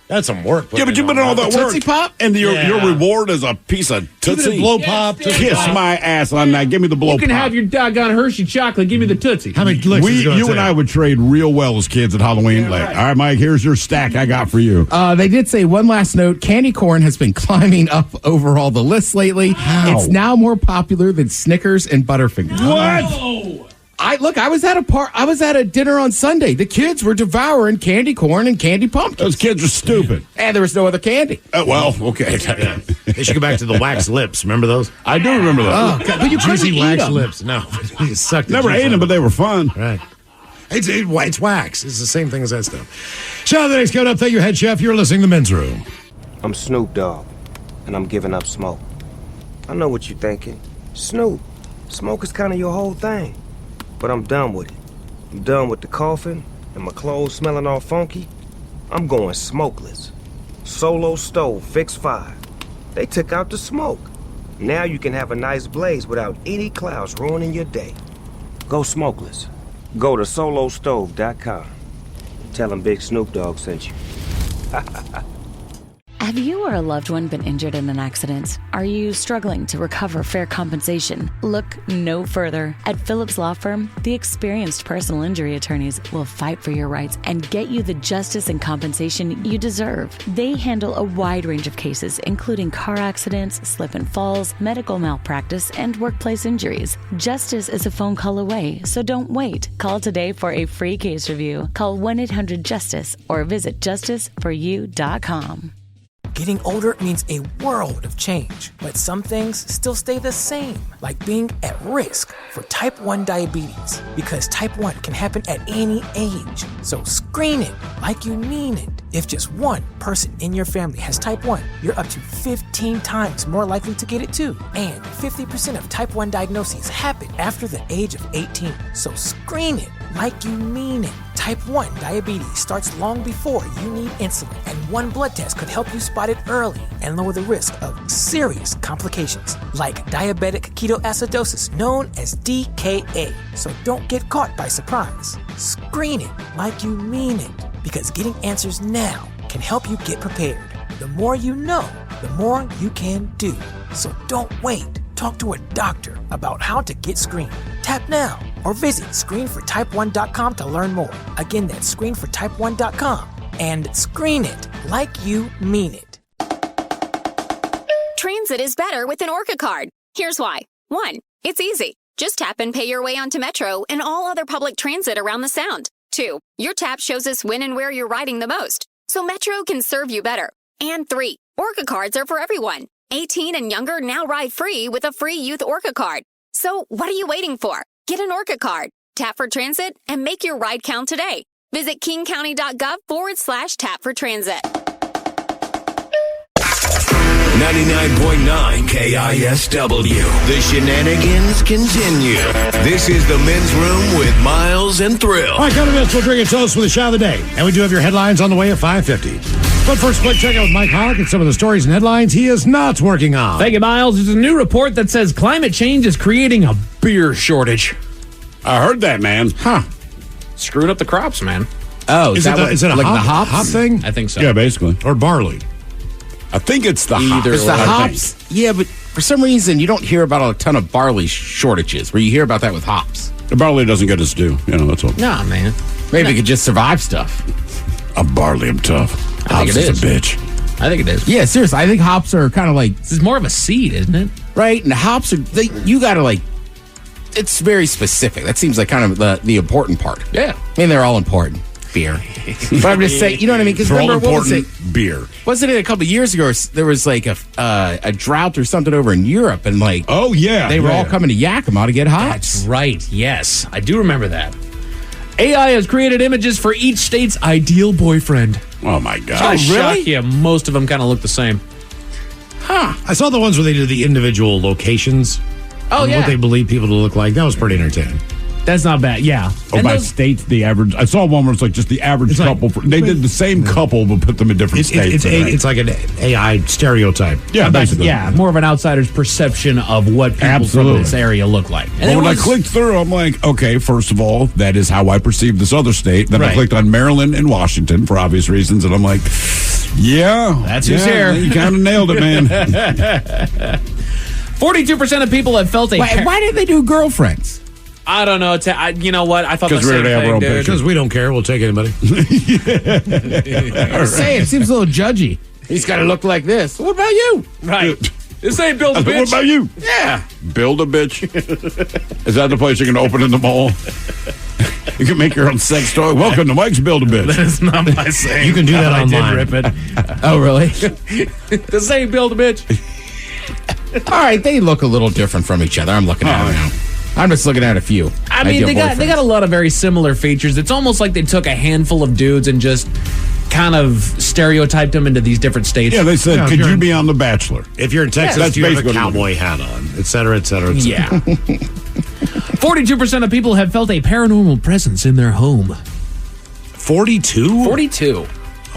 That's some work. Yeah, but you've been all that work. Tootsie Pop? And your reward is a piece of Tootsie. Blow Pop. Kiss my ass on that. Give me the Blow You can Pop. have your doggone Hershey chocolate. Give me the Tootsie. How many licks is it gonna You take? and I would trade real well as kids at Halloween. All right, Mike, here's your stack I got for you. They did say one last note. Candy corn has been climbing up overall the list lately. How? It's now more popular than Snickers and Butterfinger. What? I was at a dinner on Sunday. The kids were devouring candy corn and candy pumpkins. Those kids are stupid. And there was no other candy. Well, okay. Yeah. They should go back to the wax lips. Remember those? I do remember those. Oh, God. But you couldn't Juicy eat wax them. lips. No. You sucked the Never juice ate out them, of but they were fun. Right. It's wax. It's the same thing as that stuff. Show the next coming up. Thank you, Head Chef. You're listening to The Men's Room. I'm Snoop Dogg, and I'm giving up smoke. I know what you're thinking. Snoop, smoke is kind of your whole thing. But I'm done with it. I'm done with the coughing and my clothes smelling all funky. I'm going smokeless. Solo Stove Fix 5. They took out the smoke. Now you can have a nice blaze without any clouds ruining your day. Go smokeless. Go to solostove.com. Tell them Big Snoop Dogg sent you. Have you or a loved one been injured in an accident? Are you struggling to recover fair compensation? Look no further. At Phillips Law Firm, the experienced personal injury attorneys will fight for your rights and get you the justice and compensation you deserve. They handle a wide range of cases, including car accidents, slip and falls, medical malpractice, and workplace injuries. Justice is a phone call away, so don't wait. Call today for a free case review. Call 1-800-JUSTICE or visit justiceforyou.com. Getting older means a world of change, but some things still stay the same, like being at risk for type 1 diabetes, because type 1 can happen at any age. So screen it like you mean it. If just one person in your family has type 1, you're up to 15 times more likely to get it too. And 50% of type 1 diagnoses happen after the age of 18. So screen it like you mean it. Type 1 diabetes starts long before you need insulin, and one blood test could help you spot it early and lower the risk of serious complications like diabetic ketoacidosis, known as DKA. So don't get caught by surprise. Screen it like you mean it, because getting answers now can help you get prepared. The more you know, the more you can do. So don't wait. Talk to a doctor about how to get screened. Tap now or visit screenfortype1.com to learn more. Again, that's screenfortype1.com. And screen it like you mean it. Transit is better with an Orca card. Here's why. 1. It's easy. Just tap and pay your way onto Metro and all other public transit around the Sound. 2. Your tap shows us when and where you're riding the most, so Metro can serve you better. And 3. Orca cards are for everyone. 18 and younger now ride free with a free youth Orca card. So what are you waiting for? Get an Orca card, tap for transit, and make your ride count today. Visit kingcounty.gov/tap for transit. 99.9 KISW. The shenanigans continue. This is the Men's Room with Miles and Thrill. All right, coming up, we'll drink a toast for the shot of the day. And we do have your headlines on the way at 5:50. But first, quick check out with Mike Hollick and some of the stories and headlines he is not working on. Thank you, Miles. There's a new report that says climate change is creating a beer shortage. I heard that, man. Huh. Screwing up the crops, man. Oh, is it a like hop thing? I think so. Yeah, basically. Or barley. I think it's the hops. It's the hops. Yeah, but for some reason, you don't hear about a ton of barley shortages, where you hear about that with hops. The barley doesn't get its due. You know, that's all. Nah, man. Maybe it could just survive stuff. A barley, I'm tough. I think Hops it is a bitch. I think it is. Yeah, seriously. I think hops are kind of like... This is more of a seed, isn't it? Right? And hops are... you got to like... It's very specific. That seems like kind of the important part. Yeah. I mean, they're all important. Beer. But I'm just saying, you know what I mean? Because remember, what was it? Beer. Wasn't it a couple of years ago, there was like a drought or something over in Europe, and like... Oh, yeah. They were all coming to Yakima to get hops. That's right. Yes. I do remember that. AI has created images for each state's ideal boyfriend. Oh, my God. Oh, really? Yeah, most of them kind of look the same. Huh. I saw the ones where they did the individual locations. Oh, yeah. What they believe people to look like. That was pretty entertaining. That's not bad, yeah. Or by states, the average. I saw one where it's like just the average couple. They did the same couple, but put them in different states. It's like an AI stereotype. Yeah, basically. Yeah, more of an outsider's perception of what people from this area look like. And when I clicked through, I'm like, okay, first of all, that is how I perceive this other state. Then I clicked on Maryland and Washington for obvious reasons, and I'm like, yeah. That's who's here. You kind of nailed it, man. 42% of people have felt a... Why did they do girlfriends? I don't know. You know what? I thought the same thing, dude. Because we don't care. We'll take anybody. I'm saying, it seems a little judgy. He's got to look like this. What about you? Right. This ain't Build a Bitch. What about you? Yeah. Build a Bitch. Is that the place you can open in the mall? You can make your own sex toy. Welcome to Mike's Build a Bitch. That is not my saying. You can do that online. I did rip it. Oh, really? This ain't Build a Bitch. All right, they look a little different from each other. I'm looking at them now. I'm just looking at a few. I mean, they got a lot of very similar features. It's almost like they took a handful of dudes and just kind of stereotyped them into these different states. Yeah, they said, could you be on The Bachelor? If you're in Texas, you have a cowboy hat on, et cetera, et cetera, et cetera. Yeah. 42% of people have felt a paranormal presence in their home. 42? 42.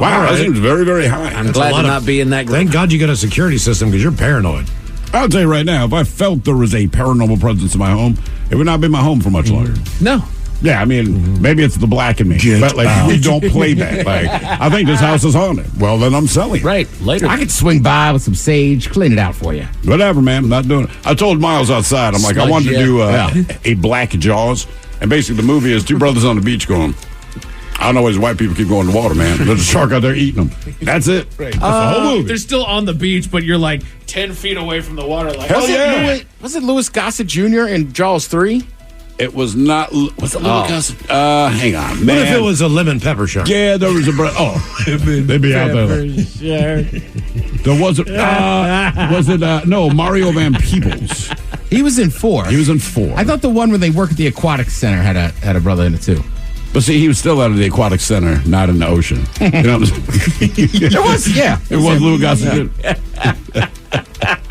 Wow, that seems very, very high. I'm glad to not be in that group. Thank God you got a security system because you're paranoid. I'll tell you right now, if I felt there was a paranormal presence in my home, it would not be my home for much longer. No. Yeah, I mean, maybe it's the black in me. But, like, we don't play that. Like, I think this house is haunted. Well, then I'm selling it. Right, later. I could swing by with some sage, clean it out for you. Whatever, man. I'm not doing it. I told Miles outside, I'm like, I wanted to do a Black Jaws. And basically, the movie is two brothers on the beach going, I don't know why these white people keep going in the water, man. There's a shark out there eating them. That's it. Right. That's the whole movie. They're still on the beach, but you're like 10 feet away from the water. Like, Was it Louis Gossett Jr. in Jaws 3? It was not. Was it Louis Gossett? Hang on, man. What if it was a lemon pepper shark? Yeah, there was a. They'd be out there. There wasn't. Was it? No, Mario Van Peebles. He was in 4. He was in 4. I thought the one where they work at the aquatic center had a brother in it too. But see, he was still out of the aquatic center, not in the ocean. You know what I'm saying? There was, yeah. It was Louis Gossett.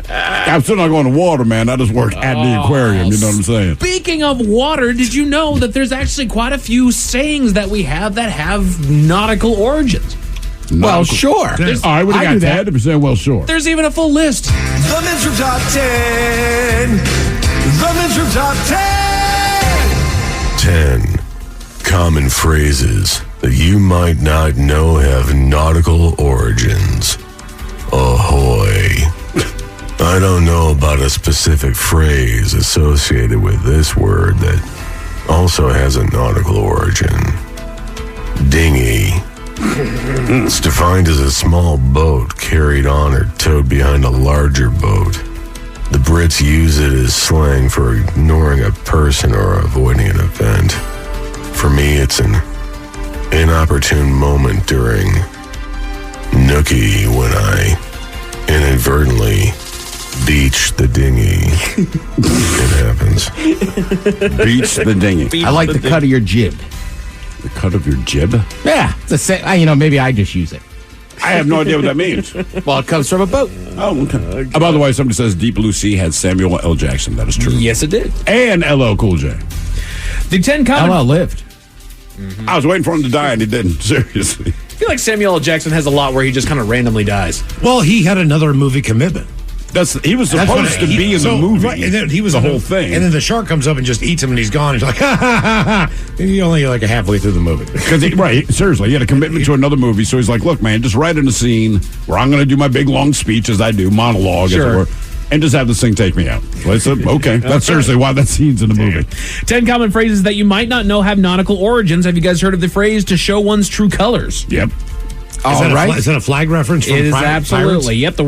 I'm still not going to water, man. I just work at the aquarium. You know what I'm saying? Speaking of water, did you know that there's actually quite a few sayings that we have that have nautical origins? Well, sure. All right, what do you got, Ted? If you're saying, well, sure. There's even a full list. The Men's Room Top 10. The Men's Room Top 10. 10 common phrases that you might not know have nautical origins. Ahoy. I don't know about a specific phrase associated with this word that also has a nautical origin. Dinghy. It's defined as a small boat carried on or towed behind a larger boat. The Brits use it as slang for ignoring a person or avoiding an event. For me, it's an inopportune moment during nookie when I inadvertently beach the dinghy. It happens. Beach the dinghy. I like the cut of your jib. The cut of your jib? Yeah. Maybe I just use it. I have no idea what that means. Well, it comes from a boat. Oh, okay. By the way, somebody says Deep Blue Sea had Samuel L. Jackson. That is true. Yes, it did. And LL Cool J. The 10 common... LL lived. Mm-hmm. I was waiting for him to die, and he didn't. Seriously. I feel like Samuel L. Jackson has a lot where he just kind of randomly dies. Well, he had another movie commitment. He was supposed to be in the movie. Right, and then he was the whole thing. And then the shark comes up and just eats him, and he's gone. He's like, ha, ha, ha, ha. And he's only like halfway through the movie. Right, seriously. He had a commitment to another movie, so he's like, look, man, just write in a scene where I'm going to do my big, long speech as I do, monologue, as it were, and just have this thing take me out. So I said, okay. That's seriously why that scene's in the movie. 10 common phrases that you might not know have nautical origins. Have you guys heard of the phrase, to show one's true colors? Yep. Is that a flag reference? From It is absolutely. Pirates? Yep. The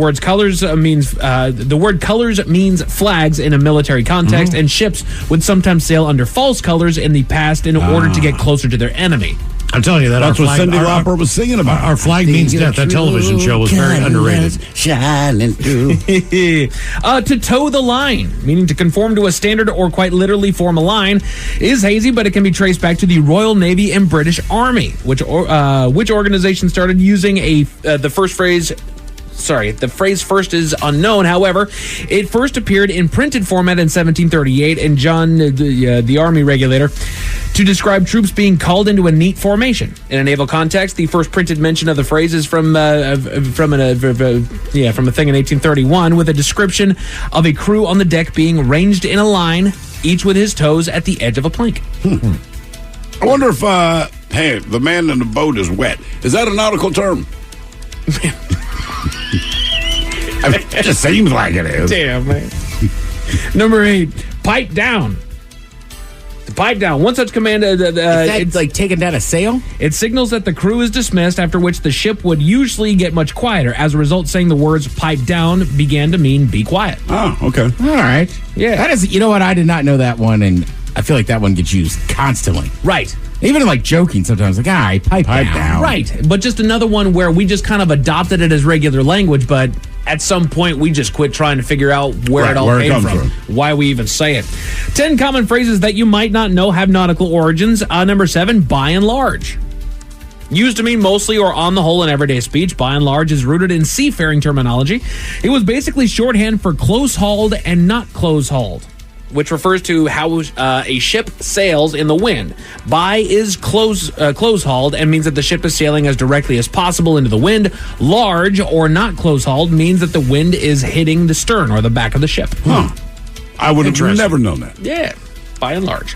word colors means flags in a military context, and ships would sometimes sail under false colors in the past in order to get closer to their enemy. I'm telling you that that's our what flag, Cyndi Lauper was singing about. Our flag means death. That television show was very underrated. Shining through. To toe the line, meaning to conform to a standard or quite literally form a line, is hazy, but it can be traced back to the Royal Navy and British Army, which organization started using the first phrase. Sorry, the phrase first is unknown. However, it first appeared in printed format in 1738 in John, the Army Regulator, to describe troops being called into a neat formation. In a naval context, the first printed mention of the phrase is from a thing in 1831 with a description of a crew on the deck being ranged in a line, each with his toes at the edge of a plank. I wonder if, the man in the boat is wet. Is that a nautical term? I mean, it just seems like it is. Damn, man. Number 8, pipe down. The pipe down. One such command... it's like taking down a sail? It signals that the crew is dismissed, after which the ship would usually get much quieter. As a result, saying the words pipe down began to mean be quiet. Oh, okay. All right. Yeah. That is, you know what? I did not know that one, and I feel like that one gets used constantly. Right. Even like joking sometimes, like, pipe down. Right. But just another one where we just kind of adopted it as regular language, but at some point we just quit trying to figure out where it all came from, why we even say it. 10 common phrases that you might not know have nautical origins. Number 7, by and large. Used to mean mostly or on the whole in everyday speech, by and large is rooted in seafaring terminology. It was basically shorthand for close-hauled and not close-hauled, which refers to how a ship sails in the wind. By is close-hauled and means that the ship is sailing as directly as possible into the wind. Large or not close-hauled means that the wind is hitting the stern or the back of the ship. I would have never known that. Yeah. by and large.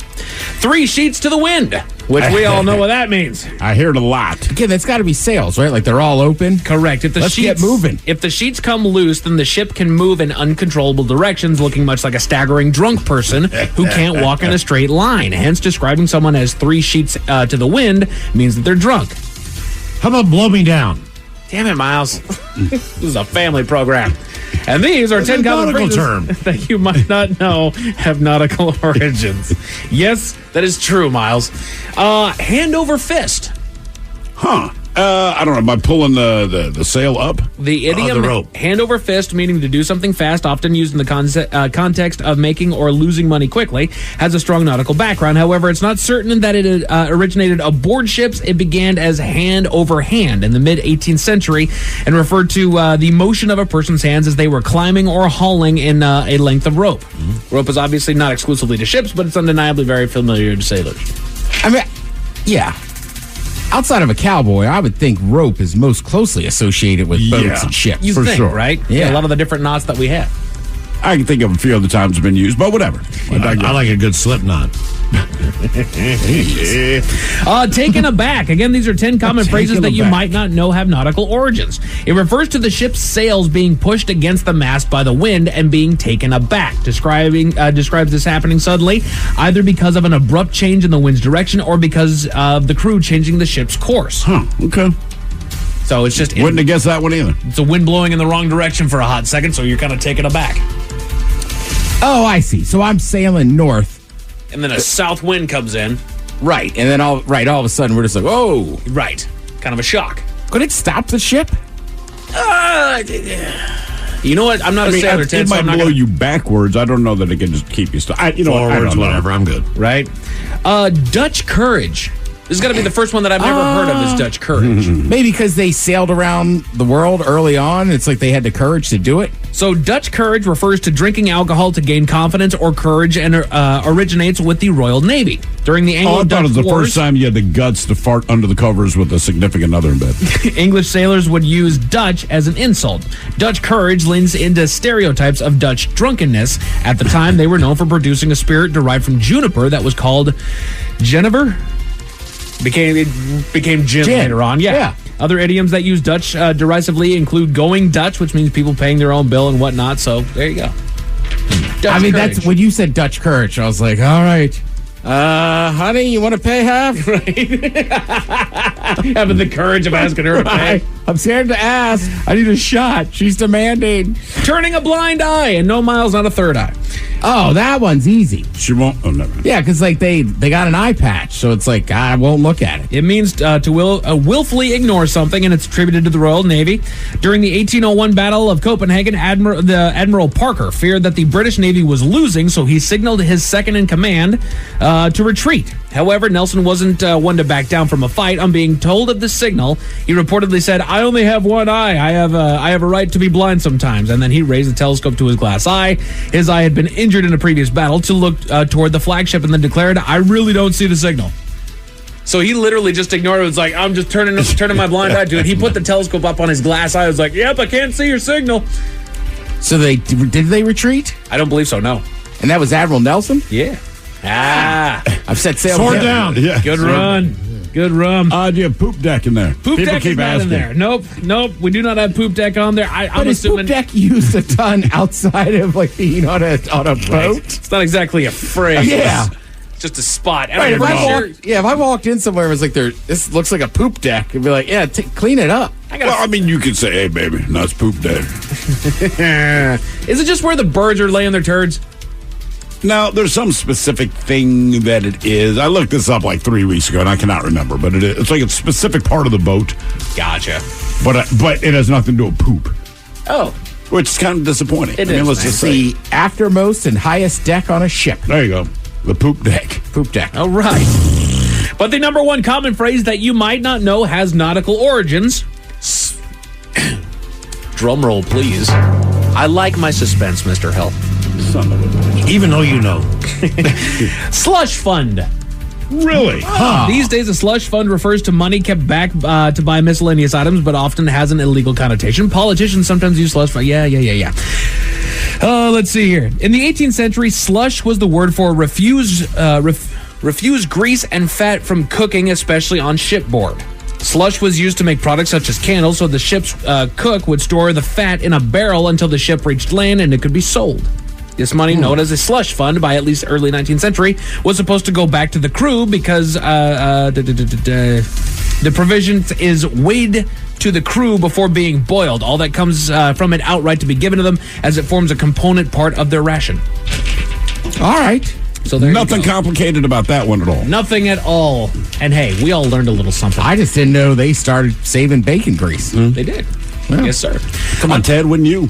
3 sheets to the wind, which we all know what that means. I hear it a lot. Again, that's got to be sails, right? Like they're all open. Correct. Let's get moving. If the sheets come loose, then the ship can move in uncontrollable directions, looking much like a staggering drunk person who can't walk in a straight line. Hence, describing someone as 3 sheets to the wind means that they're drunk. How about blow me down? Damn it, Miles. This is a family program. And these are 10 common phrases that you might not know have nautical origins. Yes, that is true, Miles. Hand over fist. Huh. I don't know. By pulling the sail up? The idiom the rope. hand over fist, meaning to do something fast, often used in the context of making or losing money quickly, has a strong nautical background. However, it's not certain that it originated aboard ships. It began as hand over hand in the mid-18th century and referred to the motion of a person's hands as they were climbing or hauling in a length of rope. Mm-hmm. Rope is obviously not exclusively to ships, but it's undeniably very familiar to sailors. I mean, yeah. Outside of a cowboy, I would think rope is most closely associated with boats and ships. You think, right? Yeah. A lot of the different knots that we have. I can think of a few other times it's been used, but whatever. I like a good slip knot. Taken aback. Again, these are 10 common phrases that you might not know have nautical origins. It refers to the ship's sails being pushed against the mast by the wind and being taken aback. Describes this happening suddenly, either because of an abrupt change in the wind's direction or because of the crew changing the ship's course. Huh, okay. So it's just... Wouldn't have guessed that one either. It's a wind blowing in the wrong direction for a hot second, so you're kind of taken aback. Oh, I see. So I'm sailing north. And then a south wind comes in. Right. And then all of a sudden we're just like, whoa. Right. Kind of a shock. Could it stop the ship? You know what? I'm not a sailor, Ted. It might blow you backwards. I don't know that it can just keep you stuck. Forwards, whatever. I'm good. Right? Dutch courage. This is going to be the first one that I've never heard of is Dutch courage. Maybe because they sailed around the world early on. It's like they had the courage to do it. So Dutch courage refers to drinking alcohol to gain confidence or courage and originates with the Royal Navy. During the Anglo-Dutch I thought it was the Wars, first time you had the guts to fart under the covers with a significant other in bed. English sailors would use Dutch as an insult. Dutch courage leans into stereotypes of Dutch drunkenness. At the time, they were known for producing a spirit derived from juniper that was called Genever. It became gin later on. Yeah. Other idioms that use Dutch derisively include going Dutch, which means people paying their own bill and whatnot. So there you go. Dutch courage. That's when you said Dutch courage. I was like, all right. Honey, you want to pay half? Right. Having the courage of asking her to pay. I'm scared to ask. I need a shot. She's demanding. Turning a blind eye and no Miles, not a third eye. Oh, that one's easy. She won't. Oh, never. Yeah, because like they got an eye patch, so it's like I won't look at it. It means to willfully ignore something, and it's attributed to the Royal Navy. During the 1801 Battle of Copenhagen, Admiral Parker feared that the British Navy was losing, so he signaled his second in command to retreat. However, Nelson wasn't one to back down from a fight. On being told of the signal, he reportedly said, "I only have one eye. I have a right to be blind sometimes." And then he raised the telescope to his glass eye. His eye had been injured in a previous battle to look toward the flagship and then declared, "I really don't see the signal." So he literally just ignored it. It was like, I'm just turning my blind eye to it. He put the telescope up on his glass eye. I was like, yep, I can't see your signal. So did they retreat? I don't believe so, no. And that was Admiral Nelson? Yeah. I've set sail. Sword down. Yeah. Good run. Good rum. Do you have poop deck in there? Poop deck is not in there. Nope. We do not have poop deck on there. I'm assuming poop deck used a ton outside of like being on a boat. Right. It's not exactly a phrase. Yeah. It's just a spot. Right, if I walked in somewhere and was like, this looks like a poop deck, I'd be like, yeah, clean it up. I mean, you could say, hey, baby, no, it's poop deck. Is it just where the birds are laying their turds? Now, there's some specific thing that it is. I looked this up like 3 weeks ago, and I cannot remember, but it's like a specific part of the boat. Gotcha. But it has nothing to do with poop. Oh. Which is kind of disappointing. Let's just see. The aftermost and highest deck on a ship. There you go. The poop deck. Poop deck. All right. But the number one common phrase that you might not know has nautical origins. Drum roll, please. I like my suspense, Mr. Hill. Son of a bitch. Even though you know. Slush fund. Really? These days, a slush fund refers to money kept back to buy miscellaneous items, but often has an illegal connotation. Politicians sometimes use slush fund. Yeah. Let's see here. In the 18th century, slush was the word for refuse grease and fat from cooking, especially on shipboard. Slush was used to make products such as candles, so the ship's cook would store the fat in a barrel until the ship reached land and it could be sold. This money, known as a slush fund by at least early 19th century, was supposed to go back to the crew because the provision is weighed to the crew before being boiled. All that comes from it outright to be given to them, as it forms a component part of their ration. All right. So there Nothing complicated about that one at all. Nothing at all. And hey, we all learned a little something. I just didn't know they started saving bacon grease. They did. Yeah. Yes, sir. Come on, Ted, wouldn't you?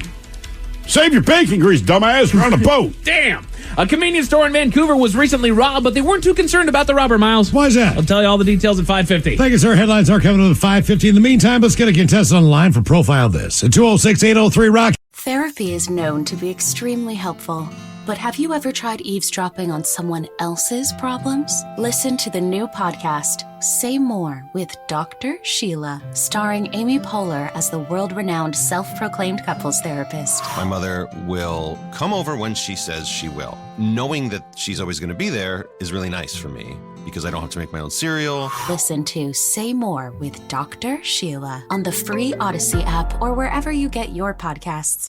Save your bacon grease, dumbass. We're on a boat. Damn. A convenience store in Vancouver was recently robbed, but they weren't too concerned about the robber, Miles. Why is that? I'll tell you all the details at 5:50. Thank you, sir. Headlines are coming in at 5:50. In the meantime, let's get a contestant on the line for Profile This at 206-803-ROCK. Therapy is known to be extremely helpful. But have you ever tried eavesdropping on someone else's problems? Listen to the new podcast, Say More with Dr. Sheila, starring Amy Poehler as the world-renowned self-proclaimed couples therapist. My mother will come over when she says she will. Knowing that she's always going to be there is really nice for me because I don't have to make my own cereal. Listen to Say More with Dr. Sheila on the free Odyssey app or wherever you get your podcasts.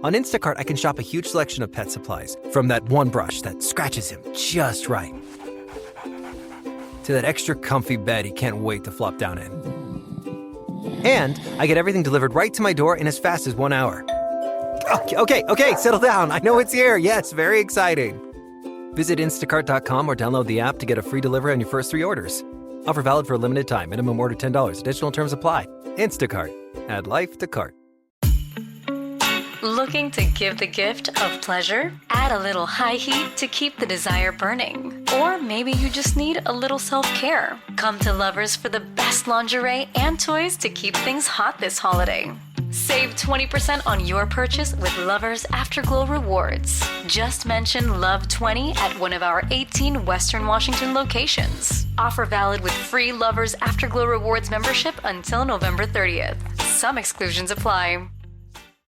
On Instacart, I can shop a huge selection of pet supplies, from that one brush that scratches him just right, to that extra comfy bed he can't wait to flop down in. And I get everything delivered right to my door in as fast as 1 hour. Okay, settle down. I know it's here. Yes, very exciting. Visit instacart.com or download the app to get a free delivery on your first 3 orders. Offer valid for a limited time. Minimum order $10. Additional terms apply. Instacart. Add life to cart. Looking to give the gift of pleasure? Add a little high heat to keep the desire burning. Or maybe you just need a little self-care. Come to Lovers for the best lingerie and toys to keep things hot this holiday. Save 20% on your purchase with Lovers Afterglow Rewards. Just mention LOVE20 at one of our 18 Western Washington locations. Offer valid with free Lovers Afterglow Rewards membership until November 30th. Some exclusions apply.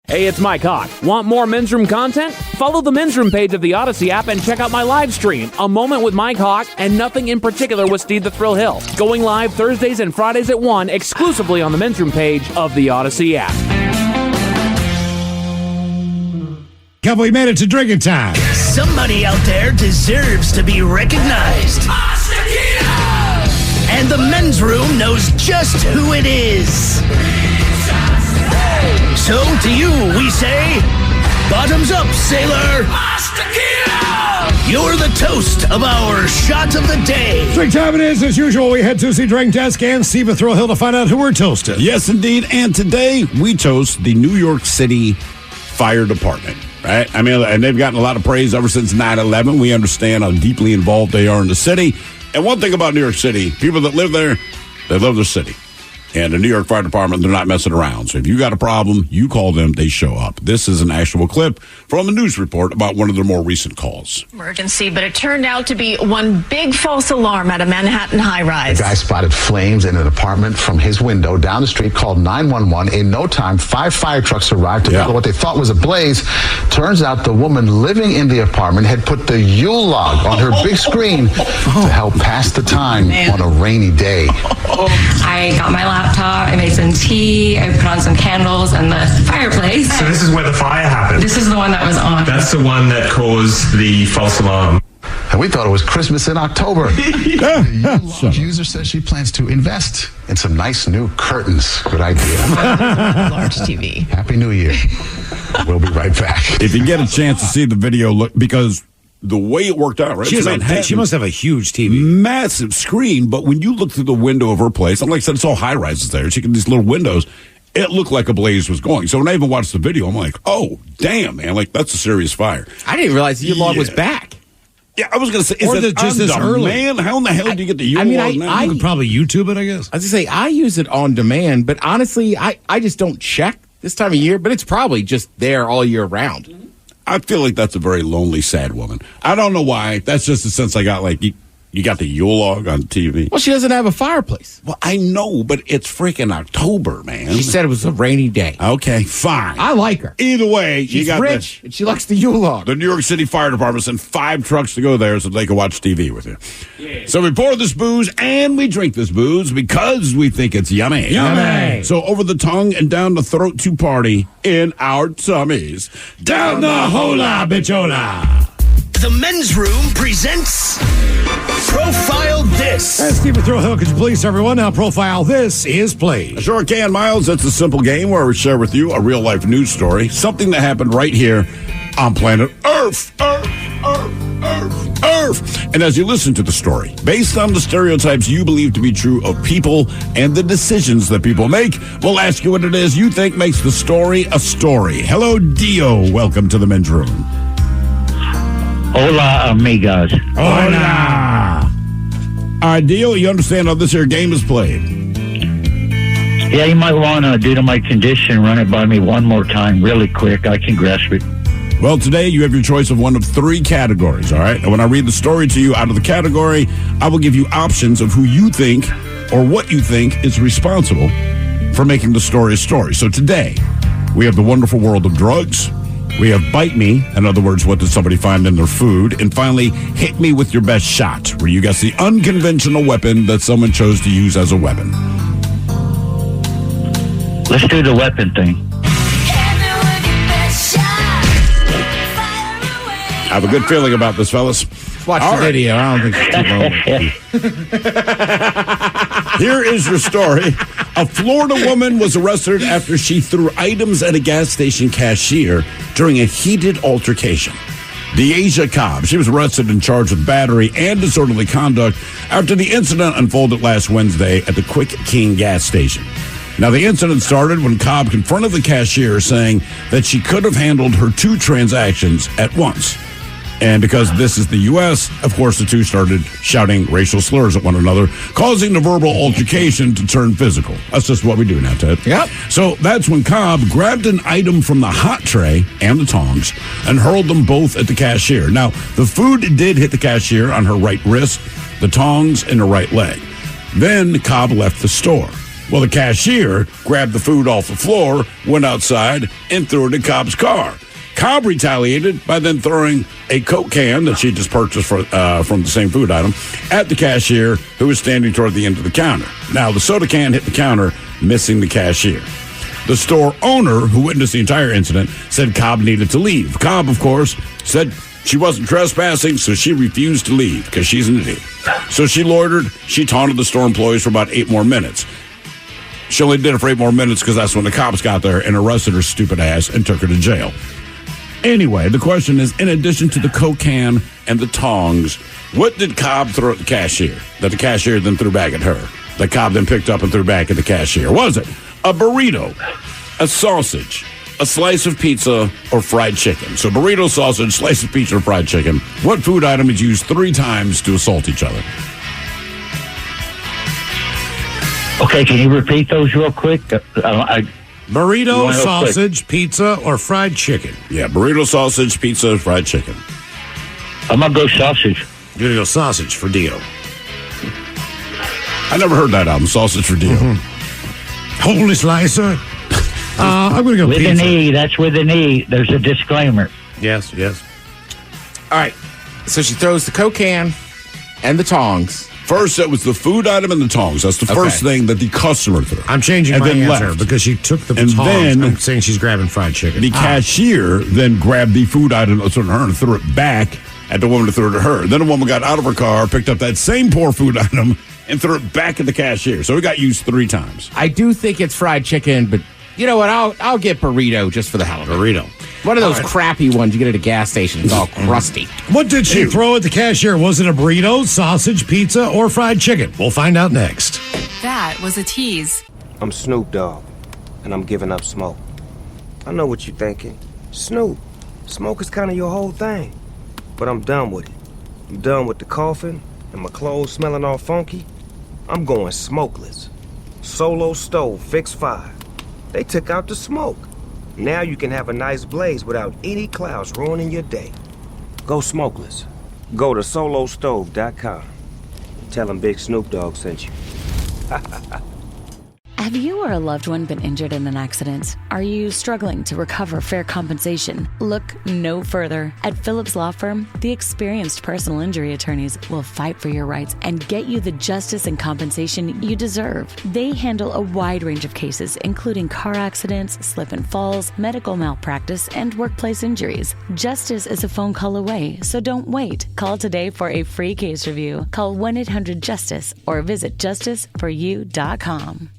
Hey, it's Mike Hawk. Want more Men's Room content? Follow the Men's Room page of the Odyssey app and check out my live stream, A Moment with Mike Hawk and Nothing in Particular with Steve the Thrill Hill. Going live Thursdays and Fridays at 1 exclusively on the Men's Room page of the Odyssey app. Couple, we made it to drinking time. Somebody out there deserves to be recognized. And the Men's Room knows just who it is. So to you, we say, bottoms up, sailor. You're the toast of our shot of the day. Drink time it is. As usual, we head to the drink desk and Steve the Thrill Hill to find out who we're toasting. Yes, indeed. And today we toast the New York City Fire Department, right? I mean, and they've gotten a lot of praise ever since 9/11. We understand how deeply involved they are in the city. And one thing about New York City, people that live there, they love their city. And the New York Fire Department, they're not messing around. So if you got a problem, you call them, they show up. This is an actual clip from a news report about one of their more recent calls. Emergency, but it turned out to be one big false alarm at a Manhattan high-rise. The guy spotted flames in an apartment from his window down the street, called 911. In no time, 5 fire trucks arrived to battle what they thought was a blaze. Turns out the woman living in the apartment had put the Yule log on her big screen to help pass the time on a rainy day. I got my laptop, I made some tea, I put on some candles and the fireplace. So this is where the fire happened? This is the one that was on. That's the one that caused the false alarm. And we thought it was Christmas in October. The user says she plans to invest in some nice new curtains. Good idea. Large TV. Happy New Year. We'll be right back. If you get a chance to see the video, look, because the way it worked out, right? She must have a huge TV. Massive screen, but when you look through the window of her place, and like I said, it's all high rises there. She can these little windows. It looked like a blaze was going. So when I even watched the video, I'm like, oh, damn, man. Like, that's a serious fire. I didn't realize the Yule log was back. Yeah, I was going to say, is it just this early? Man, how in the hell do you get the Yule log now? You could probably YouTube it, I guess. I was going to say, I use it on demand, but honestly, I just don't check this time of year, but it's probably just there all year round. I feel like that's a very lonely, sad woman. I don't know why. That's just the sense I got. Like, You got the Yule log on TV. Well, she doesn't have a fireplace. Well, I know, but it's freaking October, man. She said it was a rainy day. Okay, fine. I like her. Either way, She's you got rich, and she likes the Yule log. The New York City Fire Department sent 5 trucks to go there so they could watch TV with you. Yeah. So we pour this booze and we drink this booze because we think it's yummy. Yummy. So over the tongue and down the throat to party in our tummies. Down the hola, bichola. The Men's Room presents Profile This. Let's keep it Thrill Hill, could you please, everyone? Now, Profile This is played. Sure can, Miles. It's a simple game where we share with you a real-life news story, something that happened right here on planet Earth. Earth. And as you listen to the story, based on the stereotypes you believe to be true of people and the decisions that people make, we'll ask you what it is you think makes the story a story. Hello, Dio. Welcome to the Men's Room. Hola, amigos. Hola. All right, Dio, you understand how this here game is played? Yeah, you might want to, due to my condition, run it by me one more time really quick. I can grasp it. Well, today you have your choice of one of 3 categories, all right? And when I read the story to you out of the category, I will give you options of who you think or what you think is responsible for making the story a story. So today, we have the wonderful world of drugs. We have Bite Me, in other words, what did somebody find in their food? And finally, Hit Me With Your Best Shot, where you guess the unconventional weapon that someone chose to use as a weapon. Let's do the weapon thing. I have a good feeling about this, fellas. Watch the video. I don't think it's too long. Here is your story. A Florida woman was arrested after she threw items at a gas station cashier during a heated altercation. Deasia Cobb, she was arrested and charged with battery and disorderly conduct after the incident unfolded last Wednesday at the Quick King gas station. Now, the incident started when Cobb confronted the cashier saying that she could have handled her 2 transactions at once. And because this is the U.S., of course, the two started shouting racial slurs at one another, causing the verbal altercation to turn physical. That's just what we do now, Ted. Yep. So that's when Cobb grabbed an item from the hot tray and the tongs and hurled them both at the cashier. Now, the food did hit the cashier on her right wrist, the tongs in her right leg. Then Cobb left the store. Well, the cashier grabbed the food off the floor, went outside, and threw it in Cobb's car. Cobb retaliated by then throwing a Coke can that she just purchased from the same food item at the cashier, who was standing toward the end of the counter. Now, the soda can hit the counter, missing the cashier. The store owner, who witnessed the entire incident, said Cobb needed to leave. Cobb, of course, said she wasn't trespassing, so she refused to leave because she's an idiot. So she loitered. She taunted the store employees for about 8 more minutes. She only did it for 8 more minutes because that's when the cops got there and arrested her stupid ass and took her to jail. Anyway, the question is, in addition to the Coke can and the tongs, what did Cobb throw at the cashier that the cashier then threw back at her, that Cobb then picked up and threw back at the cashier? Was it a burrito, a sausage, a slice of pizza, or fried chicken? So burrito, sausage, slice of pizza, or fried chicken. What food item is used 3 times to assault each other? Okay, can you repeat those real quick? Burrito, sausage, pizza, or fried chicken? Yeah, burrito, sausage, pizza, fried chicken. I'm going to go sausage. You're going to go sausage for Dio. I never heard that album, Sausage for Dio. Holy slicer. I'm going to go with pizza. With an E, that's with an E. There's a disclaimer. Yes. All right. So she throws the Coke can and the tongs. First, it was the food item and the tongs. That's the first thing that the customer threw. I'm changing my answer because she took the tongs. Then, I'm saying she's grabbing fried chicken. The cashier then grabbed the food item that was on her and threw it back at the woman who threw it at her. Then the woman got out of her car, picked up that same poor food item, and threw it back at the cashier. So it got used 3 times. I do think it's fried chicken, but you know what? I'll get burrito just for the hell of it. Burrito. One of those crappy ones you get at a gas station. It's all crusty. What did she throw at the cashier? Was it a burrito, sausage, pizza, or fried chicken? We'll find out next. That was a tease. I'm Snoop Dogg, and I'm giving up smoke. I know what you're thinking. Snoop, smoke is kind of your whole thing. But I'm done with it. I'm done with the coughing and my clothes smelling all funky. I'm going smokeless. Solo stove, fix 5. They took out the smoke. Now you can have a nice blaze without any clouds ruining your day. Go smokeless. Go to solostove.com. Tell him Big Snoop Dogg sent you. Have you or a loved one been injured in an accident? Are you struggling to recover fair compensation? Look no further. At Phillips Law Firm, the experienced personal injury attorneys will fight for your rights and get you the justice and compensation you deserve. They handle a wide range of cases, including car accidents, slip and falls, medical malpractice, and workplace injuries. Justice is a phone call away, so don't wait. Call today for a free case review. Call 1-800-JUSTICE or visit justiceforyou.com.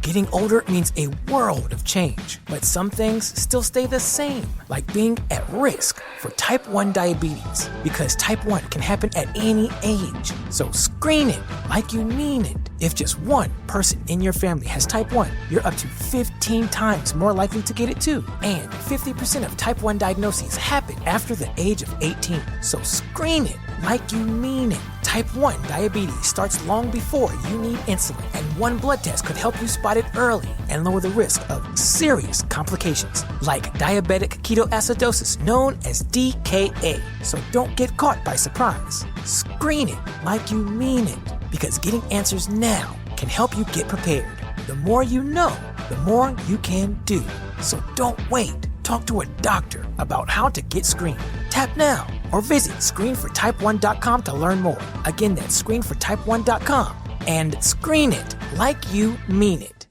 Getting older means a world of change, but some things still stay the same, like being at risk for type 1 diabetes, because type 1 can happen at any age. So screen it like you mean it. If just one person in your family has type 1, you're up to 15 times more likely to get it too. And 50% of type 1 diagnoses happen after the age of 18. So screen it like you mean it. Type 1 diabetes starts long before you need insulin, and one blood test could help you spot it early and lower the risk of serious complications like diabetic ketoacidosis, known as DKA. So don't get caught by surprise. Screen it like you mean it, because getting answers now can help you get prepared. The more you know, the more you can do. So don't wait. Talk to a doctor about how to get screened. Tap now or visit screenfortype1.com to learn more. Again, that's screenfortype1.com, and screen it like you mean it.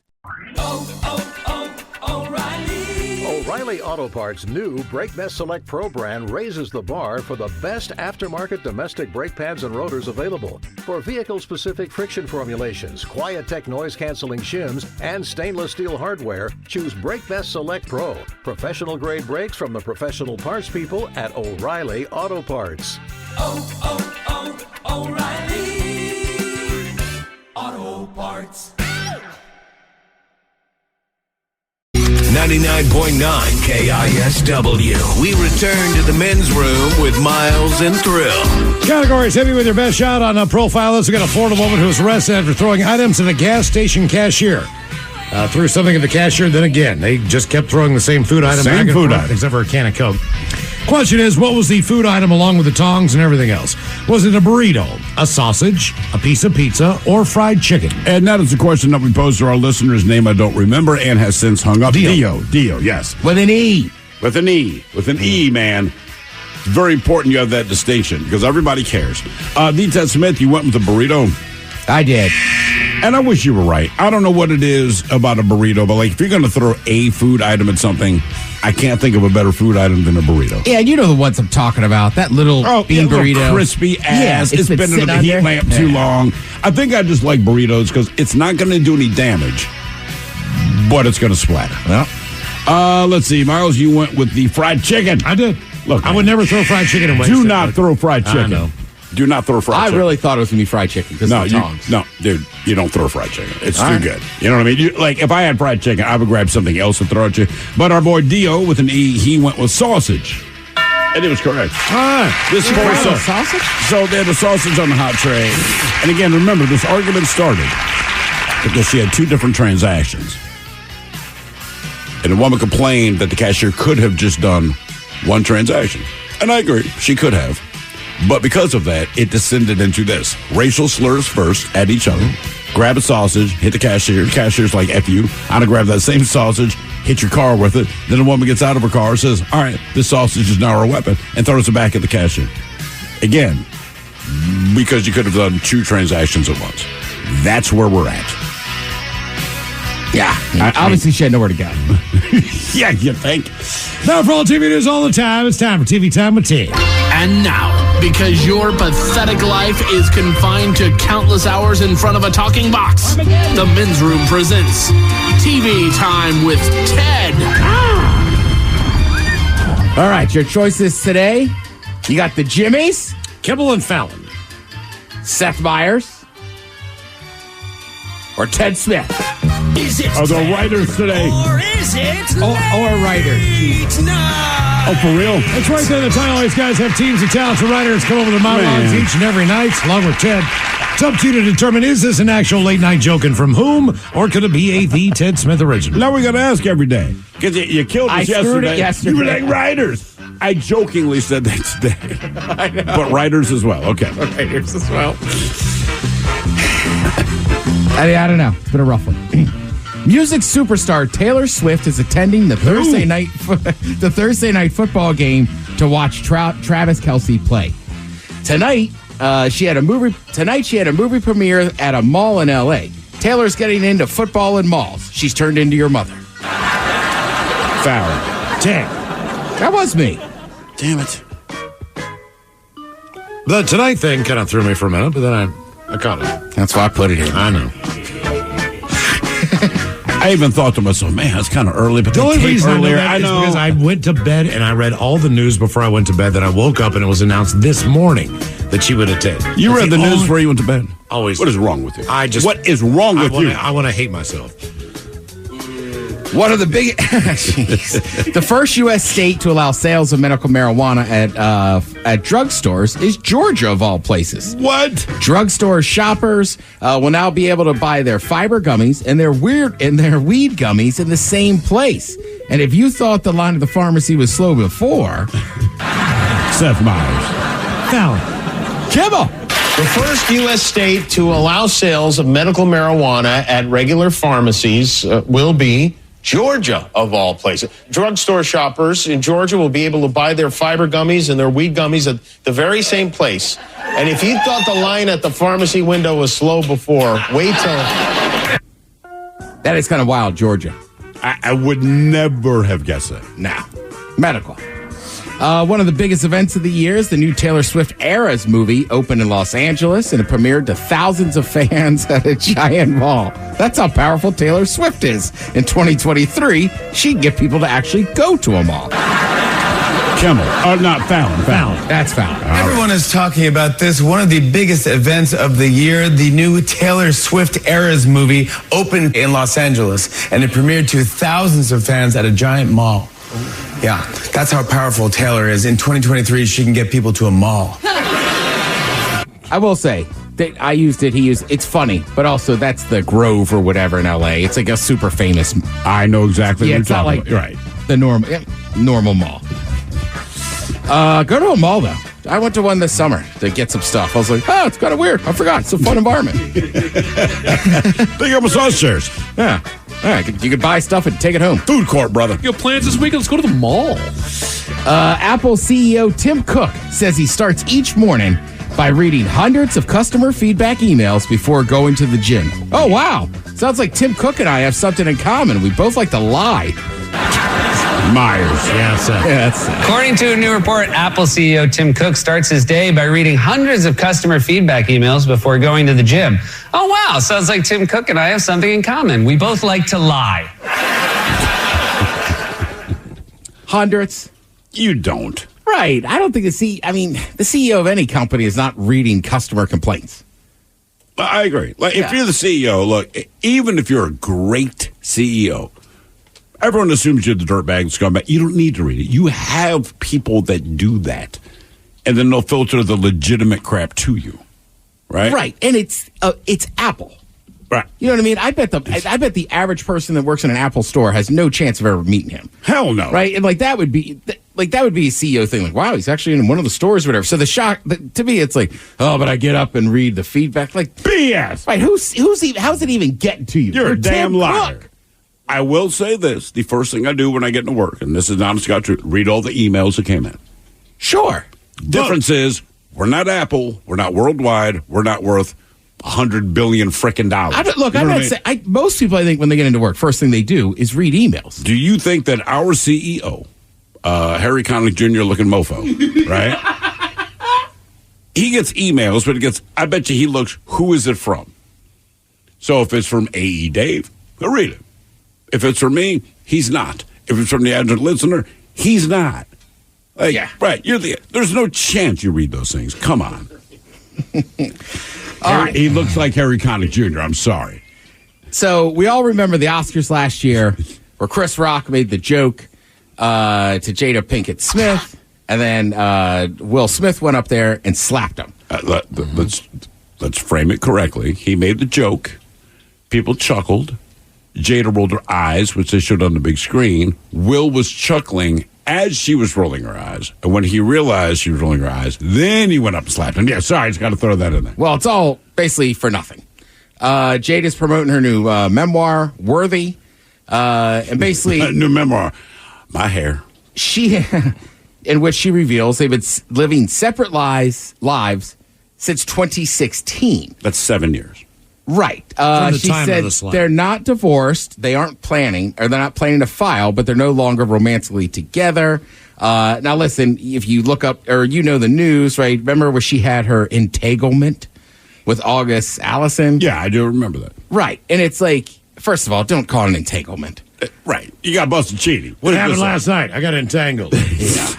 O'Reilly Auto Parts' new Brake Best Select Pro brand raises the bar for the best aftermarket domestic brake pads and rotors available. For vehicle-specific friction formulations, Quiet-Tech noise-canceling shims, and stainless steel hardware, choose Brake Best Select Pro. Professional-grade brakes from the professional parts people at O'Reilly Auto Parts. O'Reilly Auto Parts. 99.9 KISW. We return to the men's room with Miles and Thrill. Categories hit me with your best shot on Profiles. We got a Florida woman who was arrested after throwing items at a gas station cashier. Threw something at the cashier, then again. They just kept throwing the same food item. Same food item. Except for a can of Coke. Question is, what was the food item along with the tongs and everything else? Was it a burrito, a sausage, a piece of pizza, or fried chicken? And that is the question that we posed to our listener's name I don't remember and has since hung up. Dio, yes. With an E. With an E. With an E, man. It's very important you have that distinction because everybody cares. D. Ted Smith, you went with the burrito. I did. And I wish you were right. I don't know what it is about a burrito, but like if you're going to throw a food item at something, I can't think of a better food item than a burrito. Yeah, you know the ones I'm talking about. That little bean burrito. Crispy ass. Yeah, it's been under the heat lamp too long. I think I just like burritos because it's not going to do any damage, but it's going to splatter. Well. Let's see. Miles, you went with the fried chicken. I did. Look, I would never throw fried chicken in Do not throw fried chicken. I know. Do not throw fried chicken. I really thought it was going to be fried chicken because of the tongs. No, dude, you don't throw fried chicken. It's too good. You know what I mean? Like, if I had fried chicken, I would grab something else and throw it at you. But our boy Dio, with an E, he went with sausage. And it was correct. This sausage? So they had the sausage on the hot tray. And again, remember, this argument started because she had two different transactions. And the woman complained that the cashier could have just done one transaction. And I agree, she could have. But because of that, it descended into this. Racial slurs first at each other. Grab a sausage, hit the cashier. The cashier's like, F you. I'm going to grab that same sausage, hit your car with it. Then the woman gets out of her car and says, all right, this sausage is now our weapon, and throws it back at the cashier. Again, because you could have done two transactions at once. That's where we're at. Yeah. Obviously, she had nowhere to go. Yeah, you think? Now, for all TV news all the time, it's time for TV Time with T. And now, because your pathetic life is confined to countless hours in front of a talking box, the Men's Room presents TV Time with Ted. All right, your choices today. You got the Jimmies, Kibble and Fallon, Seth Meyers, or Ted Smith. Is it Are the writers today? Or is it or writer? Oh, for real? That's right there. The title. These guys have teams of talented writers come over the monologues each and every night, along with Ted. It's up to you to determine, is this an actual late-night joke and from whom, or could it be a The Ted Smith original? Now we got to ask every day. Because you killed us yesterday. You were like, writers. I jokingly said that today. I know. But writers as well. Okay. Writers as well. I don't know. It's been a rough one. Music superstar Taylor Swift is attending the Thursday night football game to watch Travis Kelce play. Tonight she had a movie premiere at a mall in L.A. Taylor's getting into football and malls. She's turned into your mother. Foul. Damn. That was me. Damn it. The Tonight thing kind of threw me for a minute, but then I caught it. That's why I put it in. I know. I even thought to myself, man, it's kind of early, but the only reason earlier, I know is because I went to bed and I read all the news before I went to bed. Then I woke up and it was announced this morning that she would attend. You read the news before you went to bed? Always. What is wrong with you? What is wrong with you? I want to hate myself. One of the big, the first U.S. state to allow sales of medical marijuana at drugstores is Georgia, of all places. What? Drugstore shoppers will now be able to buy their fiber gummies and their weed gummies in the same place. And if you thought the line at the pharmacy was slow before, Seth Meyers, Kibble. The first U.S. state to allow sales of medical marijuana at regular pharmacies will be Georgia, of all places. Drugstore shoppers in Georgia will be able to buy their fiber gummies and their weed gummies at the very same place. And if you thought the line at the pharmacy window was slow before, wait till... That is kind of wild, Georgia. I would never have guessed that. Nah. Medical. One of the biggest events of the year is the new Taylor Swift Eras movie opened in Los Angeles, and it premiered to thousands of fans at a giant mall. That's how powerful Taylor Swift is. In 2023, she can get people to actually go to a mall. Kimmel. Not Fallon. That's Fallon. Everyone is talking about this. One of the biggest events of the year, the new Taylor Swift Eras movie opened in Los Angeles, and it premiered to thousands of fans at a giant mall. Yeah, that's how powerful Taylor is. In 2023, she can get people to a mall. I will say that I used it. He used it's funny, but also that's the Grove or whatever in LA. It's like a super famous. I know exactly what you're it's not talking like about. Right. The normal mall. Go to a mall though. I went to one this summer to get some stuff. I was like, oh, it's kind of weird. I forgot. It's a fun environment. They got massage chairs. Yeah. All right, you could buy stuff and take it home. Food court, brother. You have plans this weekend? Let's go to the mall. Apple CEO Tim Cook says he starts each morning by reading hundreds of customer feedback emails before going to the gym. Oh, wow. Sounds like Tim Cook and I have something in common. We both like to lie. Myers. Yeah, that's According to a new report, Apple CEO Tim Cook starts his day by reading hundreds of customer feedback emails before going to the gym. Oh, wow. Sounds like Tim Cook and I have something in common. We both like to lie. Hundreds? You don't. Right. I don't think the CEO of any company is not reading customer complaints. I agree. Like, if you're the CEO, look, even if you're a great CEO, everyone assumes you're the dirtbag scumbag. You don't need to read it. You have people that do that, and then they'll filter the legitimate crap to you, right? Right, and it's Apple, right? You know what I mean? I bet the average person that works in an Apple store has no chance of ever meeting him. Hell no, right? And that would be a CEO thing. Like, wow, he's actually in one of the stores, or whatever. So the shock to me, it's like, oh, but I get up and read the feedback. Like BS. Right? How's it even getting to you? You're a damn Tim liar. Cook. I will say this: the first thing I do when I get into work, and this is honest to God true, read all the emails that came in. Sure. Difference is, we're not Apple, we're not worldwide, we're not worth $100 billion frickin' dollars. Most people, I think, when they get into work, first thing they do is read emails. Do you think that our CEO, Harry Connick Jr. looking mofo, right? He gets emails, but I bet you he looks, who is it from? So if it's from A.E. Dave, he'll read it. If it's from me, he's not. If it's from the average listener, he's not. Right. There's no chance you read those things. Come on. He looks like Harry Connick Jr. I'm sorry. So we all remember the Oscars last year where Chris Rock made the joke to Jada Pinkett Smith, and then Will Smith went up there and slapped him. Let's frame it correctly. He made the joke. People chuckled. Jada rolled her eyes, which they showed on the big screen. Will was chuckling as she was rolling her eyes. And when he realized she was rolling her eyes, then he went up and slapped him. Yeah, sorry, I just got to throw that in there. Well, it's all basically for nothing. Jade is promoting her new memoir, Worthy. And basically... new memoir, My Hair. In which she reveals they've been living separate lives since 2016. That's 7 years. Right. She said they're not divorced. They aren't planning, or they're not planning to file, but they're no longer romantically together. Now, listen, if you look up, or you know the news, right? Remember where she had her entanglement with August Allison? Yeah, I do remember that. Right. And it's like, first of all, don't call it an entanglement. Right. You got busted cheating. What happened last night? I got entangled. Yeah.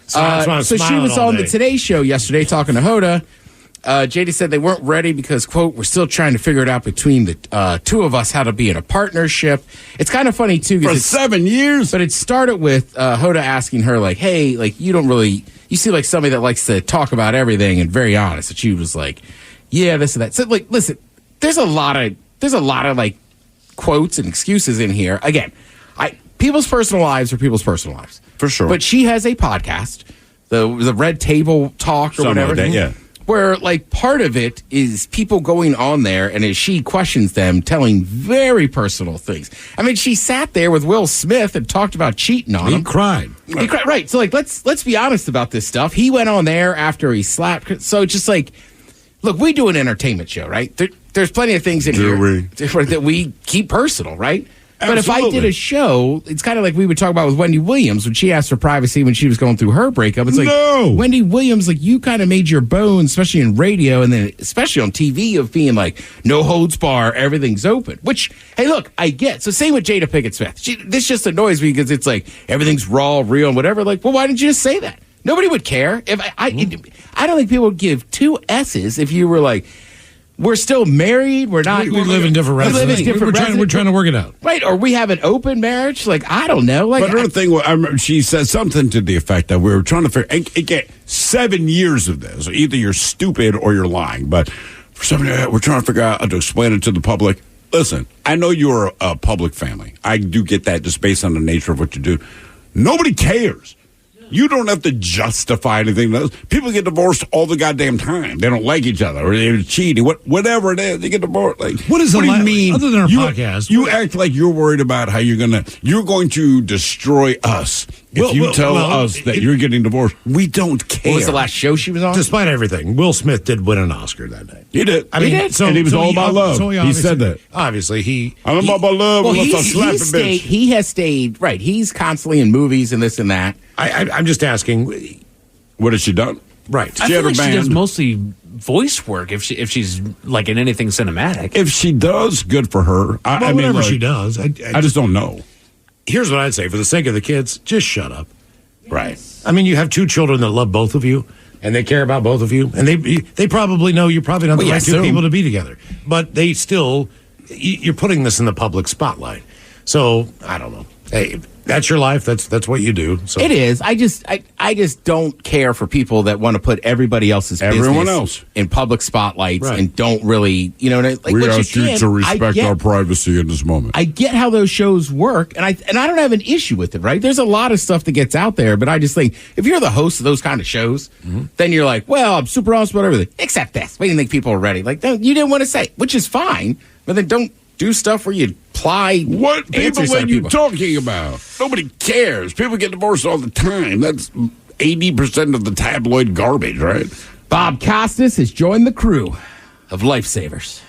So she was on the Today Show yesterday talking to Hoda. JD said they weren't ready because, quote, we're still trying to figure it out between the two of us how to be in a partnership. It's kind of funny, too. For 7 years? But it started with Hoda asking her, like, hey, like, you seem like somebody that likes to talk about everything and very honest. And she was like, yeah, this and that. So, like, listen, there's a lot of, like, quotes and excuses in here. Again, people's personal lives are people's personal lives. For sure. But she has a podcast, the Red Table Talk or whatever. Like that, yeah. Where, like, part of it is people going on there, and as she questions them, telling very personal things. I mean, she sat there with Will Smith and talked about cheating on him. He cried. Right. So, like, let's be honest about this stuff. He went on there after he slapped. So, just like, look, we do an entertainment show, right? There's plenty of things in here that we keep personal, right? But if I did a show, it's kind of like we would talk about with Wendy Williams when she asked for privacy when she was going through her breakup. It's like, Wendy Williams, like, you kind of made your bones, especially in radio and then especially on TV, of being like, no holds bar, everything's open. Which, hey, look, I get. So same with Jada Pinkett Smith. This just annoys me because it's like everything's raw, real, and whatever. Like, well, why didn't you just say that? Nobody would care. If I don't think people would give two S's if you were like, we're still married. We're not. We live in different residences. We're trying to work it out. Right. Or we have an open marriage. Like, I don't know. Like, but another thing, I remember she said something to the effect that we were trying to figure, again, 7 years of this. Either you're stupid or you're lying. But for some reason, we're trying to figure out how to explain it to the public. Listen, I know you're a public family. I do get that just based on the nature of what you do. Nobody cares. You don't have to justify anything. People get divorced all the goddamn time. They don't like each other, or they're cheating. Whatever it is, they get divorced. Like, what do you mean? Other than our podcast, you act like you're worried about how you're going to destroy us if you tell us that you're getting divorced. We don't care. What was the last show she was on? Despite everything, Will Smith did win an Oscar that night. He did. I mean, he did. And he was all about love. So he said that. Obviously, I'm all about love. Well, bitch. He has stayed, right. He's constantly in movies and this and that. I'm just asking, what has she done? Right. I feel like she does mostly voice work if she's like in anything cinematic. If she does, good for her. I mean, whatever she does. I just don't know. Here's what I'd say. For the sake of the kids, just shut up. Right. I mean, you have two children that love both of you, and they care about both of you, and they probably know you're probably not the right two people to be together. But they still, you're putting this in the public spotlight. So, I don't know. Hey, that's your life. That's what you do. So. It is. I just don't care for people that want to put everybody else's business in public spotlights and don't really, like, we ask you to respect our privacy in this moment. I get how those shows work, and I don't have an issue with it. Right? There's a lot of stuff that gets out there, but I just think if you're the host of those kind of shows, then you're like, well, I'm super honest about everything except this. We didn't think people are ready. Like, you didn't want to say, which is fine, but then don't do stuff where you apply. What people are you talking about? Nobody cares. People get divorced all the time. That's 80% of the tabloid garbage, right? Bob Costas has joined the crew of lifesavers.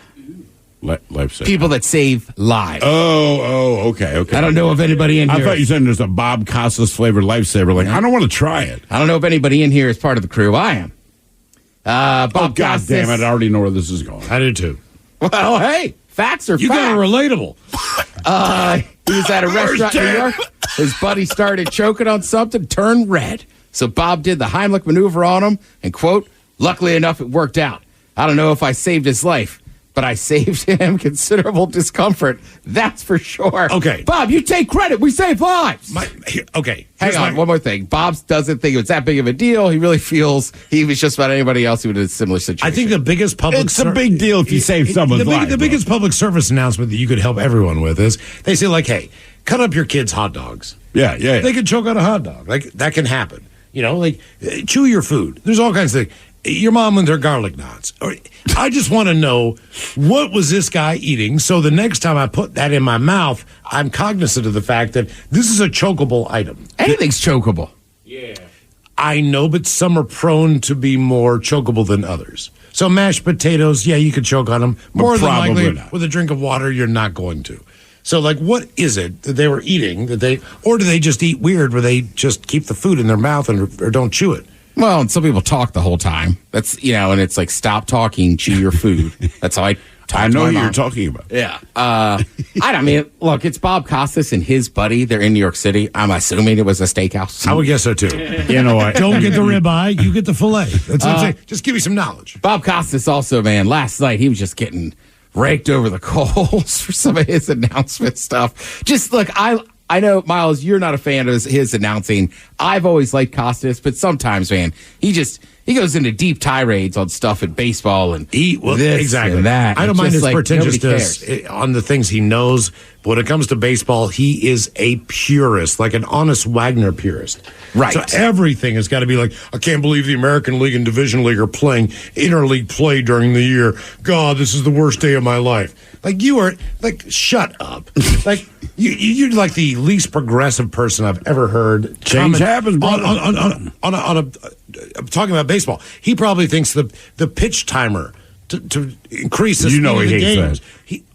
Lifesavers. People that save lives. Oh, okay. I don't know if anybody in here. I thought you said there's a Bob Costas flavored lifesaver. Like, I don't want to try it. I don't know if anybody in here is part of the crew. I am. Bob God damn it. I already know where this is going. I do too. Well, hey. Facts are you facts. got a relatable. He was at a restaurant in New York. His buddy started choking on something, turned red. So Bob did the Heimlich maneuver on him and, quote, luckily enough, it worked out. I don't know if I saved his life, but I saved him considerable discomfort. That's for sure. Okay. Bob, you take credit. We save lives. Okay. Hang on. One more thing. Bob doesn't think it's that big of a deal. He really feels he was just about anybody else who was in a similar situation. I think the biggest public... It's a big deal if you save someone's life. The biggest public service announcement that you could help everyone with is they say, like, hey, cut up your kids' hot dogs. Yeah. They can choke on a hot dog. Like, that can happen. Like, chew your food. There's all kinds of things. your mom and her garlic knots. I just want to know, what was this guy eating? So the next time I put that in my mouth, I'm cognizant of the fact that this is a chokeable item. Anything's chokeable. Yeah. I know, but some are prone to be more chokeable than others. So mashed potatoes, yeah, you could choke on them. More than likely, with a drink of water, you're not going to. So, like, what is it that they were eating? Or do they just eat weird where they just keep the food in their mouth or don't chew it? Well, and some people talk the whole time. That's, and it's like, stop talking, chew your food. That's how I talk I to know my who mom. you're talking about. Yeah. I mean, look, it's Bob Costas and his buddy. They're in New York City. I'm assuming it was a steakhouse. I would guess so, too. You know what? Don't get the ribeye. You get the filet. That's what I'm saying. Just give me some knowledge. Bob Costas also, man, last night he was just getting raked over the coals for some of his announcement stuff. Just look, I know, Miles, you're not a fan of his announcing. I've always liked Costas, but sometimes, man, he goes into deep tirades on stuff in baseball and this exactly. and that. I don't mind his pretentiousness cares. on the things he knows, but when it comes to baseball, he is a purist, like an honest Wagner purist. Right. So everything has got to be like, I can't believe the American League and Division League are playing interleague play during the year. God, this is the worst day of my life. Like, you are, like, shut up. Like, you're like the least progressive person I've ever heard. Change happens, brother. I'm talking about baseball. He probably thinks the pitch timer to increase the speed of the games.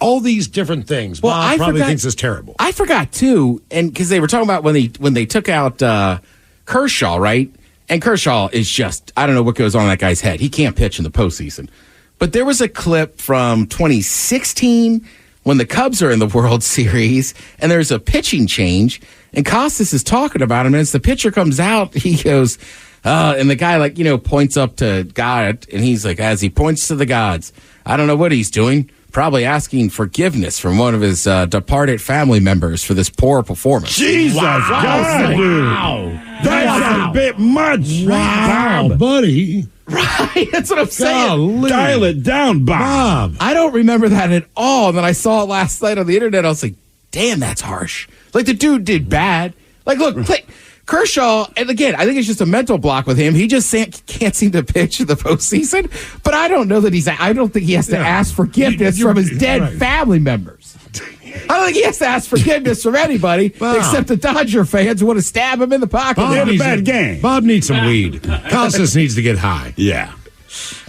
All these different things. Well, Bob probably thinks is terrible. I forgot too, and because they were talking about when they took out Kershaw, right? And Kershaw is just, I don't know what goes on in that guy's head. He can't pitch in the postseason. But there was a clip from 2016 when the Cubs are in the World Series, and there's a pitching change, and Costas is talking about him, and as the pitcher comes out, he goes, and the guy, points up to God, and he's like, as he points to the gods, I don't know what he's doing, probably asking forgiveness from one of his departed family members for this poor performance. Jesus, God, dude. Wow. That's a bit much. Wow, buddy. Right, that's what I'm saying. Golly. Dial it down, Bob. I don't remember that at all. And then I saw it last night on the internet. I was like, damn, that's harsh. Like, the dude did bad. Like, look, Kershaw, and again, I think it's just a mental block with him. He just can't seem to pitch in the postseason. But I don't know that I don't think he has to ask forgiveness from his dead family members. I don't think he has to ask forgiveness from anybody except the Dodger fans who want to stab him in the pocket. Bob had a bad game. Bob needs some weed. Costas needs to get high. Yeah.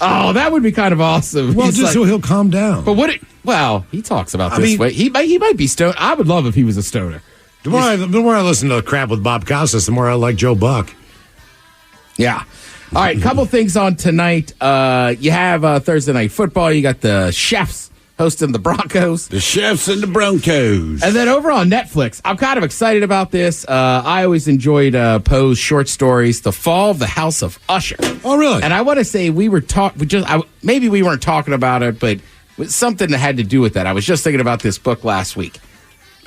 Oh, that would be kind of awesome. Well, just so he'll calm down. But he talks about this way. He might be stoned. I would love if he was a stoner. The more I listen to the crap with Bob Costas, the more I like Joe Buck. Yeah. All right, couple things on tonight. You have Thursday Night Football. You got the Chefs hosting the Broncos. The Chefs and the Broncos. And then over on Netflix, I'm kind of excited about this. I always enjoyed Poe's short stories, The Fall of the House of Usher. Oh, really? And I want to say maybe we weren't talking about it, but it was something that had to do with that. I was just thinking about this book last week.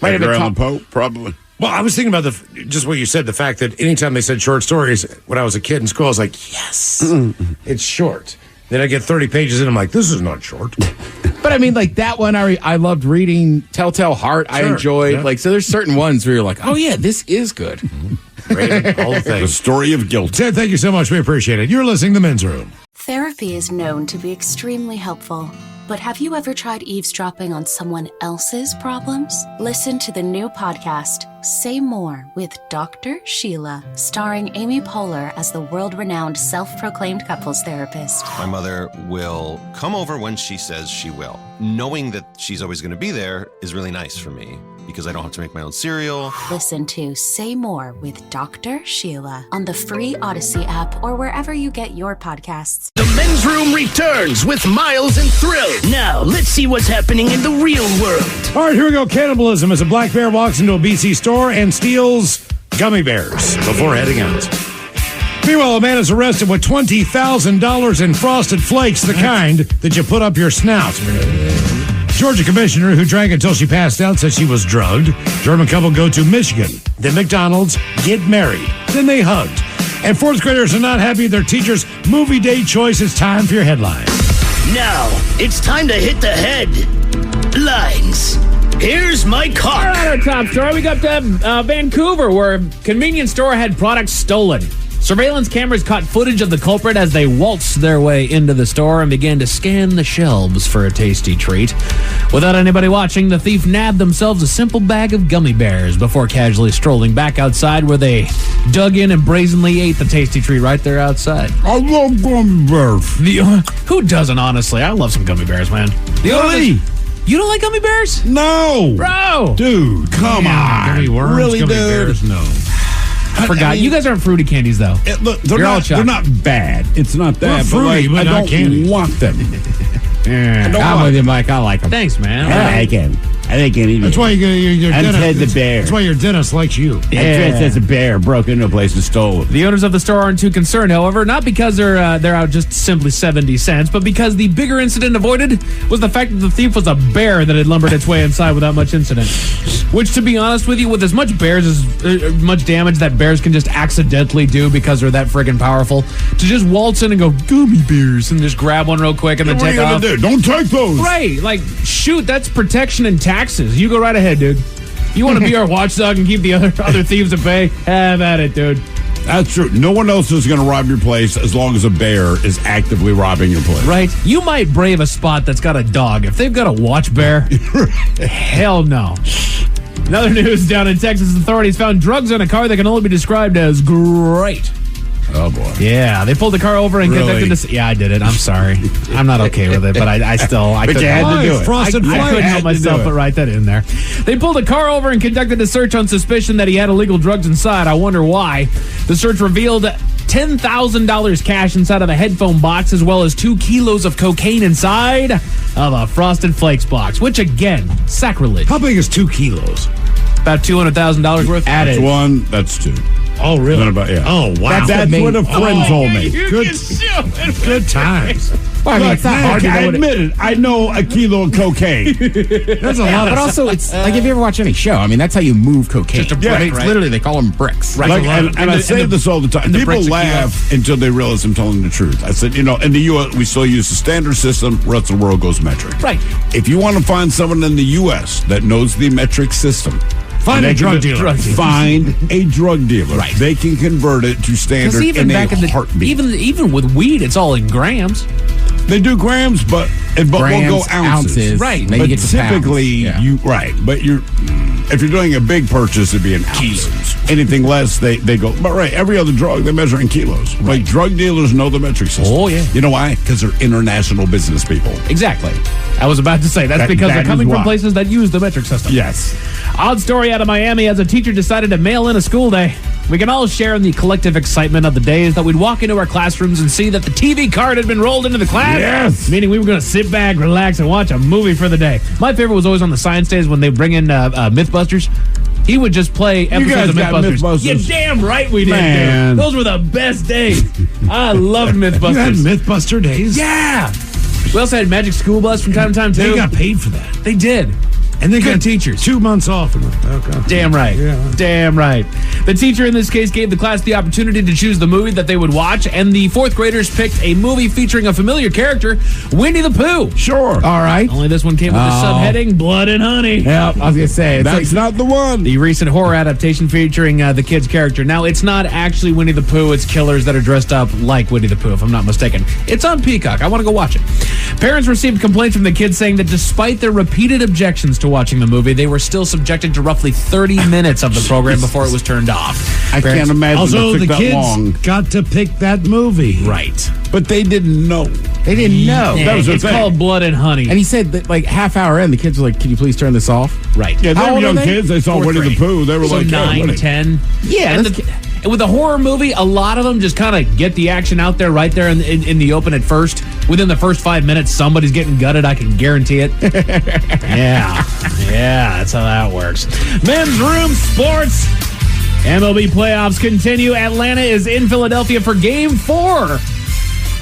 Edgar Allan Poe, probably. Well, I was thinking about just what you said, the fact that anytime they said short stories, when I was a kid in school, I was like, yes, it's short. Then I get 30 pages in, I'm like, this is not short. But I mean, like that one, I loved reading. Telltale Heart, I enjoyed. Yeah. Like, so there's certain ones where you're like, oh yeah, this is good. Rated, all the things. The Story of Guilt. Ted, thank you so much. We appreciate it. You're listening to The Men's Room. Therapy is known to be extremely helpful. But have you ever tried eavesdropping on someone else's problems? Listen to the new podcast, Say More with Dr. Sheila, starring Amy Poehler as the world-renowned self-proclaimed couples therapist. My mother will come over when she says she will. Knowing that she's always going to be there is really nice for me because I don't have to make my own cereal. Listen to Say More with Dr. Sheila on the free Odyssey app or wherever you get your podcasts. The Men's Room returns with Miles and Thrill. Now, let's see what's happening in the real world. All right, here we go. Cannibalism as a black bear walks into a BC store and steals gummy bears before heading out. Meanwhile, a man is arrested with $20,000 in Frosted Flakes, the kind that you put up your snout. Georgia commissioner who drank until she passed out said she was drugged. German couple go to Michigan, then McDonald's, get married, then they hugged. And fourth graders are not happy with their teacher's movie day choice. It's time for your headline. Now, it's time to hit the headlines. Here's my car. All right, our top story. We got Vancouver, where a convenience store had products stolen. Surveillance cameras caught footage of the culprit as they waltzed their way into the store and began to scan the shelves for a tasty treat. Without anybody watching, the thief nabbed themselves a simple bag of gummy bears before casually strolling back outside, where they dug in and brazenly ate the tasty treat right there outside. I love gummy bears. Who doesn't, honestly? I love some gummy bears, man. Really? You don't like gummy bears? No. Bro. Dude, come on. Gummy worms, really, gummy dude? bears, no. I forgot. You guys aren't fruity candies, though. Look, they're You're all they're not bad. It's not that. fruity, but I not don't candy. want them. I'm with you, Mike. I like them. Thanks, man. I like him. I think any. That's why your I'm dentist. Ted the bear. That's why your dentist likes you. Dressed as a bear, broke into a place and stole it. The owners of the store aren't too concerned, however, not because they're out just simply 70 cents, but because the bigger incident avoided was the fact that the thief was a bear that had lumbered its way inside without much incident. Which, to be honest with you, with as much much damage that bears can just accidentally do because they're that friggin' powerful, to just waltz in and go, gummy bears, and just grab one real quick and then What are take you gonna off. do? Don't take those. Right, like, shoot, that's protection and taxes. You go right ahead, dude. You want to be our watchdog and keep the other thieves at bay? Have at it, dude. That's true. No one else is going to rob your place as long as a bear is actively robbing your place. Right? You might brave a spot that's got a dog. If they've got a watch bear, hell no. In other news, down in Texas, authorities found drugs in a car that can only be described as great. Oh, boy. Yeah, they pulled the car over and Really? conducted this. Yeah, I did it. I'm sorry. I'm not okay with it, but I still. But you had to do it. Frosted I Flakes. couldn't Had help to myself do it. but write that in there. They pulled a car over and conducted a search on suspicion that he had illegal drugs inside. I wonder why. The search revealed $10,000 cash inside of a headphone box, as well as 2 kilos of cocaine inside of a Frosted Flakes box, which, again, sacrilege. How big is 2 kilos? About $200,000 worth. That's one. That's two. Oh, really? Then about, yeah. Oh, wow. That's what a friend told me. Good times. Well, I mean, it's not hard to I know what admit it. I know a kilo of cocaine. That's a lot but of also, it's like if you ever watch any show, I mean, that's how you move cocaine. Just a I mean, brick, it's right? literally, they call them bricks. Right. Like, and I And say the- this all the time. and the People bricks are laugh until they realize I'm telling the truth. I said, in the U.S., we still use the standard system. Rest of the world goes metric. Right. If you want to find someone in the U.S. that knows the metric system, Find they a drug can- dealer. Find a drug dealer. Right. They can convert it to standard Because even in back a in the heartbeat. even with weed, it's all in grams. They do grams, but we'll go Grams, ounces. Right. Then But you get to typically, pounds. Yeah. But if you're doing a big purchase, it'd be in ounces. Anything less, they go. But every other drug they measure in kilos. Like drug dealers know the metric system. Oh, yeah. You know why? Because they're international business people. Exactly. I was about to say that's because that they're is coming from why. places that use the metric system. Yes. Odd story out of Miami as a teacher decided to mail in a school day. We can all share in the collective excitement of the days that we'd walk into our classrooms and see that the TV card had been rolled into the class. Yes. Meaning we were going to sit back, relax, and watch a movie for the day. My favorite was always on the science days when they bring in Mythbusters. He would just play episodes guys of got Mythbusters. Mythbusters. Yeah, damn right we did, Man. dude. Those were the best days. I loved Mythbusters. You had Mythbuster days? Yeah. We also had Magic School Bus from time to time, too. They got paid for that. They did. And they got Good teachers. 2 months off. Okay. Damn right. Yeah. Damn right. The teacher in this case gave the class the opportunity to choose the movie that they would watch, and the fourth graders picked a movie featuring a familiar character, Winnie the Pooh. Sure. All right. Only this one came with the subheading Blood and Honey. Yep, I was going to say. It's That's not the one. The recent horror adaptation featuring the kid's character. Now, it's not actually Winnie the Pooh. It's killers that are dressed up like Winnie the Pooh, if I'm not mistaken. It's on Peacock. I want to go watch it. Parents received complaints from the kids saying that despite their repeated objections to watching the movie, they were still subjected to roughly 30 minutes of the program before it was turned off. I can't imagine Also, it took the that kids long. got to pick that movie. Right. But they didn't know. They didn't know. That was the It's thing. called Blood and Honey. And he said that like half hour in, the kids were like, "Can you please turn this off?" Right. Yeah, they How were old are young they? kids. They saw Fourth Winnie the grade. Pooh. They were So like, 9, Winnie. 10. Yeah, And, that's- and with a horror movie, a lot of them just kind of get the action out there right there in the open at first. Within the first 5 minutes, somebody's getting gutted. I can guarantee it. Yeah, that's how that works. Men's Room Sports. MLB playoffs continue. Atlanta is in Philadelphia for Game 4,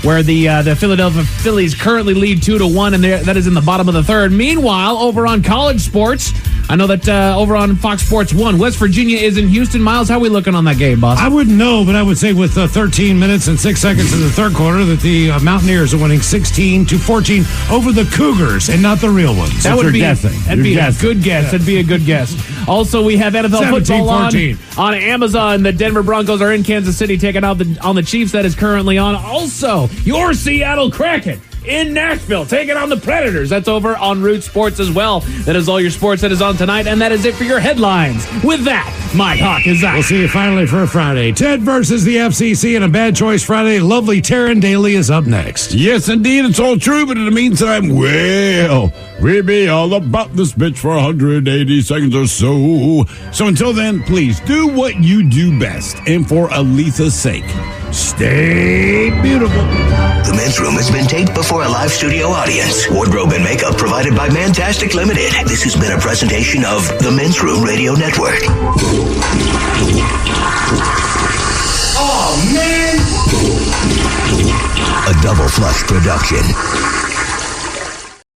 where the Philadelphia Phillies currently lead 2-1, and that is in the bottom of the third. Meanwhile, over on college sports, I know that over on Fox Sports 1, West Virginia is in Houston. Miles, how are we looking on that game, boss? I wouldn't know, but I would say with 13 minutes and 6 seconds in the third quarter that the Mountaineers are winning 16-14 over the Cougars and not the real ones. That would you're be guessing. That'd You're be guessing. a good guess. That'd be a good guess. Also, we have NFL 17, football 14. on Amazon. The Denver Broncos are in Kansas City taking out on the Chiefs. That is currently on. Also, your Seattle Kraken in Nashville taking on the Predators. That's over on Root Sports as well. That is all your sports that is on tonight, and that is it for your headlines. With that, Mike Hawk is out. We'll see you finally for a Friday. Ted versus the FCC and a Bad Choice Friday. Lovely Taryn Daly is up next. Yes, indeed, it's all true, but in the meantime, well, we'll be all about this bitch for 180 seconds or so. So until then, please do what you do best. And for Aletha's sake, stay beautiful. The Men's Room has been taped before a live studio audience. Wardrobe and makeup provided by Mantastic Limited. This has been a presentation of the Men's Room Radio Network. Oh, man! A Double Flush production.